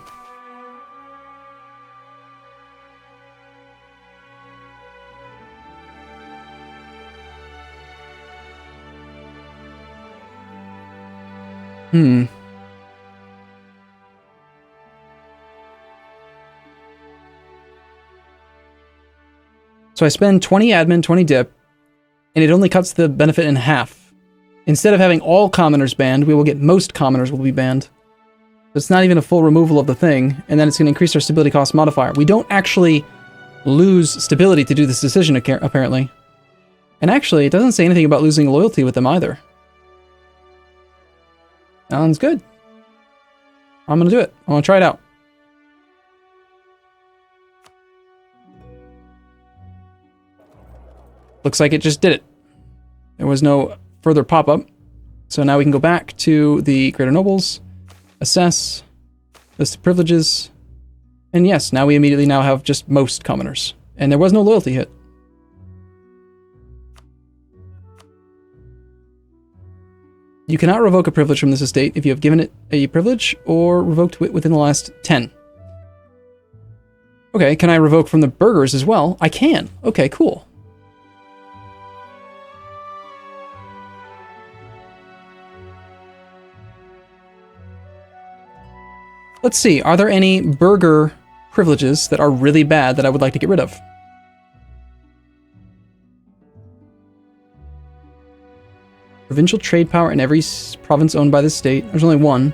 So I spend 20 admin, 20 dip, and it only cuts the benefit in half. Instead of having all commoners banned, we will get most commoners will be banned. So it's not even a full removal of the thing, and then it's going to increase our stability cost modifier. We don't actually lose stability to do this decision, apparently. And actually, it doesn't say anything about losing loyalty with them either. Sounds good. I'm going to do it. I want to try it out. Looks like it just did it. There was no further pop-up. So now we can go back to the Greater Nobles, assess, list of privileges, and yes, now we immediately now have just most commoners. And there was no loyalty hit. You cannot revoke a privilege from this estate if you have given it a privilege or revoked it within the last 10. Okay, can I revoke from the burghers as well? I can. Okay, cool. Let's see, are there any burgher privileges that are really bad that I would like to get rid of? Provincial trade power in every province owned by the state. There's only one.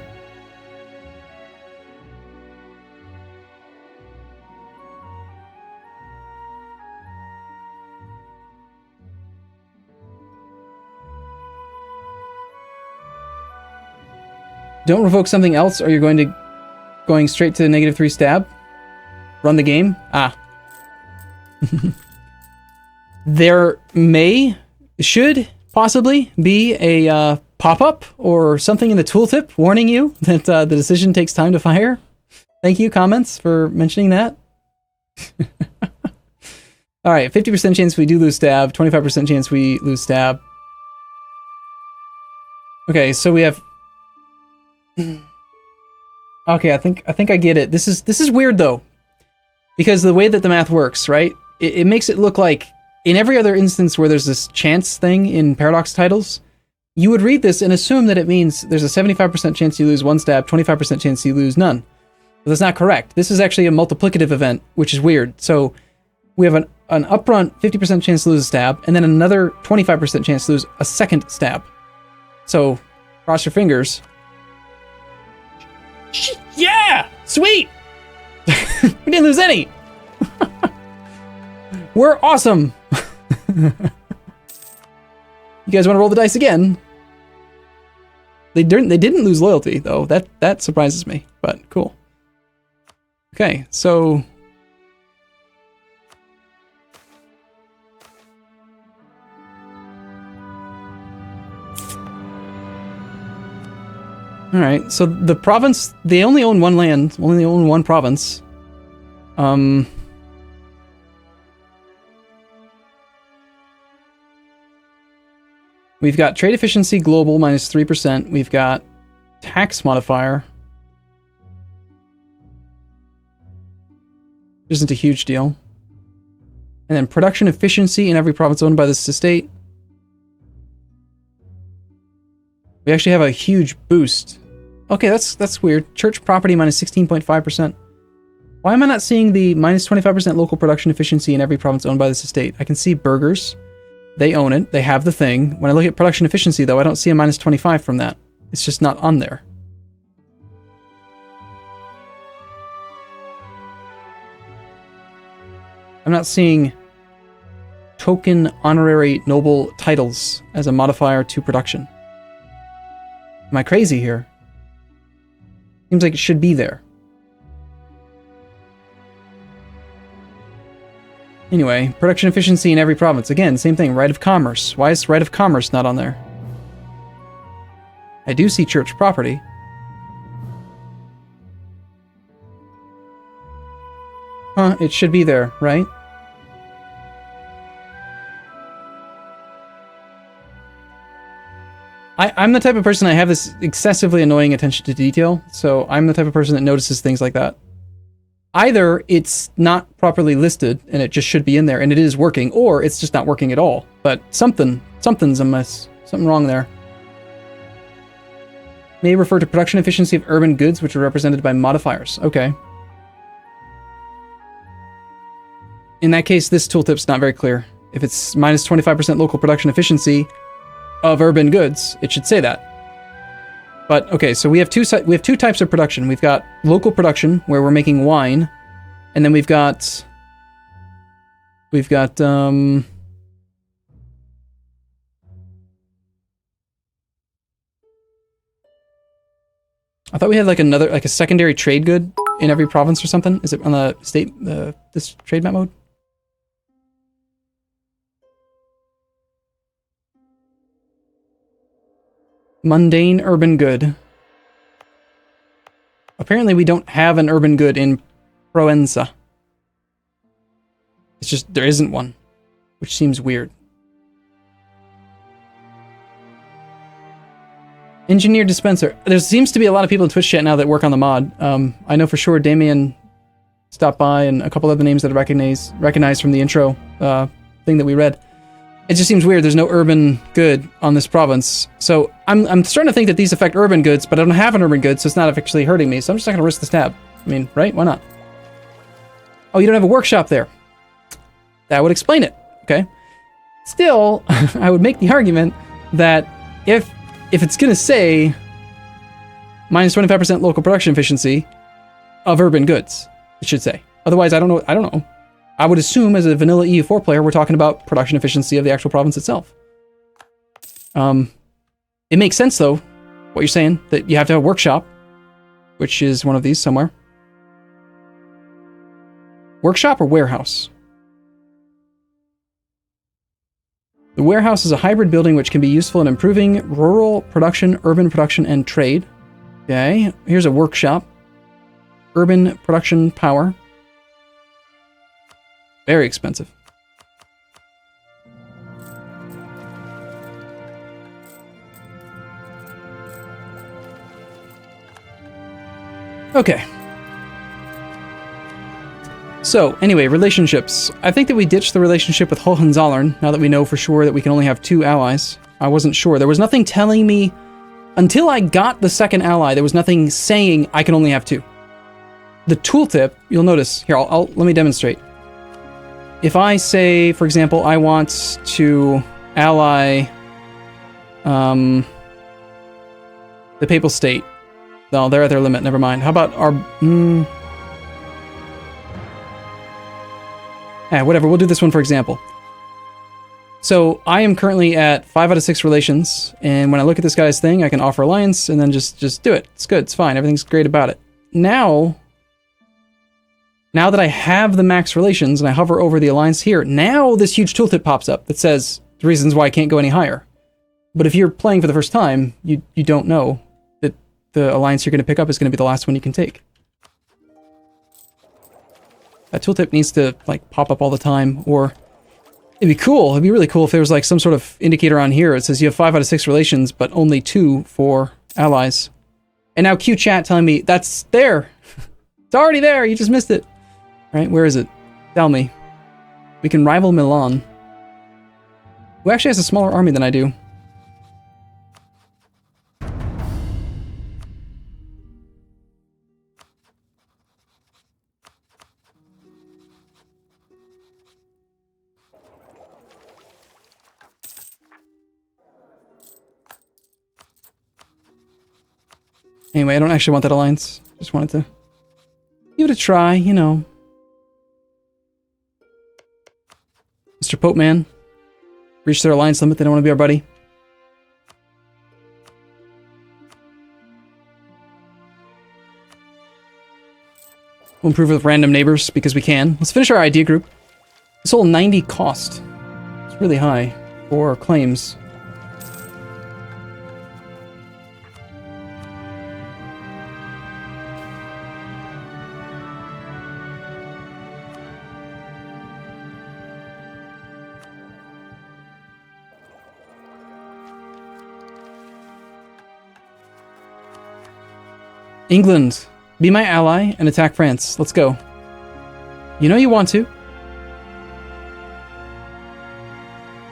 Don't revoke something else or you're going straight to the -3 stab. Run the game. Ah. There should possibly be a pop-up or something in the tooltip warning you that the decision takes time to fire. Thank you, comments, for mentioning that. All right, 50% chance we do lose stab, 25% chance we lose stab. Okay, so we have... Okay, I think I get it. This is weird though, because the way that the math works, right? It makes it look like in every other instance where there's this chance thing in paradox titles, you would read this and assume that it means there's a 75% chance you lose one stab, 25% chance you lose none. But that's not correct. This is actually a multiplicative event, which is weird. So we have an upfront 50% chance to lose a stab, and then another 25% chance to lose a second stab. So cross your fingers. Yeah! Sweet! We didn't lose any! We're awesome! You guys want to roll the dice again? They didn't lose loyalty, though. That surprises me, but cool. Okay, so... Alright, so the province, they only own one land, only own one province. We've got trade efficiency global -3%. We've got tax modifier. Isn't a huge deal. And then production efficiency in every province owned by this estate. We actually have a huge boost. Okay, that's weird. Church property -16.5%. Why am I not seeing the -25% local production efficiency in every province owned by this estate? I can see burghers. They own it. They have the thing. When I look at production efficiency, though, I don't see a -25 from that. It's just not on there. I'm not seeing token honorary noble titles as a modifier to production. Am I crazy here? Seems like it should be there. Anyway, production efficiency in every province. Again, same thing, right of commerce. Why is right of commerce not on there? I do see church property. Huh, it should be there, right? I'm the type of person, I have this excessively annoying attention to detail, so I'm the type of person that notices things like that. Either it's not properly listed and it just should be in there and it is working, or it's just not working at all. But something's amiss. Something wrong there. May refer to production efficiency of urban goods, which are represented by modifiers. Okay. In that case, this tooltip's not very clear. If it's minus 25% local production efficiency of urban goods, it should say that. But okay, so we have two types of production. We've got local production where we're making wine, and then we've got I thought we had like a secondary trade good in every province or something. Is it on the state this trade map mode? Mundane urban good. Apparently we don't have an urban good in Proenza. It's just, there isn't one, which seems weird. Engineer dispenser. There seems to be a lot of people in Twitch chat now that work on the mod. I know for sure Damien stopped by and a couple other names that I recognized from the intro thing that we read. It just seems weird. There's no urban good on this province. So I'm starting to think that these affect urban goods, but I don't have an urban good, so it's not actually hurting me. So I'm just not going to risk this tab. I mean, right? Why not? Oh, you don't have a workshop there. That would explain it. Okay. Still, I would make the argument that if it's going to say minus 25% local production efficiency of urban goods, it should say. Otherwise, I don't know. I would assume as a vanilla EU4 player, we're talking about production efficiency of the actual province itself. It makes sense though, what you're saying, that you have to have a workshop, which is one of these somewhere. Workshop or warehouse? The warehouse is a hybrid building which can be useful in improving rural production, urban production, and trade. Okay, here's a workshop. Urban production power. Very expensive. Okay. So, anyway, relationships. I think that we ditched the relationship with Hohenzollern, now that we know for sure that we can only have 2 allies. I wasn't sure. There was nothing telling me, until I got the second ally, there was nothing saying I can only have 2. The tooltip, you'll notice, here, let me demonstrate. If I say, for example, I want to ally the Papal State. No, they're at their limit, never mind. How about our... whatever, we'll do this one for example. So, I am currently at 5 out of 6 relations, and when I look at this guy's thing, I can offer alliance, and then just do it. It's good, it's fine, everything's great about it. Now that I have the max relations and I hover over the alliance here, now this huge tooltip pops up that says the reasons why I can't go any higher. But if you're playing for the first time, you don't know that the alliance you're going to pick up is going to be the last one you can take. That tooltip needs to like pop up all the time, or it'd be cool. It'd be really cool if there was like some sort of indicator on here. It says you have 5 out of 6 relations, but only 2 for allies. And now Q chat telling me that's there. It's already there. You just missed it. Right, where is it? Tell me. We can rival Milan. Who actually has a smaller army than I do? Anyway, I don't actually want that alliance. Just wanted to give it a try, you know. Mr. Popeman. Reach their alliance limit. They don't want to be our buddy. We'll improve with random neighbors because we can. Let's finish our idea group. This whole 90 cost. It's really high for claims. England, be my ally and attack France. Let's go. You know you want to.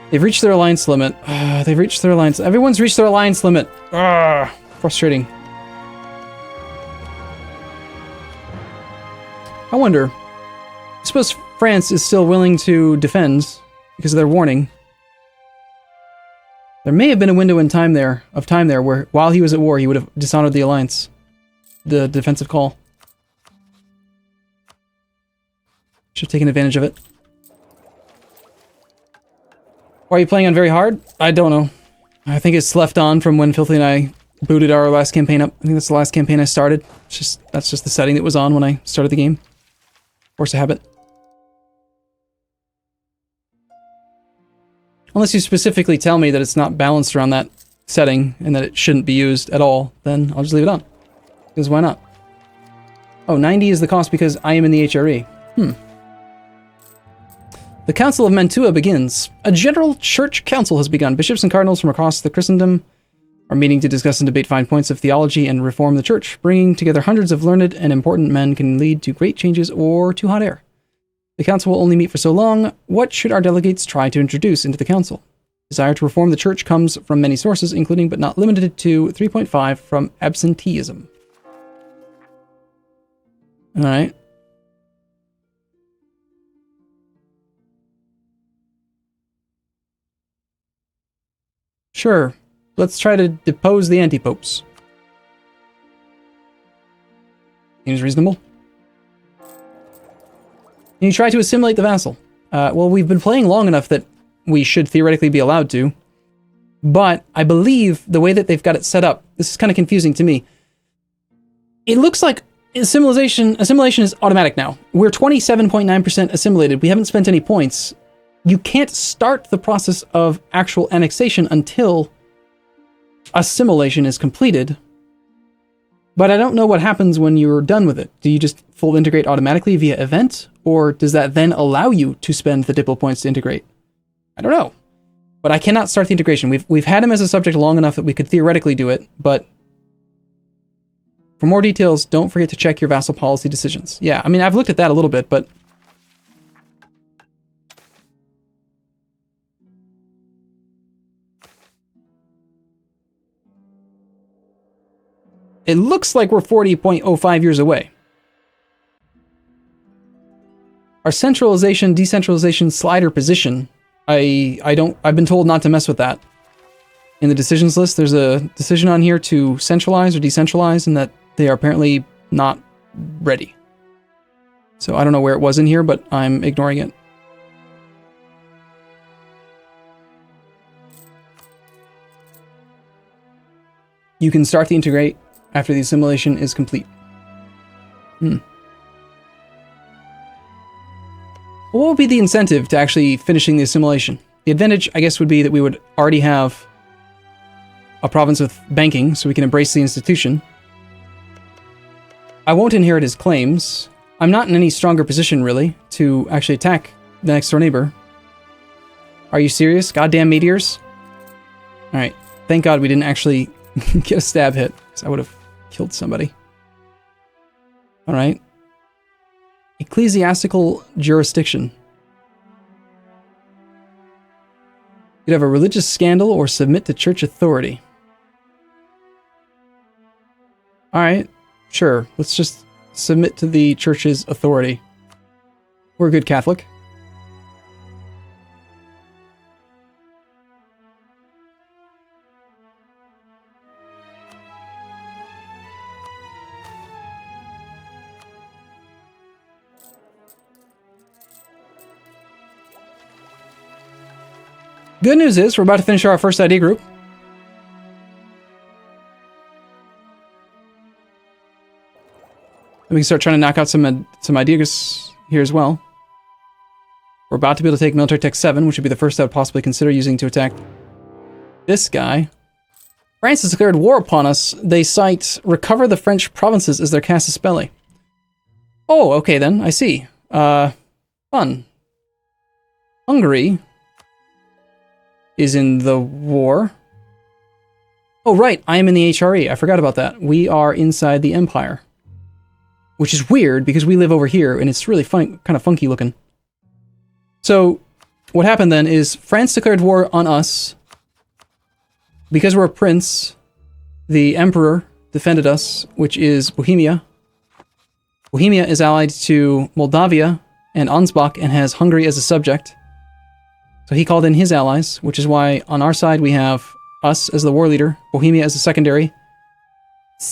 They've reached their alliance limit. They've reached their alliance. Everyone's reached their alliance limit. Frustrating. I wonder. I suppose France is still willing to defend because of their warning. There may have been a window in time there where while he was at war he would have dishonored the alliance. The defensive call. Should have taken advantage of it. Why are you playing on very hard? I don't know. I think it's left on from when Filthy and I booted our last campaign up. I think that's the last campaign I started. That's just the setting that was on when I started the game. Force of habit. Unless you specifically tell me that it's not balanced around that setting and that it shouldn't be used at all, then I'll just leave it on. Because why not? Oh, 90 is the cost because I am in the HRE. The Council of Mantua begins. A general church council has begun. Bishops and cardinals from across the Christendom are meeting to discuss and debate fine points of theology and reform the church. Bringing together hundreds of learned and important men can lead to great changes or to hot air. The council will only meet for so long. What should our delegates try to introduce into the council? Desire to reform the church comes from many sources, including but not limited to 3.5 from absenteeism. All right. Sure. Let's try to depose the anti-popes. Seems reasonable. Can you try to assimilate the vassal? Well, we've been playing long enough that we should theoretically be allowed to. But I believe the way that they've got it set up, this is kind of confusing to me. It looks like assimilation is automatic now. We're 27.9% assimilated. We haven't spent any points. You can't start the process of actual annexation until assimilation is completed. But I don't know what happens when you're done with it. Do you just full integrate automatically via event? Or does that then allow you to spend the Diplo points to integrate? I don't know. But I cannot start the integration. We've had him as a subject long enough that we could theoretically do it, but for more details, don't forget to check your vassal policy decisions. Yeah, I mean, I've looked at that a little bit, but it looks like we're 40.05 years away. Our centralization, decentralization slider position, I've been told not to mess with that. In the decisions list, there's a decision on here to centralize or decentralize, and that they are apparently not ready. So I don't know where it was in here, but I'm ignoring it. You can start the integrate after the assimilation is complete. What would be the incentive to actually finishing the assimilation? The advantage, I guess, would be that we would already have a province with banking, so we can embrace the institution. I won't inherit his claims. I'm not in any stronger position, really, to actually attack the next door neighbor. Are you serious? Goddamn meteors? Alright, thank God we didn't actually get a stab hit, because I would have killed somebody. Alright. Ecclesiastical jurisdiction. You'd have a religious scandal or submit to church authority. Alright, sure. Let's just submit to the church's authority. We're a good Catholic. Good news is, we're about to finish our first ID group. We can start trying to knock out some ideas here as well. We're about to be able to take Military Tech 7, which would be the first I would possibly consider using to attack this guy. France has declared war upon us. They cite recover the French provinces as their casus belli. Oh, okay then, I see. Fun. Hungary is in the war. Oh, right. I am in the HRE. I forgot about that. We are inside the Empire. Which is weird because we live over here and it's really fun, kind of funky looking. So what happened then is France declared war on us. Because we're a prince, the Emperor defended us, which is Bohemia. Bohemia is allied to Moldavia and Ansbach and has Hungary as a subject. So he called in his allies, which is why on our side we have us as the war leader, Bohemia as a secondary.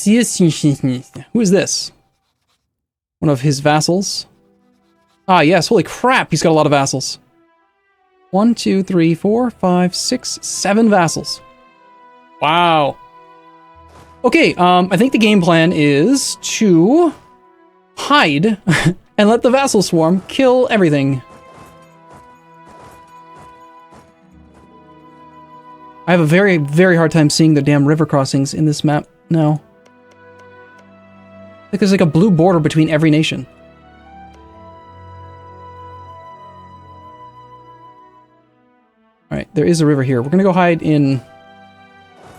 Who is this? One of his vassals. Ah, yes, holy crap, he's got a lot of vassals. 1, 2, 3, 4, 5, 6, 7 vassals. Wow. Okay, I think the game plan is to hide and let the vassal swarm kill everything. I have a very, very hard time seeing the damn river crossings in this map now. Like there's like a blue border between every nation. Alright, there is a river here. We're gonna go hide in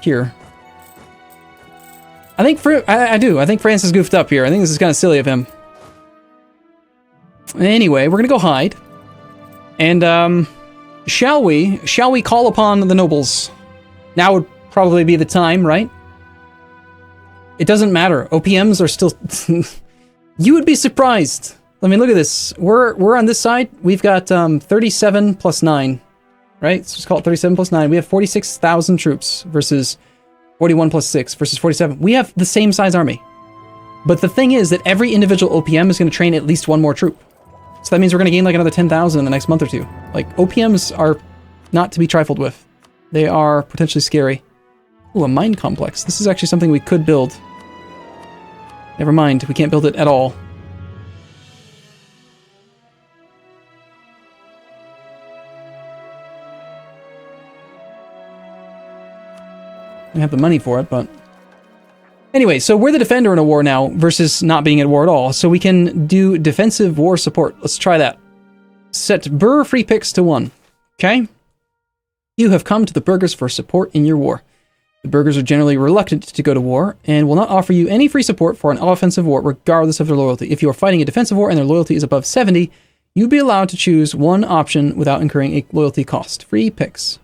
here. I think I do. I think France is goofed up here. I think this is kind of silly of him. Anyway, we're gonna go hide. And shall we call upon the nobles? Now would probably be the time, right? It doesn't matter. OPMs are still... You would be surprised. I mean, look at this. We're on this side. We've got 37 plus 9. Right? Let's just call it 37 plus 9. We have 46,000 troops versus 41 plus 6 versus 47. We have the same size army. But the thing is that every individual OPM is going to train at least one more troop. So that means we're going to gain like another 10,000 in the next month or two. Like, OPMs are not to be trifled with. They are potentially scary. Ooh, a mine complex. This is actually something we could build. Never mind, we can't build it at all. We have the money for it, but... Anyway, so we're the defender in a war now versus not being at war at all. So we can do defensive war support. Let's try that. Set Burr free picks to 1. Okay? You have come to the burghers for support in your war. The burghers are generally reluctant to go to war and will not offer you any free support for an offensive war regardless of their loyalty. If you are fighting a defensive war and their loyalty is above 70, you'd be allowed to choose one option without incurring a loyalty cost. Free picks.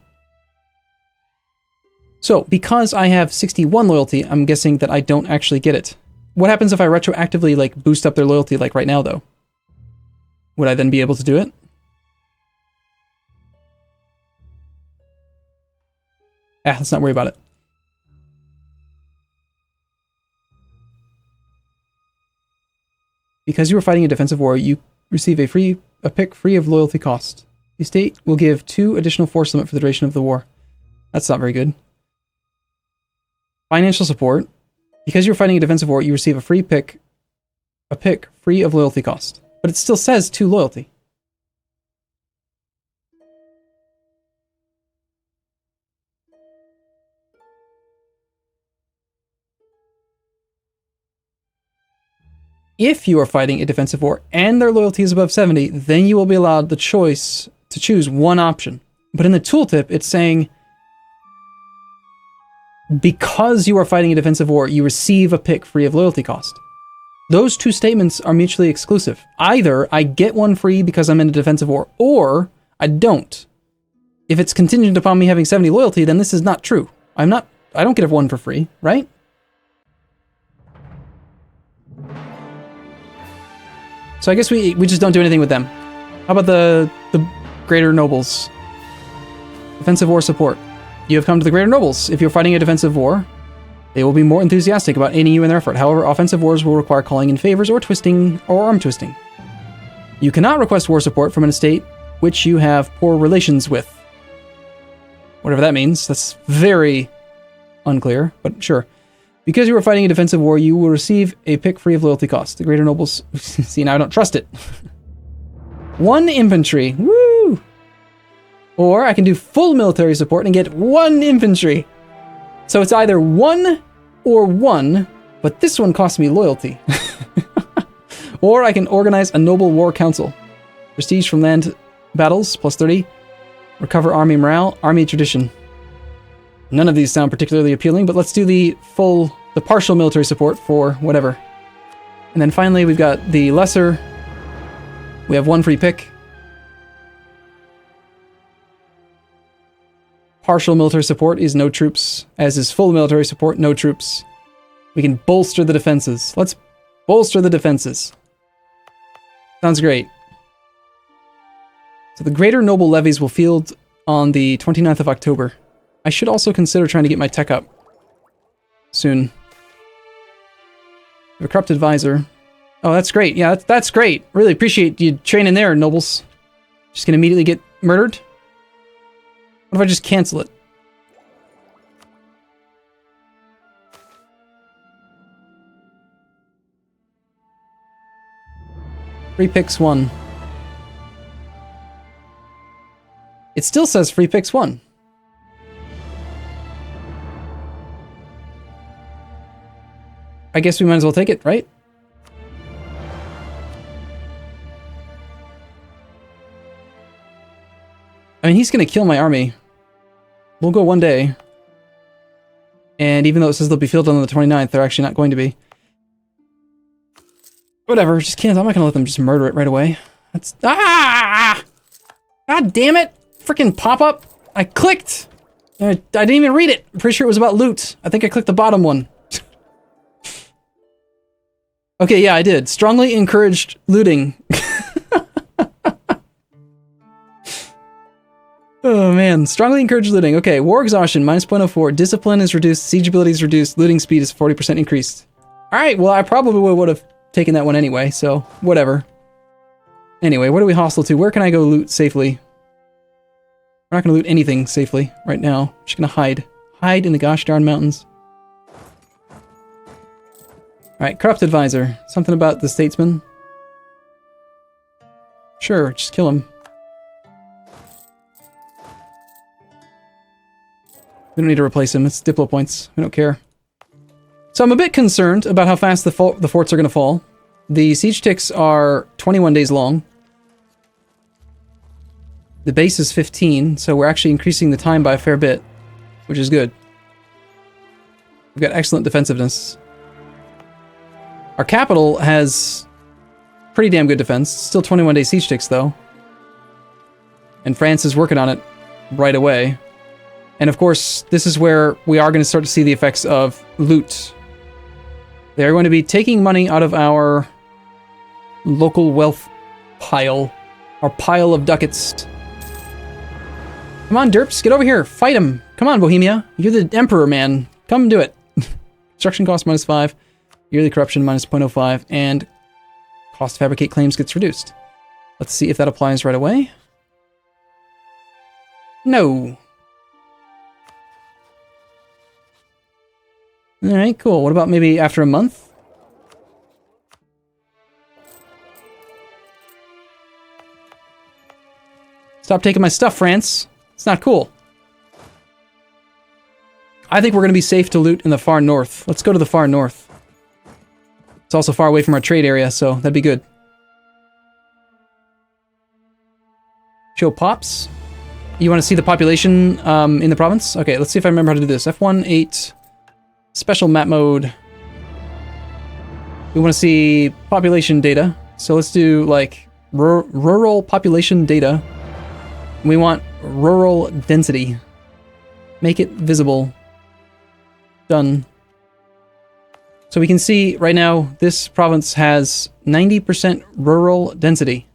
So, because I have 61 loyalty, I'm guessing that I don't actually get it. What happens if I retroactively, like, boost up their loyalty, like, right now, though? Would I then be able to do it? Let's not worry about it. Because you are fighting a defensive war, you receive a pick free of loyalty cost. The state will give 2 additional force limit for the duration of the war. That's not very good. Financial support. Because you're fighting a defensive war, you receive a pick free of loyalty cost. But it still says 2 loyalty. If you are fighting a defensive war and their loyalty is above 70, then you will be allowed the choice to choose one option. But in the tooltip, it's saying, because you are fighting a defensive war, you receive a pick free of loyalty cost. Those 2 statements are mutually exclusive. Either I get one free because I'm in a defensive war, or I don't. If it's contingent upon me having 70 loyalty, then this is not true. I don't get one for free, right? So I guess we just don't do anything with them. How about the greater nobles? Defensive war support. You have come to the greater nobles. If you're fighting a defensive war, they will be more enthusiastic about aiding you in their effort. However, offensive wars will require calling in favors or twisting or arm twisting. You cannot request war support from an estate which you have poor relations with. Whatever that means. That's very unclear, but sure. Because you are fighting a defensive war, you will receive a pick free of loyalty cost. The greater nobles... See, now I don't trust it. 1 infantry. Woo! Or I can do full military support and get 1 infantry. So it's either 1 or 1, but this one costs me loyalty. Or I can organize a noble war council. Prestige from land battles, plus 30. Recover army morale, army tradition. None of these sound particularly appealing, but let's do the partial military support for whatever. And then finally, we've got the lesser. We have 1 free pick. Partial military support is no troops, as is full military support, no troops. We can bolster the defenses. Let's bolster the defenses. Sounds great. So the Greater Noble Levies will field on the 29th of October. I should also consider trying to get my tech up soon. A corrupt advisor. Oh, that's great. Yeah, that's great. Really appreciate you training there, nobles. Just gonna immediately get murdered? What if I just cancel it? Free picks 1. It still says free picks 1. I guess we might as well take it, right? I mean, he's gonna kill my army. We'll go 1 day. And even though it says they'll be fielded on the 29th, they're actually not going to be. Whatever, just can't. I'm not gonna let them just murder it right away. That's... Ah! God damn it! Freaking pop-up! I clicked! I didn't even read it! I'm pretty sure it was about loot. I think I clicked the bottom one. Okay, yeah, I did. Strongly encouraged looting. Oh man, strongly encouraged looting. Okay, war exhaustion, minus 0.04. Discipline is reduced, siege ability is reduced, looting speed is 40% increased. Alright, well I probably would have taken that one anyway, so whatever. Anyway, what are we hostile to? Where can I go loot safely? We're not gonna loot anything safely right now. I'm just gonna hide. Hide in the gosh darn mountains. Alright, corrupt advisor. Something about the statesman. Sure, just kill him. We don't need to replace him. It's Diplo points. We don't care. So I'm a bit concerned about how fast the forts are going to fall. The siege ticks are 21 days long. The base is 15, so we're actually increasing the time by a fair bit, which is good. We've got excellent defensiveness. Our capital has pretty damn good defense. Still 21 day siege ticks, though. And France is working on it right away. And of course, this is where we are going to start to see the effects of loot. They're going to be taking money out of our local wealth pile. Our pile of ducats. Come on, derps, get over here. Fight him. Come on, Bohemia. You're the emperor, man. Come do it. Construction cost minus 5. Yearly corruption minus 0.05. And cost to fabricate claims gets reduced. Let's see if that applies right away. No. Alright, cool. What about maybe after a month? Stop taking my stuff, France. It's not cool. I think we're going to be safe to loot in the far north. Let's go to the far north. It's also far away from our trade area, so that'd be good. Show pops. You want to see the population in the province? Okay, let's see if I remember how to do this. F1, 8... Special map mode. We want to see population data. So let's do like rural population data. We want rural density. Make it visible. Done. So we can see right now this province has 90% rural density.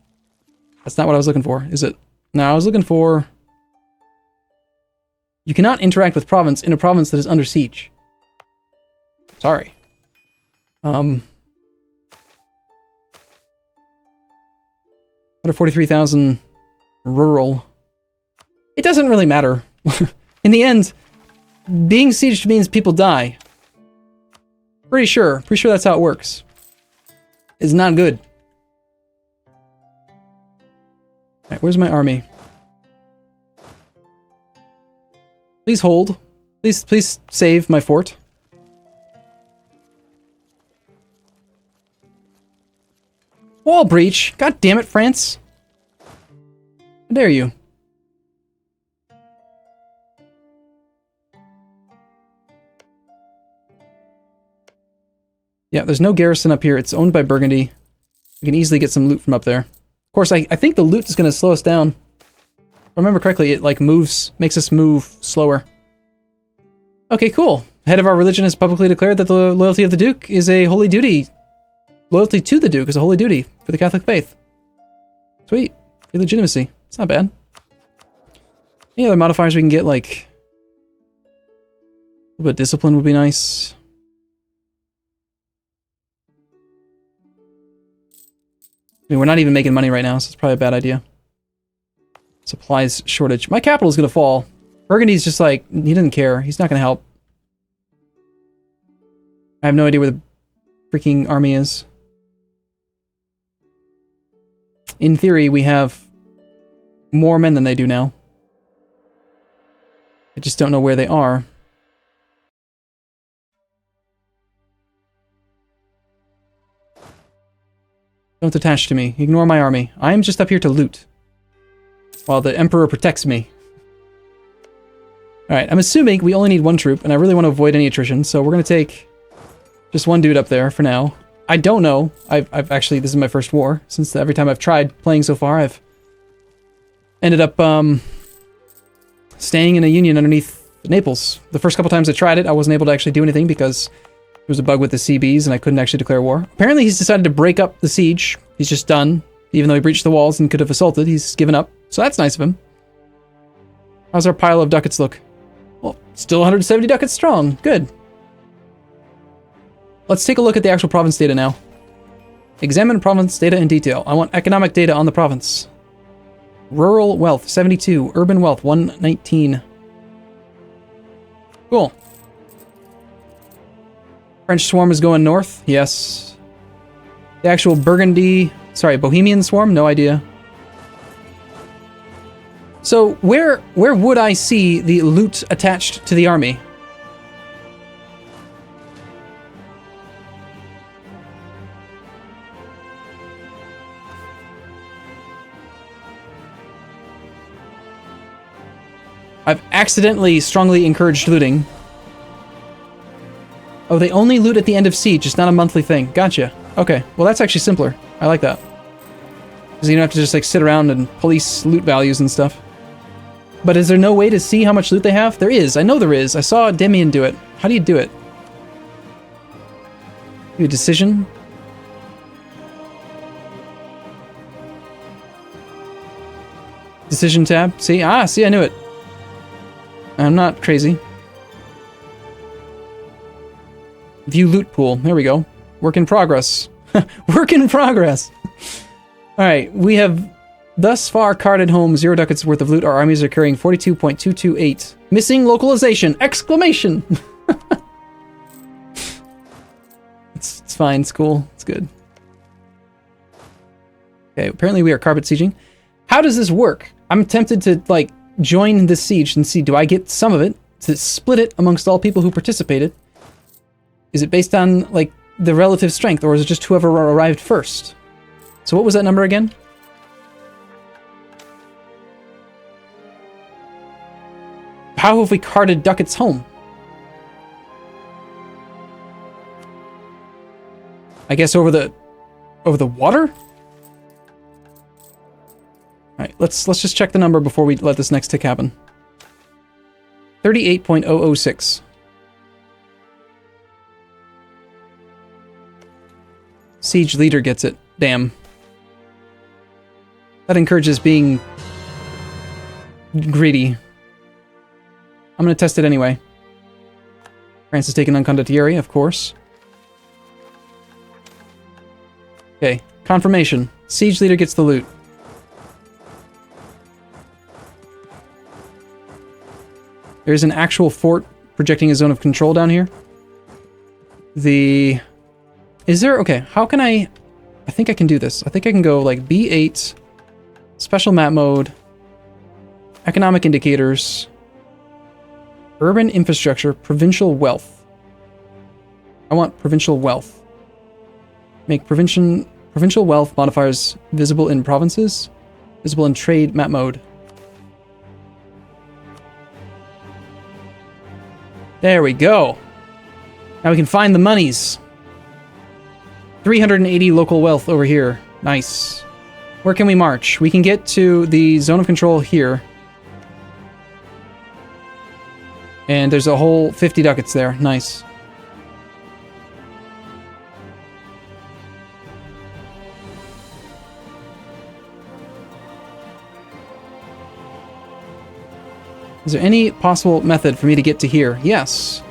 That's not what I was looking for, is it? No, I was looking for... You cannot interact with province in a province that is under siege. Sorry. 143,000 rural. It doesn't really matter. In the end, being sieged means people die. Pretty sure that's how it works. It's not good. Alright, where's my army? Please hold. Please save my fort. Wall breach! God damn it, France! How dare you? Yeah, there's no garrison up here. It's owned by Burgundy. We can easily get some loot from up there. Of course, I think the loot is going to slow us down. If I remember correctly, it like makes us move slower. Okay, cool. Head of our religion has publicly declared that the loyalty of the Duke is a holy duty. Loyalty to the Duke is a holy duty for the Catholic faith. Sweet. Free legitimacy. It's not bad. Any other modifiers we can get, like... a little bit of discipline would be nice. I mean, we're not even making money right now, so it's probably a bad idea. Supplies shortage. My capital is going to fall. Burgundy's just like, he doesn't care. He's not going to help. I have no idea where the freaking army is. In theory, we have more men than they do now. I just don't know where they are. Don't attach to me. Ignore my army. I am just up here to loot. While the Emperor protects me. Alright, I'm assuming we only need one troop, and I really want to avoid any attrition, so we're going to take just one dude up there for now. I don't know. I've actually, this is my first war, since every time I've tried playing so far, I've ended up staying in a union underneath Naples. The first couple times I tried it, I wasn't able to actually do anything because there was a bug with the CBs and I couldn't actually declare war. Apparently he's decided to break up the siege. He's just done. Even though he breached the walls and could have assaulted, he's given up. So that's nice of him. How's our pile of ducats look? Well, still 170 ducats strong. Good. Let's take a look at the actual province data now. Examine province data in detail. I want economic data on the province. Rural wealth, 72. Urban wealth, 119. Cool. French swarm is going north. Yes. The actual Burgundy... Sorry, Bohemian swarm? No idea. So, where would I see the loot attached to the army? I've accidentally strongly encouraged looting. Oh, they only loot at the end of siege. It's not a monthly thing. Gotcha. Okay. Well, that's actually simpler. I like that. Because you don't have to just, like, sit around and police loot values and stuff. But is there no way to see how much loot they have? There is. I know there is. I saw Demian do it. How do you do it? Do a decision? Decision tab. See? Ah, see, I knew it. I'm not crazy. View loot pool. There we go. Work in progress. Work in progress. Alright, we have thus far carted home 0 ducats worth of loot. Our armies are carrying 42.228. Missing localization! Exclamation! It's fine. It's cool. It's good. Okay, apparently we are carpet sieging. How does this work? I'm tempted to, like, join this siege and see, do I get some of it, to split it amongst all people who participated? Is it based on, like, the relative strength, or is it just whoever arrived first? So what was that number again? How have we carted ducats home? I guess over the water? Alright, let's just check the number before we let this next tick happen. 38.006. Siege leader gets it. Damn. That encourages being greedy. I'm gonna test it anyway. France has taken on Condottieri, of course. Okay, confirmation. Siege leader gets the loot. There's an actual fort projecting a zone of control down here. Is there... Okay, how can I think I can do this. I think I can go, like, B8, special map mode, economic indicators, urban infrastructure, provincial wealth. I want provincial wealth. Make provincial wealth modifiers visible in provinces, visible in trade map mode. There we go. Now we can find the monies. 380 local wealth over here. Nice. Where can we march? We can get to the zone of control here. And there's a whole 50 ducats there. Nice. Is there any possible method for me to get to here? Yes.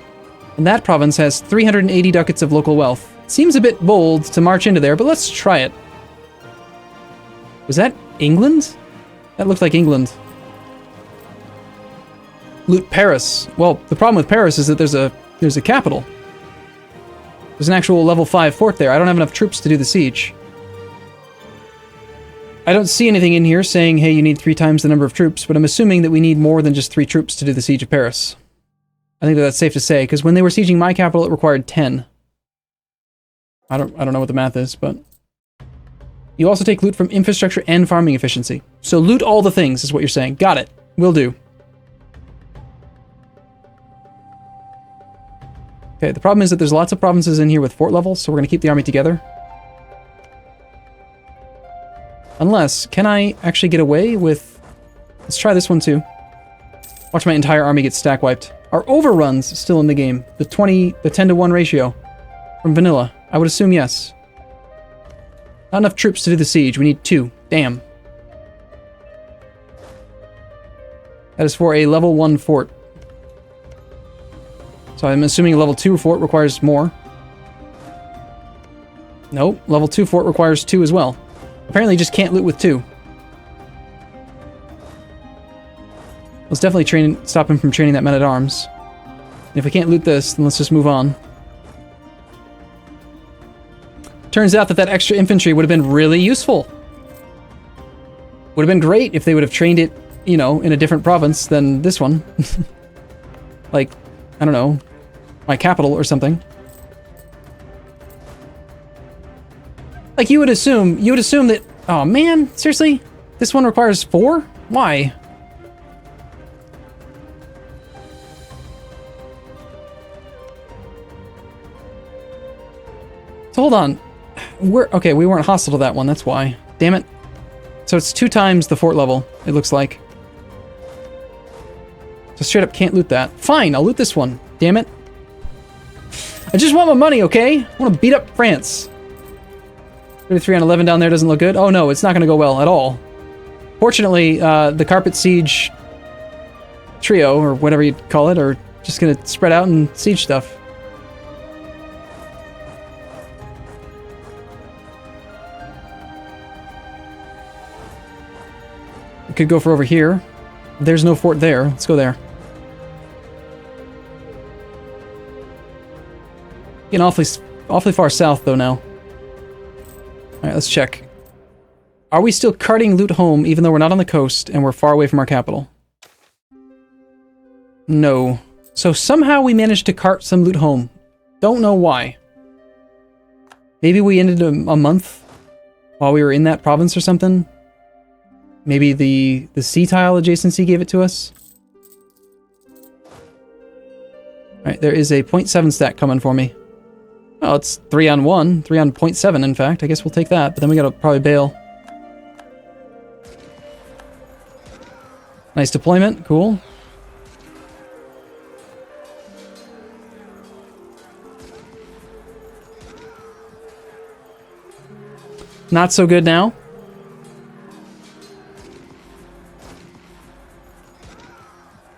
And that province has 380 ducats of local wealth. Seems a bit bold to march into there, but let's try it. Was that England? That looked like England. Loot Paris. Well, the problem with Paris is that there's a capital. There's an actual level 5 fort there. I don't have enough troops to do the siege. I don't see anything in here saying, hey, you need 3 times the number of troops, but I'm assuming that we need more than just 3 troops to do the siege of Paris. I think that's safe to say, because when they were sieging my capital, it required 10. I don't know what the math is, but... You also take loot from infrastructure and farming efficiency. So loot all the things, is what you're saying. Got it. Will do. Okay, the problem is that there's lots of provinces in here with fort levels, so we're going to keep the army together. Unless, can I actually get away with... Let's try this one too. Watch my entire army get stack wiped. Are overruns still in the game? The 10-to-1 ratio from vanilla? I would assume yes. Not enough troops to do the siege. We need 2. Damn. That is for a level 1 fort. So I'm assuming a level 2 fort requires more. Nope. Level 2 fort requires 2 as well. Apparently just can't loot with 2. Let's definitely stop him from training that man-at-arms. And if we can't loot this, then let's just move on. Turns out that extra infantry would have been really useful. Would have been great if they would have trained it, you know, in a different province than this one. Like, I don't know, my capital or something. Like, you would assume that, oh man, seriously? This one requires 4? Why? So hold on. Okay, we weren't hostile to that one, that's why. Damn it. So it's 2 times the fort level, it looks like. So straight up can't loot that. Fine, I'll loot this one. Damn it. I just want my money, okay? I want to beat up France. 33 on 11 down there doesn't look good. Oh no, it's not going to go well at all. Fortunately, the Carpet Siege trio, or whatever you call it, are just going to spread out and siege stuff. We could go for over here. There's no fort there. Let's go there. Getting awfully far south, though, now. Alright, let's check. Are we still carting loot home, even though we're not on the coast, and we're far away from our capital? No. So somehow we managed to cart some loot home. Don't know why. Maybe we ended a month while we were in that province or something? Maybe the sea tile adjacency gave it to us? Alright, there is a 0.7 stack coming for me. Oh, it's 3 on 1. 3 on 0.7, in fact. I guess we'll take that, but then we gotta probably bail. Nice deployment. Cool. Not so good now.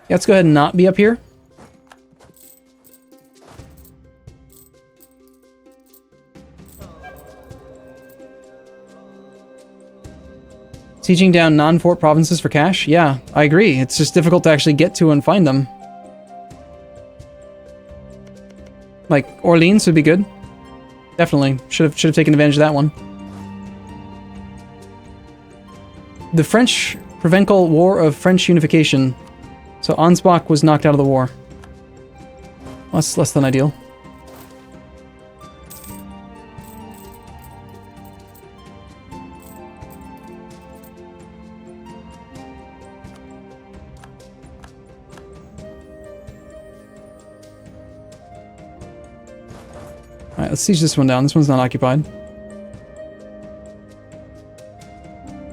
Yeah, let's go ahead and not be up here. Sieging down non-fort provinces for cash? Yeah, I agree. It's just difficult to actually get to and find them. Like, Orleans would be good. Definitely. Should have taken advantage of that one. The French Provencal War of French Unification. So Ansbach was knocked out of the war. Well, that's less than ideal. Alright, let's siege this one down. This one's not occupied.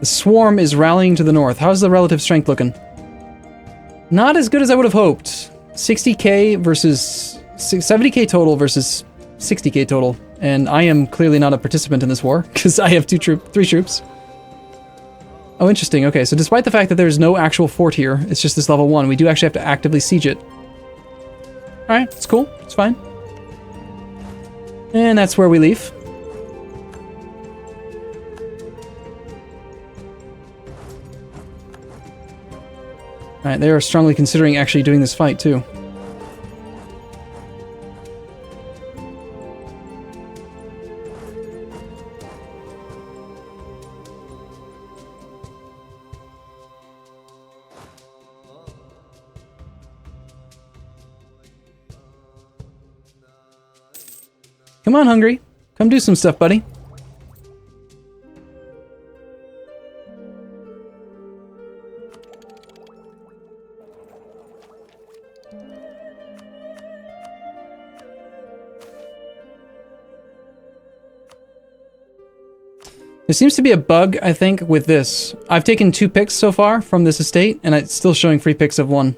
The swarm is rallying to the north. How's the relative strength looking? Not as good as I would have hoped. 60k versus 70k total versus 60k total. And I am clearly not a participant in this war because I have 3 troops. Oh, interesting. Okay, so despite the fact that there's no actual fort here, it's just this level 1, we do actually have to actively siege it. Alright, it's cool. It's fine. And that's where we leave. Alright, they are strongly considering actually doing this fight, too. Come on, Hungary. Come do some stuff, buddy. There seems to be a bug, I think, with this. I've taken 2 picks so far from this estate, and it's still showing free picks of 1.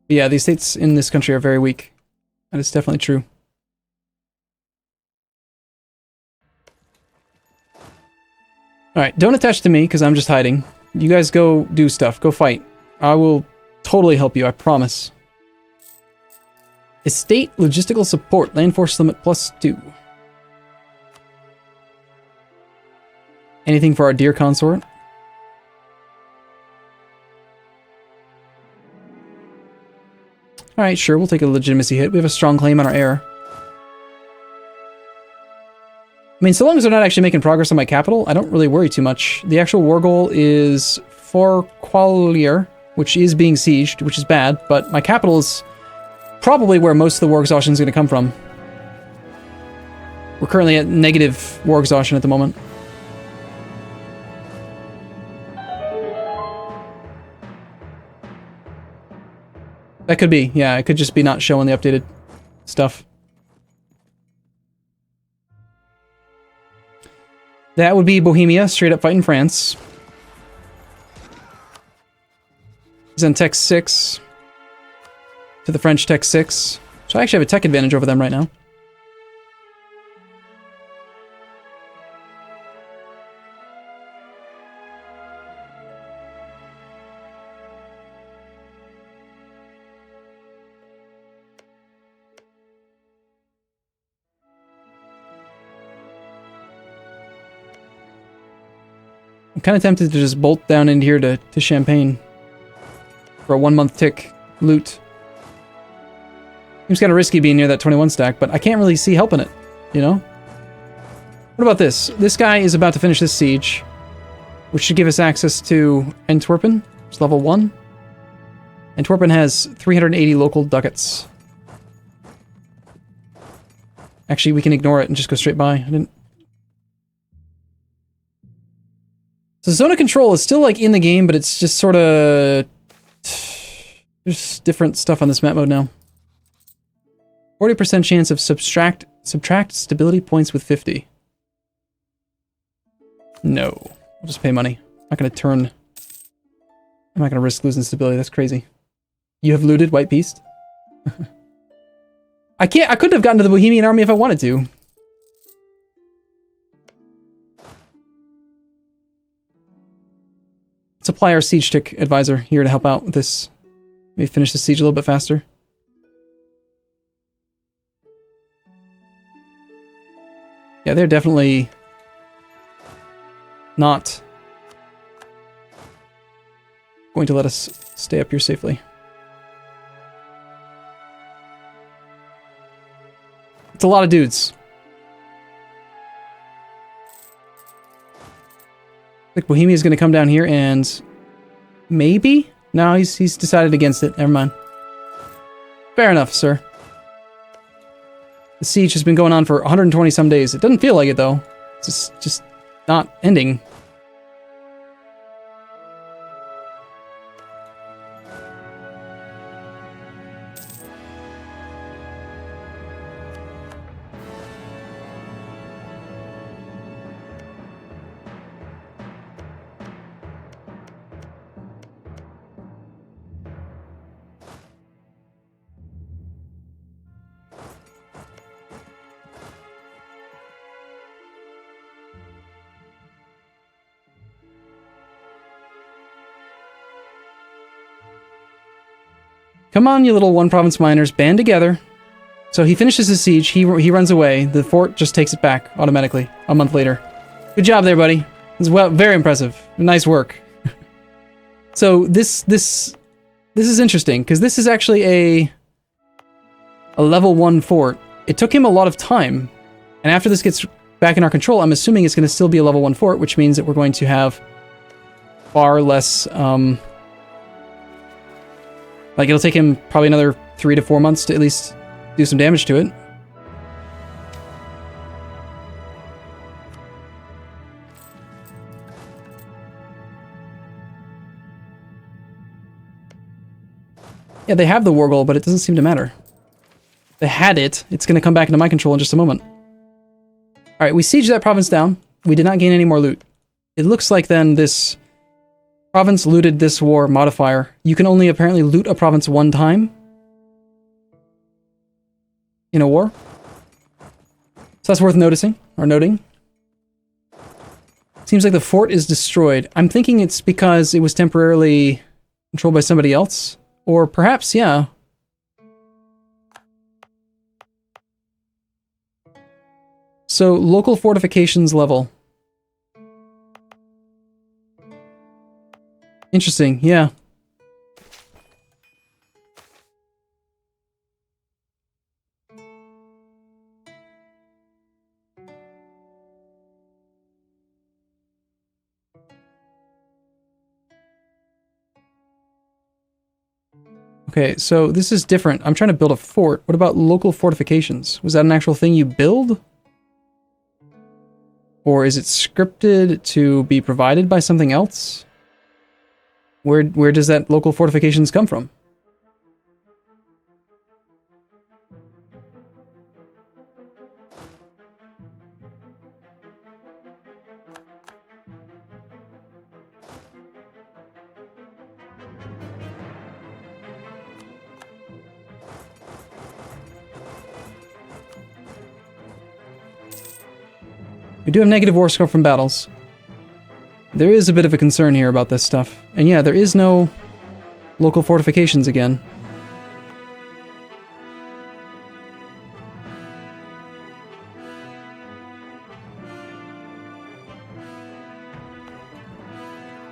Yeah, the estates in this country are very weak. That is definitely true. Alright, don't attach to me, because I'm just hiding. You guys go do stuff. Go fight. I will totally help you, I promise. Estate logistical support. Land force limit +2. Anything for our dear consort? Alright, sure, we'll take a legitimacy hit. We have a strong claim on our heir. I mean, so long as they're not actually making progress on my capital, I don't really worry too much. The actual war goal is for Qualier, which is being sieged, which is bad, but my capital is probably where most of the war exhaustion is going to come from. We're currently at negative war exhaustion at the moment. That could be, yeah, it could just be not showing the updated stuff. That would be Bohemia, straight up fighting France. He's on tech 6. To the French tech 6. So I actually have a tech advantage over them right now. I'm kind of tempted to just bolt down in here to Champagne for a 1-month tick loot. Seems kind of risky being near that 21 stack, but I can't really see helping it, you know? What about this? This guy is about to finish this siege, which should give us access to Antwerpen. It's level 1. Antwerpen has 380 local ducats. Actually, we can ignore it and just go straight by. I didn't... So Zone of Control is still, like, in the game, but it's just sort of... There's different stuff on this map mode now. 40% chance of subtract stability points with 50. No. I'll just pay money. I'm not going to turn... I'm not going to risk losing stability. That's crazy. You have looted White Beast? I couldn't have gotten to the Bohemian army if I wanted to. Let's apply our siege tick advisor here to help out with this. Maybe finish the siege a little bit faster. Yeah, they're definitely not going to let us stay up here safely. It's a lot of dudes. Like Bohemia is going to come down here and maybe? No, he's decided against it. Never mind. Fair enough, sir. The siege has been going on for 120 some days. It doesn't feel like it though. It's just not ending. Come on, you little one-province miners, band together. So he finishes his siege, he runs away, the fort just takes it back automatically a month later. Good job there, buddy. This is very impressive. Nice work. So this is interesting, because this is actually a level 1 fort. It took him a lot of time, and after this gets back in our control, I'm assuming it's going to still be a level 1 fort, which means that we're going to have far less, like it'll take him probably another 3 to 4 months to at least do some damage to it. Yeah, they have the war goal, but it doesn't seem to matter. They had it. It's going to come back into my control in just a moment. Alright, we sieged that province down. We did not gain any more loot. It looks like then this province looted this war modifier. You can only apparently loot a province one time in a war. So that's worth noticing, or noting. Seems like the fort is destroyed. I'm thinking it's because it was temporarily controlled by somebody else. Or perhaps, yeah. So, local fortifications level. Interesting, yeah. Okay, so this is different. I'm trying to build a fort. What about local fortifications? Was that an actual thing you build? Or is it scripted to be provided by something else? Where does that local fortifications come from? We do have negative war score from battles. There is a bit of a concern here about this stuff. And yeah, there is no local fortifications again.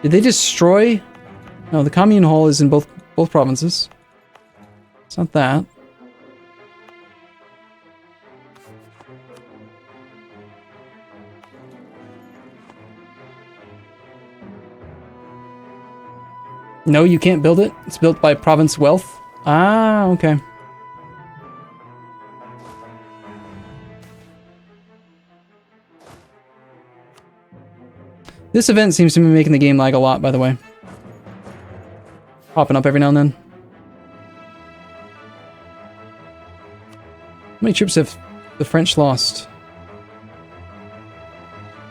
Did they destroy? No, the commune hall is in both provinces. It's not that. No, you can't build it. It's built by province wealth. Ah, okay. This event seems to be making the game lag a lot, by the way. Popping up every now and then. How many troops have the French lost?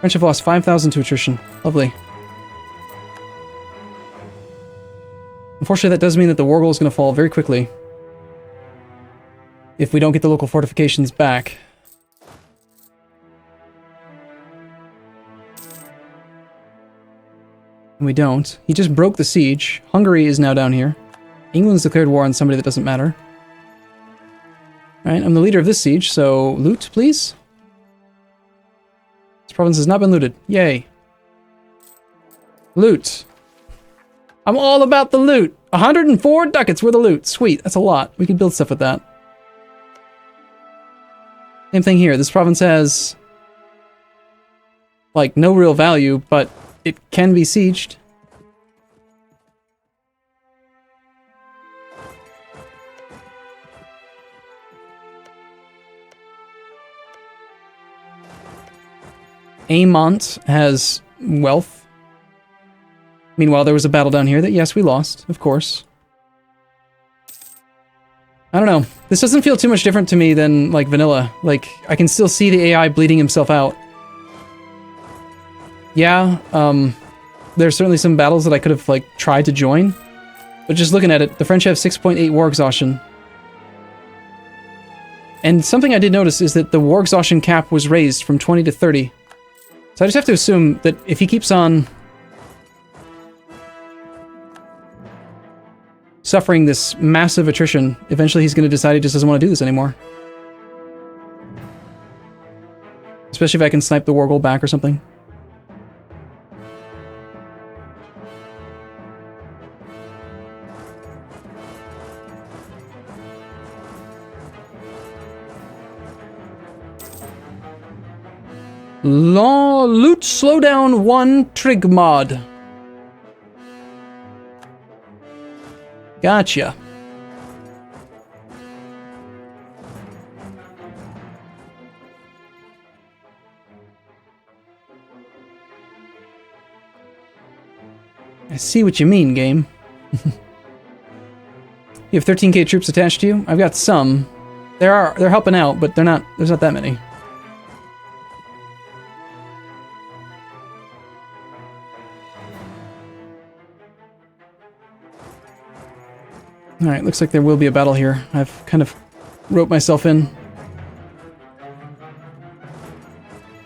French have lost 5,000 to attrition. Lovely. Unfortunately, that does mean that the war goal is going to fall very quickly if we don't get the local fortifications back. And we don't. He just broke the siege. Hungary is now down here. England's declared war on somebody that doesn't matter. Alright, I'm the leader of this siege, so loot, please. This province has not been looted. Yay. Loot. I'm all about the loot. 104 ducats worth of loot. Sweet, that's a lot. We can build stuff with that. Same thing here. This province has, like, no real value, but it can be sieged. Aemont has wealth. Meanwhile, there was a battle down here that, yes, we lost, of course. I don't know. This doesn't feel too much different to me than, like, vanilla. Like, I can still see the AI bleeding himself out. Yeah, there's certainly some battles that I could have, like, tried to join. But just looking at it, the French have 6.8 war exhaustion. And something I did notice is that the war exhaustion cap was raised from 20 to 30. So I just have to assume that if he keeps on suffering this massive attrition, eventually he's going to decide he just doesn't want to do this anymore. Especially if I can snipe the war goal back or something. Loot slowdown 1 trig mod. Gotcha. I see what you mean, game. You have 13k troops attached to you? I've got some. They're helping out, but there's not that many. Alright, looks like there will be a battle here. I've kind of roped myself in.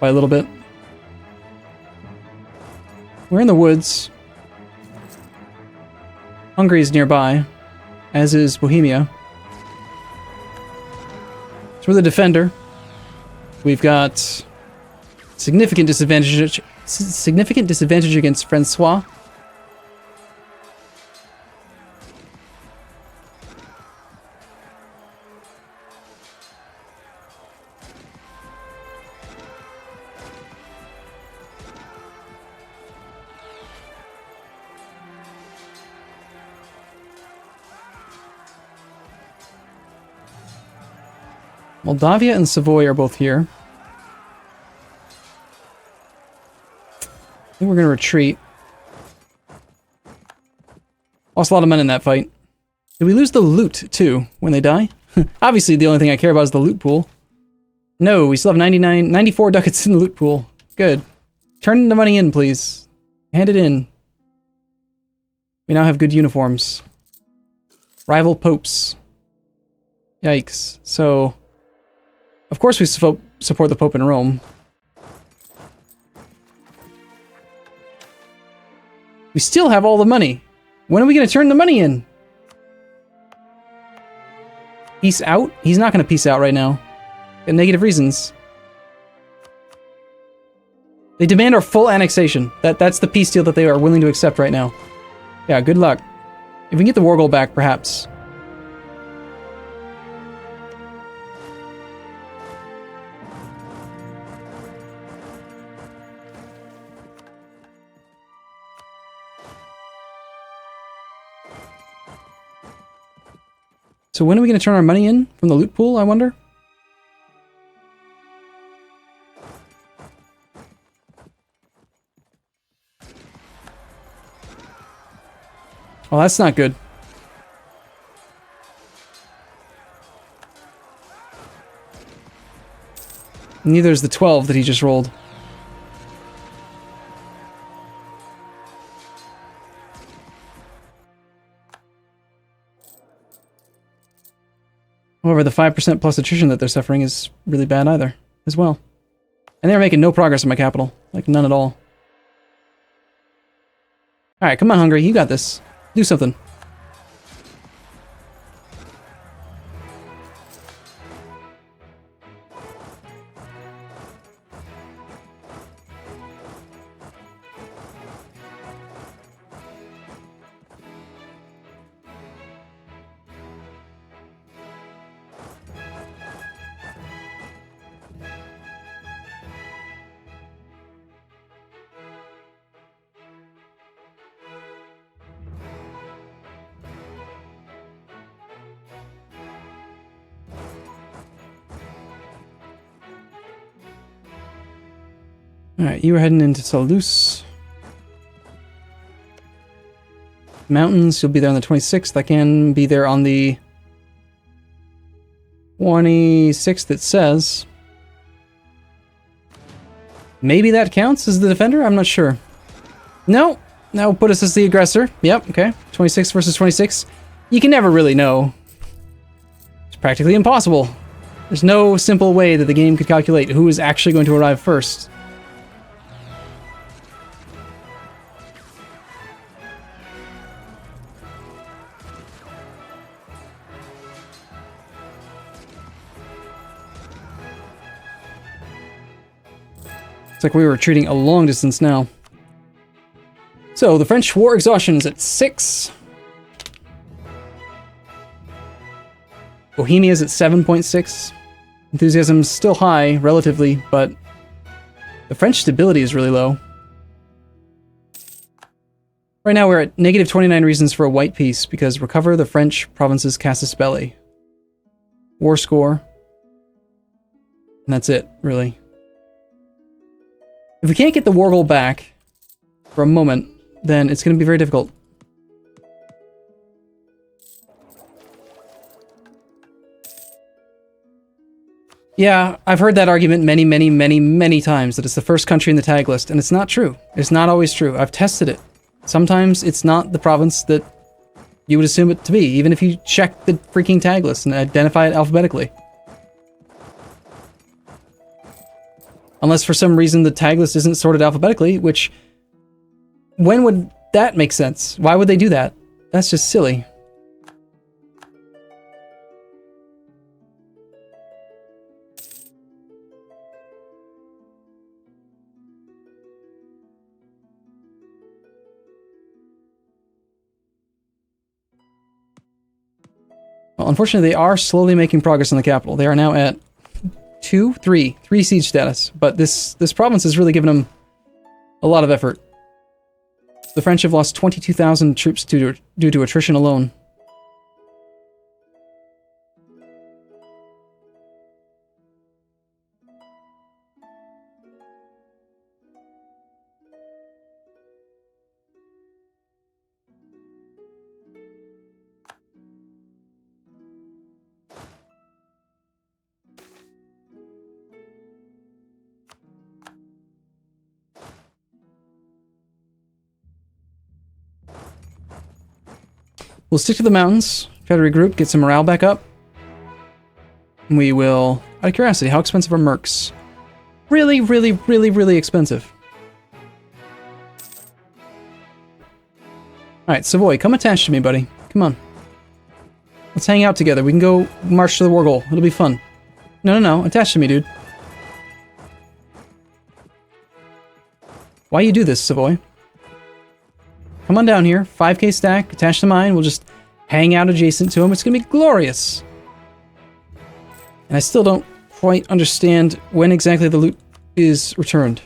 By a little bit. We're in the woods. Hungary is nearby, as is Bohemia. So we're the defender. We've got significant disadvantage against Francois. Moldavia and Savoy are both here. I think we're going to retreat. Lost a lot of men in that fight. Did we lose the loot, too, when they die? Obviously, the only thing I care about is the loot pool. No, we still have 94 ducats in the loot pool. Good. Turn the money in, please. Hand it in. We now have good uniforms. Rival popes. Yikes. So... Of course we support the Pope in Rome. We still have all the money. When are we going to turn the money in? Peace out? He's not going to peace out right now. Got negative reasons. They demand our full annexation. That's the peace deal that they are willing to accept right now. Yeah, good luck. If we can get the war goal back, perhaps. So when are we going to turn our money in from the loot pool, I wonder? Oh, that's not good. Neither is the 12 that he just rolled. However, the 5% plus attrition that they're suffering is really bad either, as well. And they're making no progress in my capital. Like, none at all. Alright, come on, Hungary. You got this. Do something. Alright, you are heading into Toulouse. Mountains, you'll be there on the 26th. I can be there on the 26th, it says. Maybe that counts as the defender? I'm not sure. No, that will put us as the aggressor. Yep, okay. 26 versus 26. You can never really know. It's practically impossible. There's no simple way that the game could calculate who is actually going to arrive first. like we were retreating a long distance now. So, the French war exhaustion is at 6. Bohemia is at 7.6. Enthusiasm's still high, relatively, but the French stability is really low. Right now we're at negative 29 reasons for a white peace, because recover the French provinces Casus Belli. War score. And that's it, really. If we can't get the war goal back for a moment, then it's going to be very difficult. Yeah, I've heard that argument many times, that it's the first country in the tag list, and it's not true. It's not always true. I've tested it. Sometimes it's not the province that you would assume it to be, even if you check the freaking tag list and identify it alphabetically. Unless for some reason the tag list isn't sorted alphabetically, which... when would that make sense? Why would they do that? That's just silly. Well, unfortunately, they are slowly making progress in the capital. They are now at 3 siege status, but this province has really given them a lot of effort. The French have lost 22,000 troops due to attrition alone. We'll stick to the mountains, try to regroup, get some morale back up. We will... out of curiosity, how expensive are mercs? Really expensive. Alright, Savoy, come attach to me, buddy. Come on. Let's hang out together. We can go march to the war goal. It'll be fun. No. Attach to me, dude. Why you do this, Savoy? Come on down here. 5k stack, attach to mine. We'll just hang out adjacent to him. It's gonna be glorious. And I still don't quite understand when exactly the loot is returned.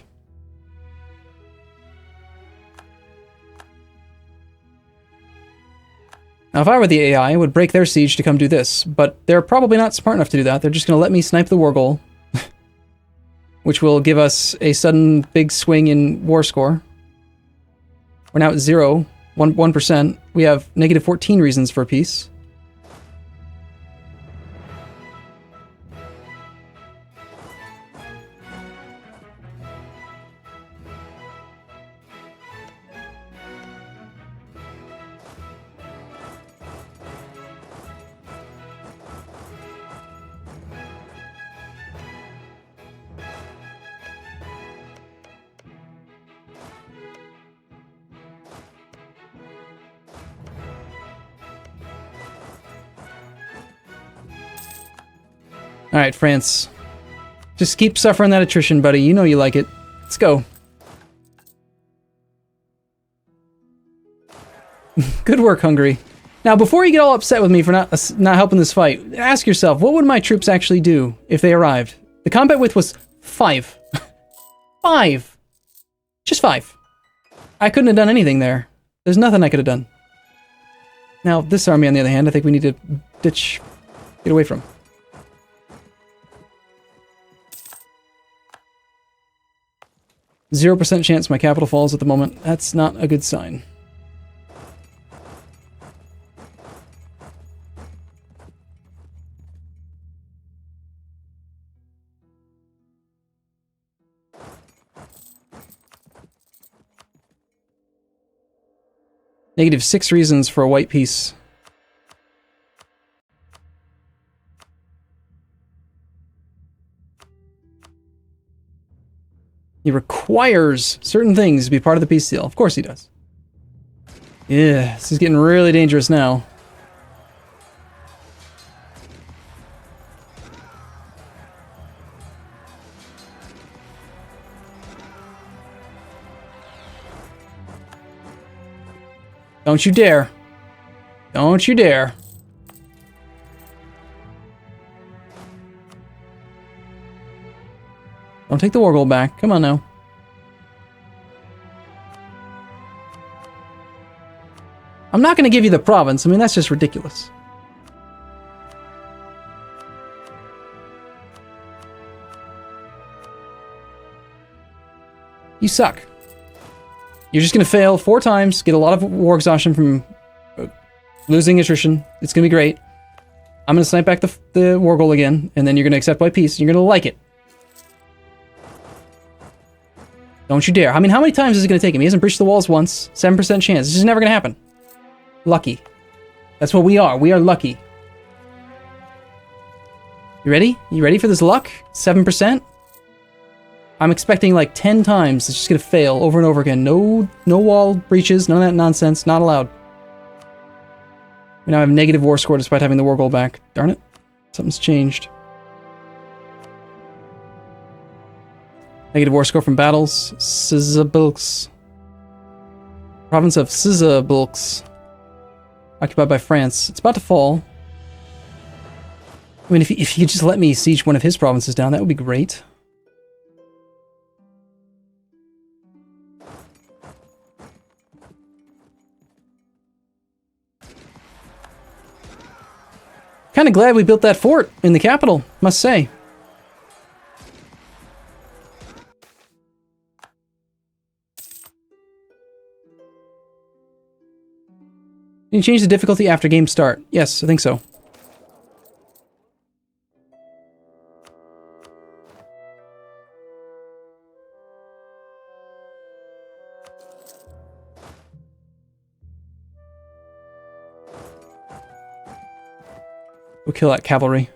Now, if I were the AI, I would break their siege to come do this, but they're probably not smart enough to do that. They're just gonna let me snipe the war goal, which will give us a sudden big swing in war score. We're now at 1%. We have negative 14 reasons for peace. Alright, France. Just keep suffering that attrition, buddy. You know you like it. Let's go. Good work, Hungary. Now, before you get all upset with me for not helping this fight, ask yourself, what would my troops actually do if they arrived? The combat width was 5. 5! Just 5. I couldn't have done anything there. There's nothing I could have done. Now, this army, on the other hand, I think we need to get away from. %0 chance my capital falls at the moment. That's not a good sign. Negative 6 reasons for a white peace. He requires certain things to be part of the peace deal. Of course he does. Yeah, this is getting really dangerous now. Don't you dare. Don't you dare. Don't take the war gold back. Come on now. I'm not going to give you the province. I mean, that's just ridiculous. You suck. You're just going to fail 4 times, get a lot of war exhaustion from losing attrition. It's going to be great. I'm going to snipe back the war goal again, and then you're going to accept my peace, and you're going to like it. Don't you dare. I mean, how many times is it going to take him? He hasn't breached the walls once. 7% chance. It's just never going to happen. Lucky. That's what we are. We are lucky. You ready? You ready for this luck? 7%? I'm expecting like 10 times. It's just going to fail over and over again. No wall breaches. None of that nonsense. Not allowed. We now have negative war score despite having the war goal back. Darn it. Something's changed. Negative war score from battles. Sizabilks. Province of Sizabilks. Occupied by France. It's about to fall. I mean, if you could just let me siege one of his provinces down, that would be great. Kind of glad we built that fort in the capital, must say. Can you change the difficulty after game start? Yes, I think so. We'll kill that cavalry.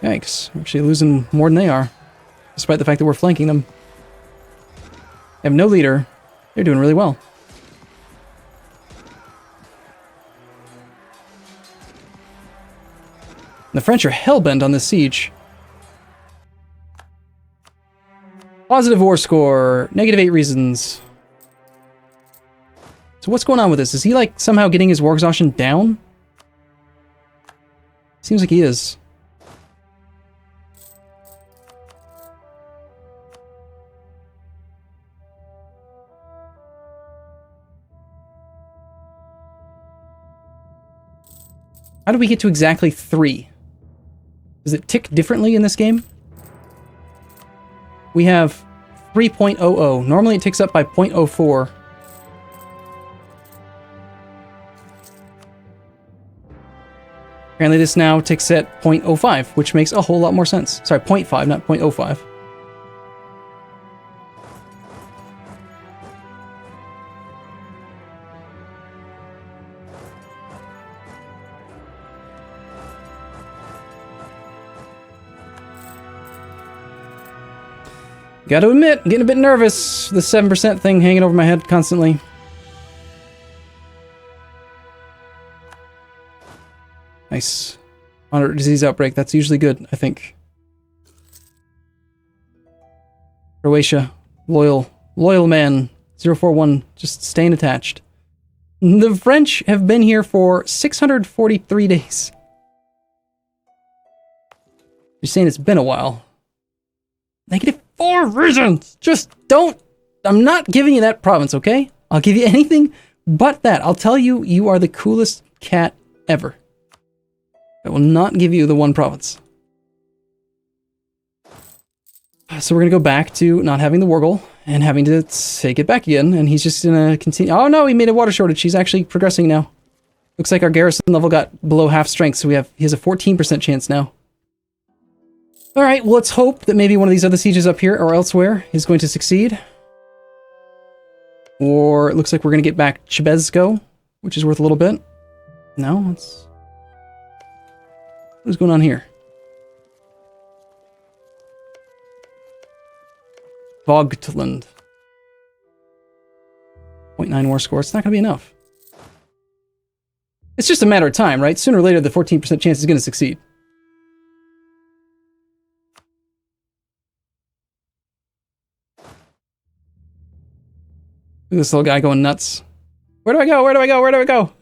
Yikes. We're actually losing more than they are. Despite the fact that we're flanking them. They have no leader. They're doing really well. The French are hellbent on this siege. Positive war score. -8 reasons. So what's going on with this? Is he like somehow getting his war exhaustion down? Seems like he is. How do we get to exactly 3? Does it tick differently in this game? We have 3.00. Normally it ticks up by 0.04. Apparently this now ticks at 0.05, which makes a whole lot more sense. Sorry, 0.5, not 0.05. Gotta admit, I'm getting a bit nervous. The 7% thing hanging over my head constantly. Nice. Moderate disease outbreak. That's usually good, I think. Croatia. Loyal man. 041. Just staying attached. The French have been here for 643 days. You're saying it's been a while. -4 reasons! Just don't... I'm not giving you that province, okay? I'll give you anything but that. I'll tell you, you are the coolest cat ever. I will not give you the one province. So we're going to go back to not having the war goal and having to take it back again. And he's just going to continue. Oh no, he made a water shortage. He's actually progressing now. Looks like our garrison level got below half strength. So he has a 14% chance now. All right, well, let's hope that maybe one of these other sieges up here or elsewhere is going to succeed. Or it looks like we're going to get back Chebezko, which is worth a little bit. No, let's... What's going on here? Vogtland. 0.9 war score. It's not going to be enough. It's just a matter of time, right? Sooner or later, the 14% chance is going to succeed. Look at this little guy going nuts. Where do I go? Where do I go? Where do I go?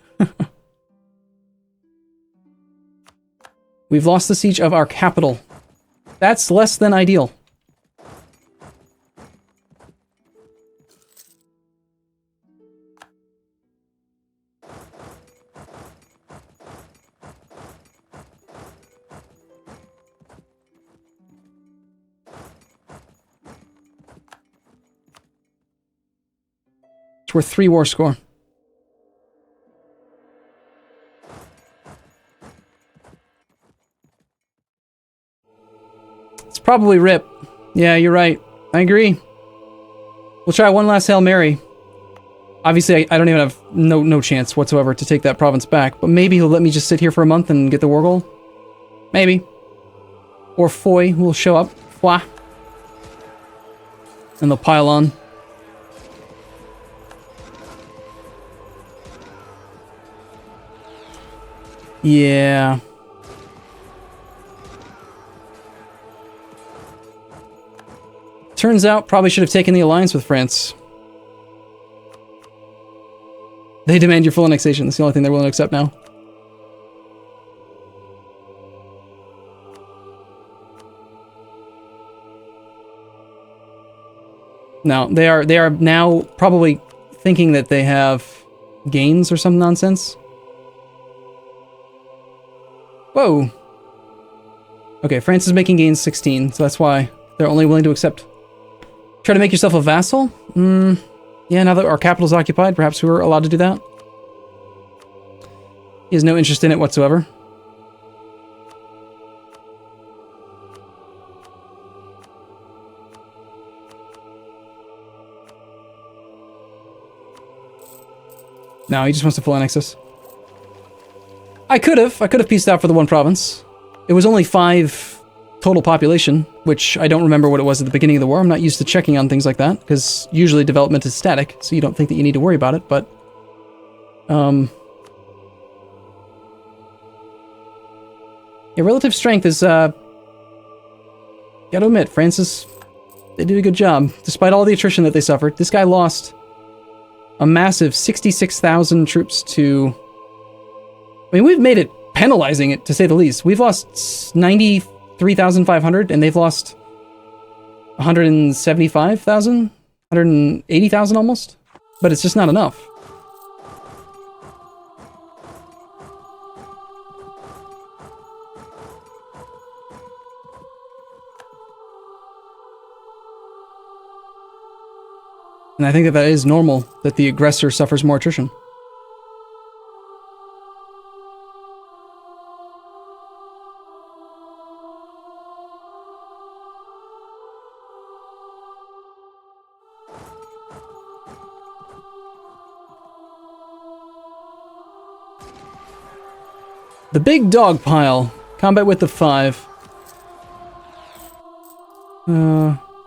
We've lost the siege of our capital. That's less than ideal. It's worth 3 war score. It's probably RIP. Yeah, you're right. I agree. We'll try one last Hail Mary. Obviously, I don't even have no chance whatsoever to take that province back, but maybe he'll let me just sit here for a month and get the war goal. Maybe. Or Foy will show up. Foy. And they'll pile on. Yeah. Turns out, probably should have taken the alliance with France. They demand your full annexation. That's the only thing they're willing to accept now. No, they are now probably thinking that they have gains or some nonsense. Whoa. Okay, France is making gains 16, so that's why they're only willing to accept. Try to make yourself a vassal? Yeah, now that our capital's occupied, perhaps we're allowed to do that. He has no interest in it whatsoever. No, he just wants to full annex us. I could have pieced out for the one province. It was only 5 total population, which I don't remember what it was at the beginning of the war. I'm not used to checking on things like that, because usually development is static, so you don't think that you need to worry about it, but... Yeah, relative strength is, gotta admit, France they did a good job. Despite all the attrition that they suffered, this guy lost a massive 66,000 troops to... I mean, we've made it penalizing it, to say the least. We've lost 93,500, and they've lost 175,000? 180,000 almost? But it's just not enough. And I think that is normal, that the aggressor suffers more attrition. The big dog pile. Combat width of 5.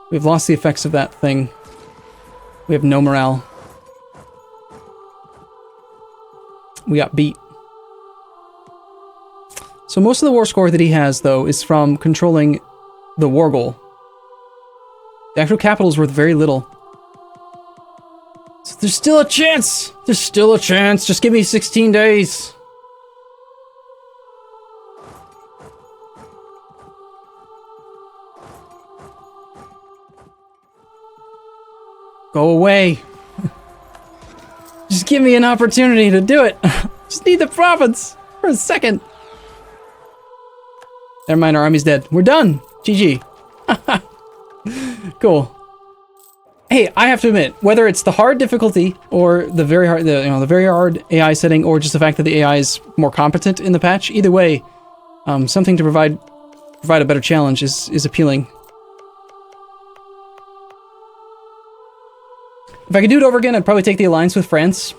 We've lost the effects of that thing. We have no morale. We got beat. So most of the war score that he has, though, is from controlling the war goal. The actual capital is worth very little. So there's still a chance! There's still a chance! Just give me 16 days! Go away. Just give me an opportunity to do it. Just need the province for a second. Never mind, our army's dead. We're done. GG. Cool. Hey, I have to admit, whether it's the hard difficulty or the very hard, the very hard AI setting, or just the fact that the AI is more competent in the patch, either way, something to provide a better challenge is appealing. If I could do it over again, I'd probably take the alliance with France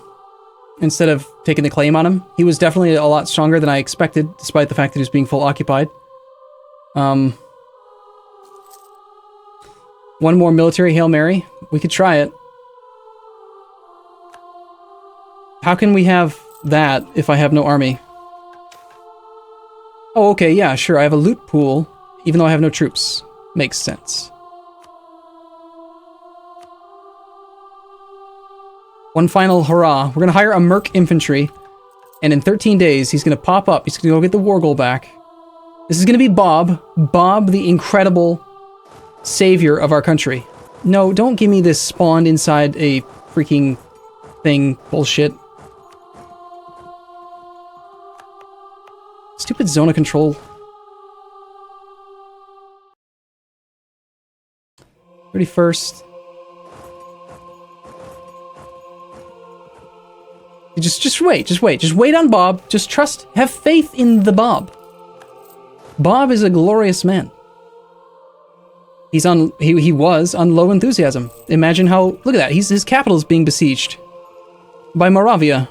instead of taking the claim on him. He was definitely a lot stronger than I expected, despite the fact that he was being full occupied. One more military Hail Mary. We could try it. How can we have that if I have no army? Oh, okay, yeah, sure. I have a loot pool, even though I have no troops. Makes sense. One final hurrah. We're gonna hire a Merc infantry, and in 13 days, he's gonna pop up. He's gonna go get the war goal back. This is gonna be Bob. Bob, the incredible savior of our country. No, don't give me this spawned inside a freaking thing bullshit. Stupid zone of control. 31st. Just wait. Just wait on Bob. Just trust, have faith in the Bob. Bob is a glorious man. He was on low enthusiasm. Imagine how, look at that, his capital is being besieged by Moravia.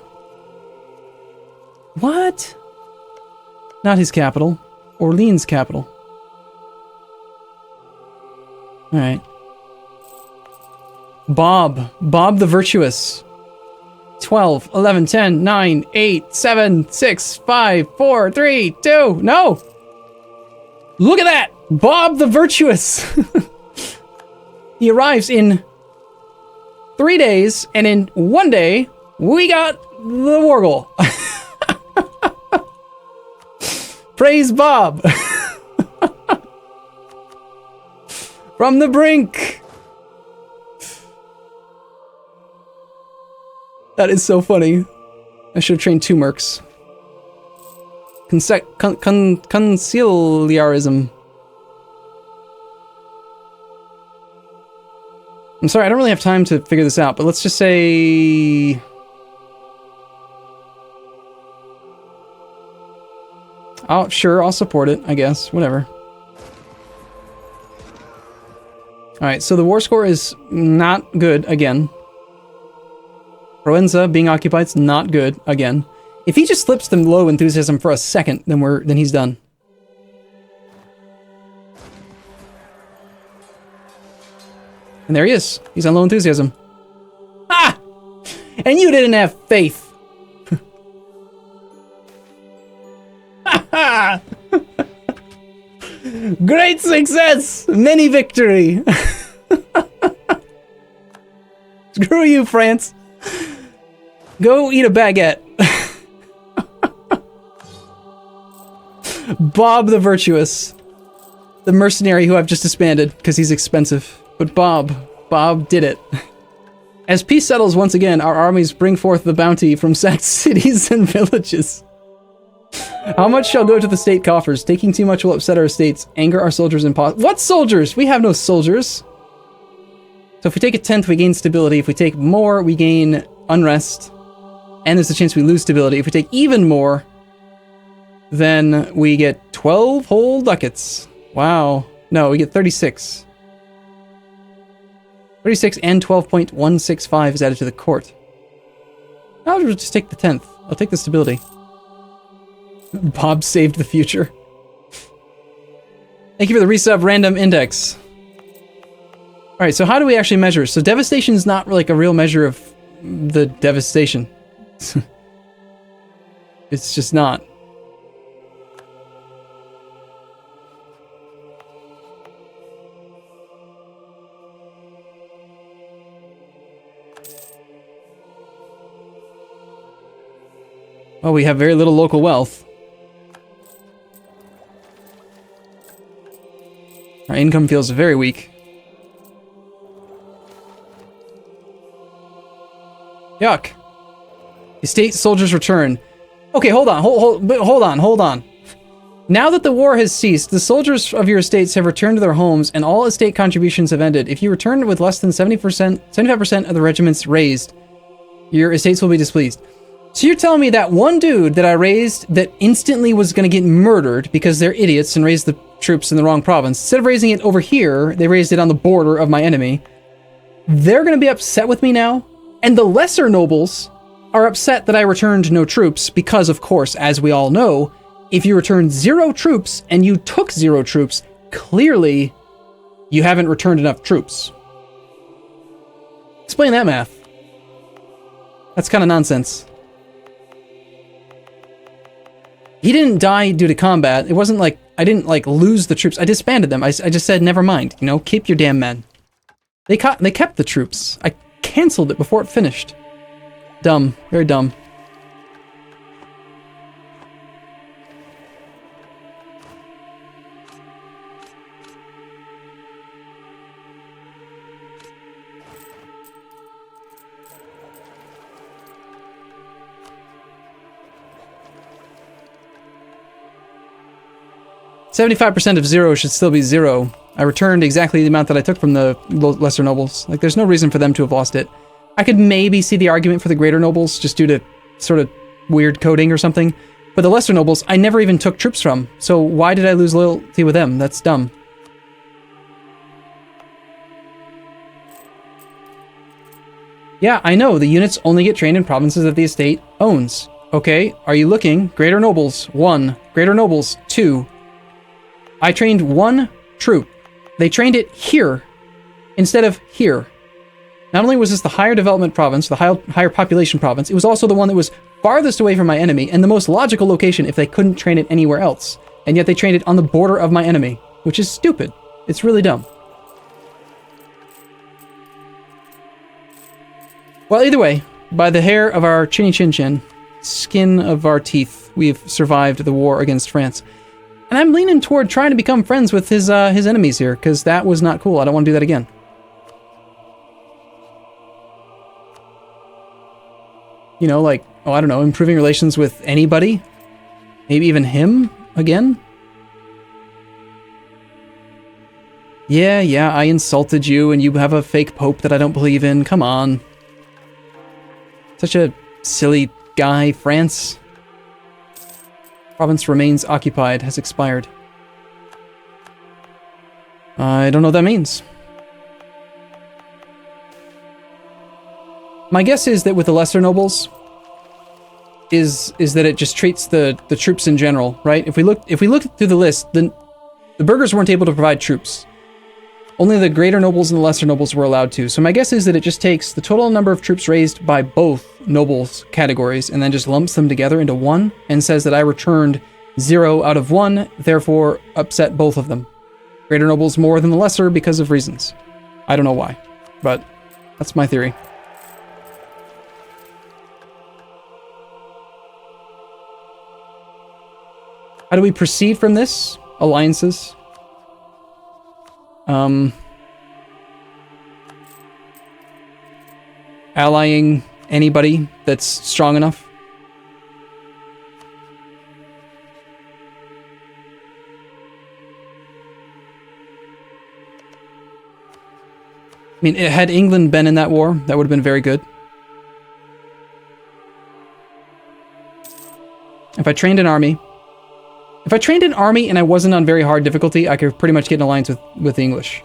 What? Not his capital. Orleans' capital. Alright. Bob the Virtuous. 12, 11, 10, 9, 8, 7, 6, 5, 4, 3, 2, no! Look at that! Bob the Virtuous! He arrives in 3 days, and in 1 day, we got the war goal. Praise Bob! From the brink! That is so funny. I should have trained 2 mercs. Conciliarism. I'm sorry, I don't really have time to figure this out, but let's just say... Oh, sure, I'll support it, I guess. Whatever. Alright, so the war score is not good again. Proenza being occupied is not good again. If he just slips them low enthusiasm for a second, then he's done. And there he is. He's on low enthusiasm. Ah! And you didn't have faith. Great success! Many victory! Screw you, France. Go eat a baguette. Bob the Virtuous. The mercenary who I've just disbanded because he's expensive. But Bob did it. As peace settles once again, our armies bring forth the bounty from sacked cities and villages. How much shall go to the state coffers? Taking too much will upset our estates, anger our soldiers, and what soldiers? We have no soldiers. So if we take a 10th, we gain stability. If we take more, we gain unrest. And there's a chance we lose stability. If we take even more, then we get 12 whole ducats. Wow. No, we get 36. 36 and 12.165 is added to the court. I'll just take the 10th. I'll take the stability. Bob saved the future. Thank you for the resub random index. Alright, so how do we actually measure? So devastation is not like a real measure of the devastation. It's just not. Well, we have very little local wealth. Our income feels very weak. Yuck. Estate soldiers return. Okay, hold on. Now that the war has ceased, the soldiers of your estates have returned to their homes, and all estate contributions have ended. If you return with less than 75% of the regiments raised, your estates will be displeased. So you're telling me that one dude that I raised that instantly was going to get murdered because they're idiots and raised the troops in the wrong province, instead of raising it over here, they raised it on the border of my enemy. They're going to be upset with me now? And the lesser nobles are upset that I returned no troops because, of course, as we all know, if you returned 0 troops and you took 0 troops, clearly you haven't returned enough troops. Explain that math. That's kind of nonsense. He didn't die due to combat. It wasn't like I didn't like lose the troops. I disbanded them. I just said, never mind. You know, keep your damn men. They kept the troops. I canceled it before it finished. Dumb. Very dumb. "75% of 0 should still be 0. I returned exactly the amount that I took from the lesser nobles. Like, there's no reason for them to have lost it. I could maybe see the argument for the greater nobles, just due to sort of weird coding or something. But the lesser nobles, I never even took troops from. So why did I lose loyalty with them? That's dumb." "Yeah, I know. The units only get trained in provinces that the estate owns. Okay, are you looking? Greater nobles, 1. Greater nobles, 2. I trained 1 troop. They trained it here instead of here. Not only was this the higher development province, the higher population province, it was also the one that was farthest away from my enemy and the most logical location if they couldn't train it anywhere else. And yet they trained it on the border of my enemy, which is stupid. It's really dumb." Well, either way, by the hair of our chinny chin chin, skin of our teeth, we've survived the war against France. And I'm leaning toward trying to become friends with his enemies here, because that was not cool. I don't want to do that again. You know, like, oh, I don't know, improving relations with anybody? Maybe even him again? Yeah, I insulted you, and you have a fake pope that I don't believe in. Come on. Such a silly guy, France. Province remains occupied, has expired. I don't know what that means. My guess is that with the lesser nobles, is that it just treats the troops in general, right? If we look through the list, the burghers weren't able to provide troops. Only the greater nobles and the lesser nobles were allowed to. So my guess is that it just takes the total number of troops raised by both nobles categories and then just lumps them together into one and says that I returned 0 out of 1, therefore upset both of them. Greater nobles more than the lesser because of reasons. I don't know why, but that's my theory. How do we proceed from this? Alliances. Allying anybody that's strong enough. I mean, had England been in that war, that would have been very good. If I trained an army and I wasn't on very hard difficulty, I could pretty much get an alliance with the English.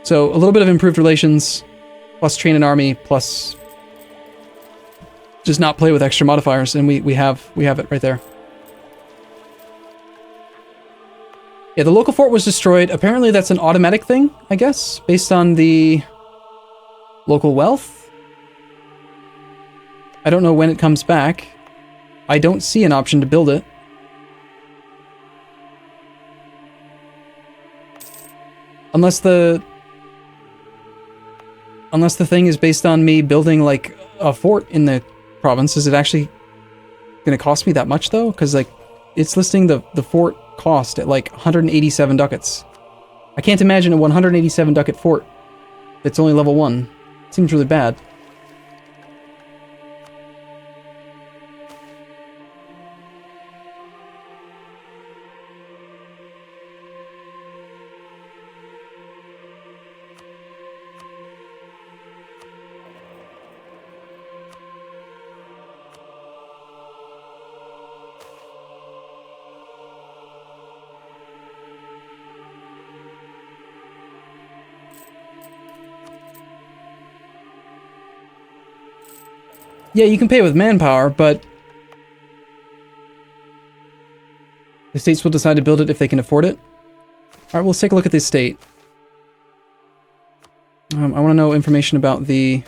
So a little bit of improved relations, plus train an army, plus just not play with extra modifiers, and we have it right there. Yeah, the local fort was destroyed. Apparently that's an automatic thing, I guess, based on the local wealth. I don't know when it comes back. I don't see an option to build it. Unless the thing is based on me building like a fort in the province. Is it actually going to cost me that much though? Because like it's listing the fort cost at like 187 ducats. I can't imagine a 187 ducat fort that's only level 1. Seems really bad. Yeah, you can pay with manpower, but the states will decide to build it if they can afford it. Alright, let's take a look at the state. I want to know information about the...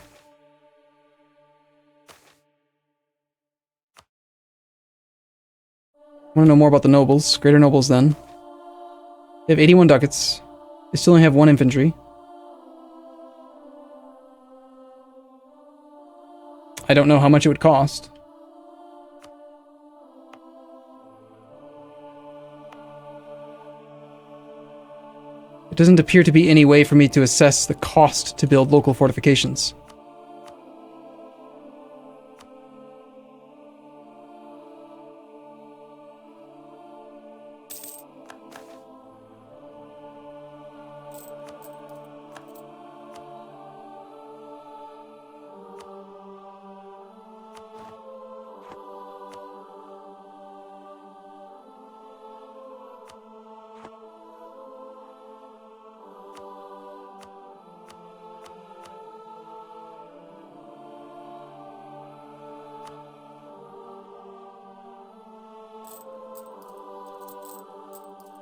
I want to know more about the nobles, greater nobles then. They have 81 ducats. They still only have 1 infantry. I don't know how much it would cost. It doesn't appear to be any way for me to assess the cost to build local fortifications.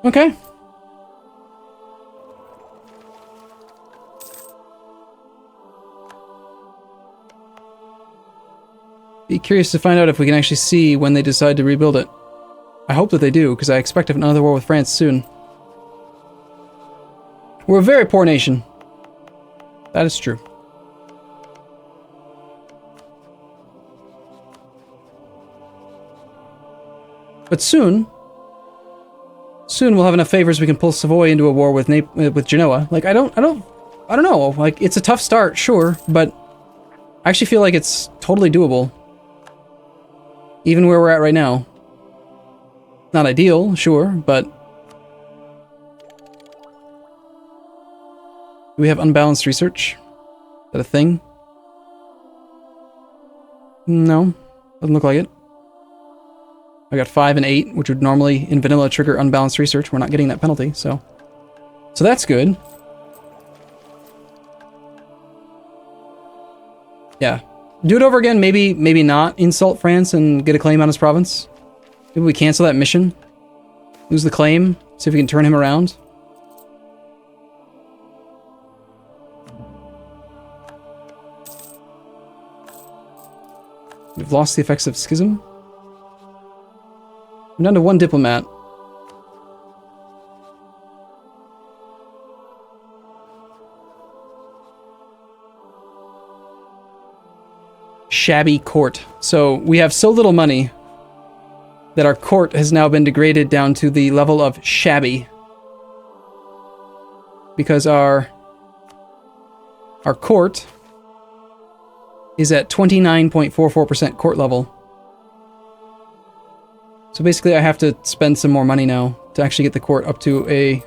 Okay. Be curious to find out if we can actually see when they decide to rebuild it. I hope that they do, because I expect another war with France soon. We're a very poor nation. That is true. But soon we'll have enough favors we can pull Savoy into a war with Genoa. Like, I don't know. Like, it's a tough start, sure, but I actually feel like it's totally doable. Even where we're at right now. Not ideal, sure, but... Do we have unbalanced research? Is that a thing? No, doesn't look like it. I got 5 and 8, which would normally, in vanilla, trigger unbalanced research. We're not getting that penalty, so that's good. Yeah. Do it over again, maybe not insult France and get a claim on his province. Maybe we cancel that mission. Lose the claim, see if we can turn him around. We've lost the effects of schism. I'm down to 1 diplomat. Shabby court. So we have so little money that our court has now been degraded down to the level of shabby. Because our court is at 29.44% court level. So basically I have to spend some more money now to actually get the court up to a...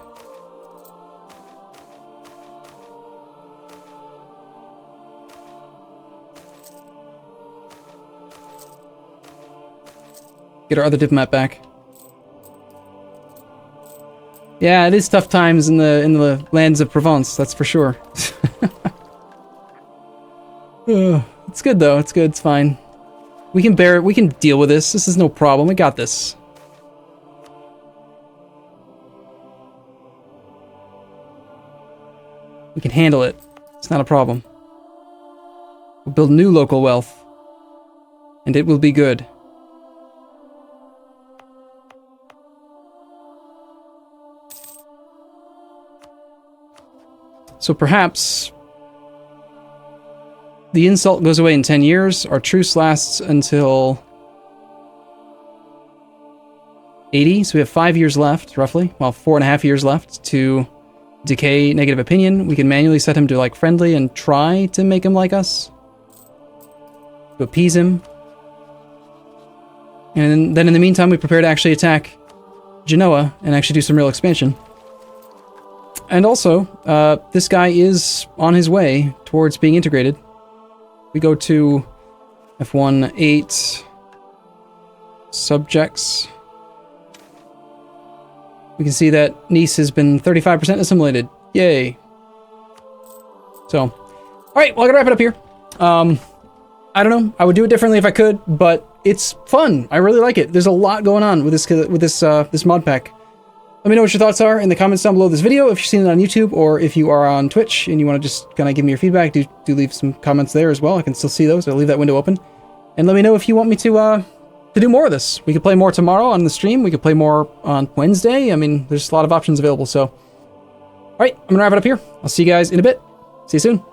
Get our other diplomat back. Yeah, it is tough times in the lands of Provence, that's for sure. It's good though, it's good, it's fine. We can bear it, we can deal with this. This is no problem, we got this. We can handle it. It's not a problem. We'll build new local wealth. And it will be good. So perhaps the insult goes away in 10 years. Our truce lasts until 80. So we have 5 years left, roughly. Well, 4.5 years left to decay negative opinion. We can manually set him to like friendly and try to make him like us. To appease him. And then in the meantime, we prepare to actually attack Genoa and actually do some real expansion. And also, this guy is on his way towards being integrated. We go to F1, 8 subjects. We can see that Nice has been 35% assimilated. Yay. So, all right, well, I gotta wrap it up here. I don't know. I would do it differently if I could, but it's fun. I really like it. There's a lot going on with this mod pack. Let me know what your thoughts are in the comments down below this video if you're seeing it on YouTube, or if you are on Twitch and you want to just kind of give me your feedback, do leave some comments there as well. I can still see those. I'll leave that window open. And let me know if you want me to do more of this. We could play more tomorrow on the stream. We could play more on Wednesday. I mean, there's a lot of options available. So, all right, I'm going to wrap it up here. I'll see you guys in a bit. See you soon.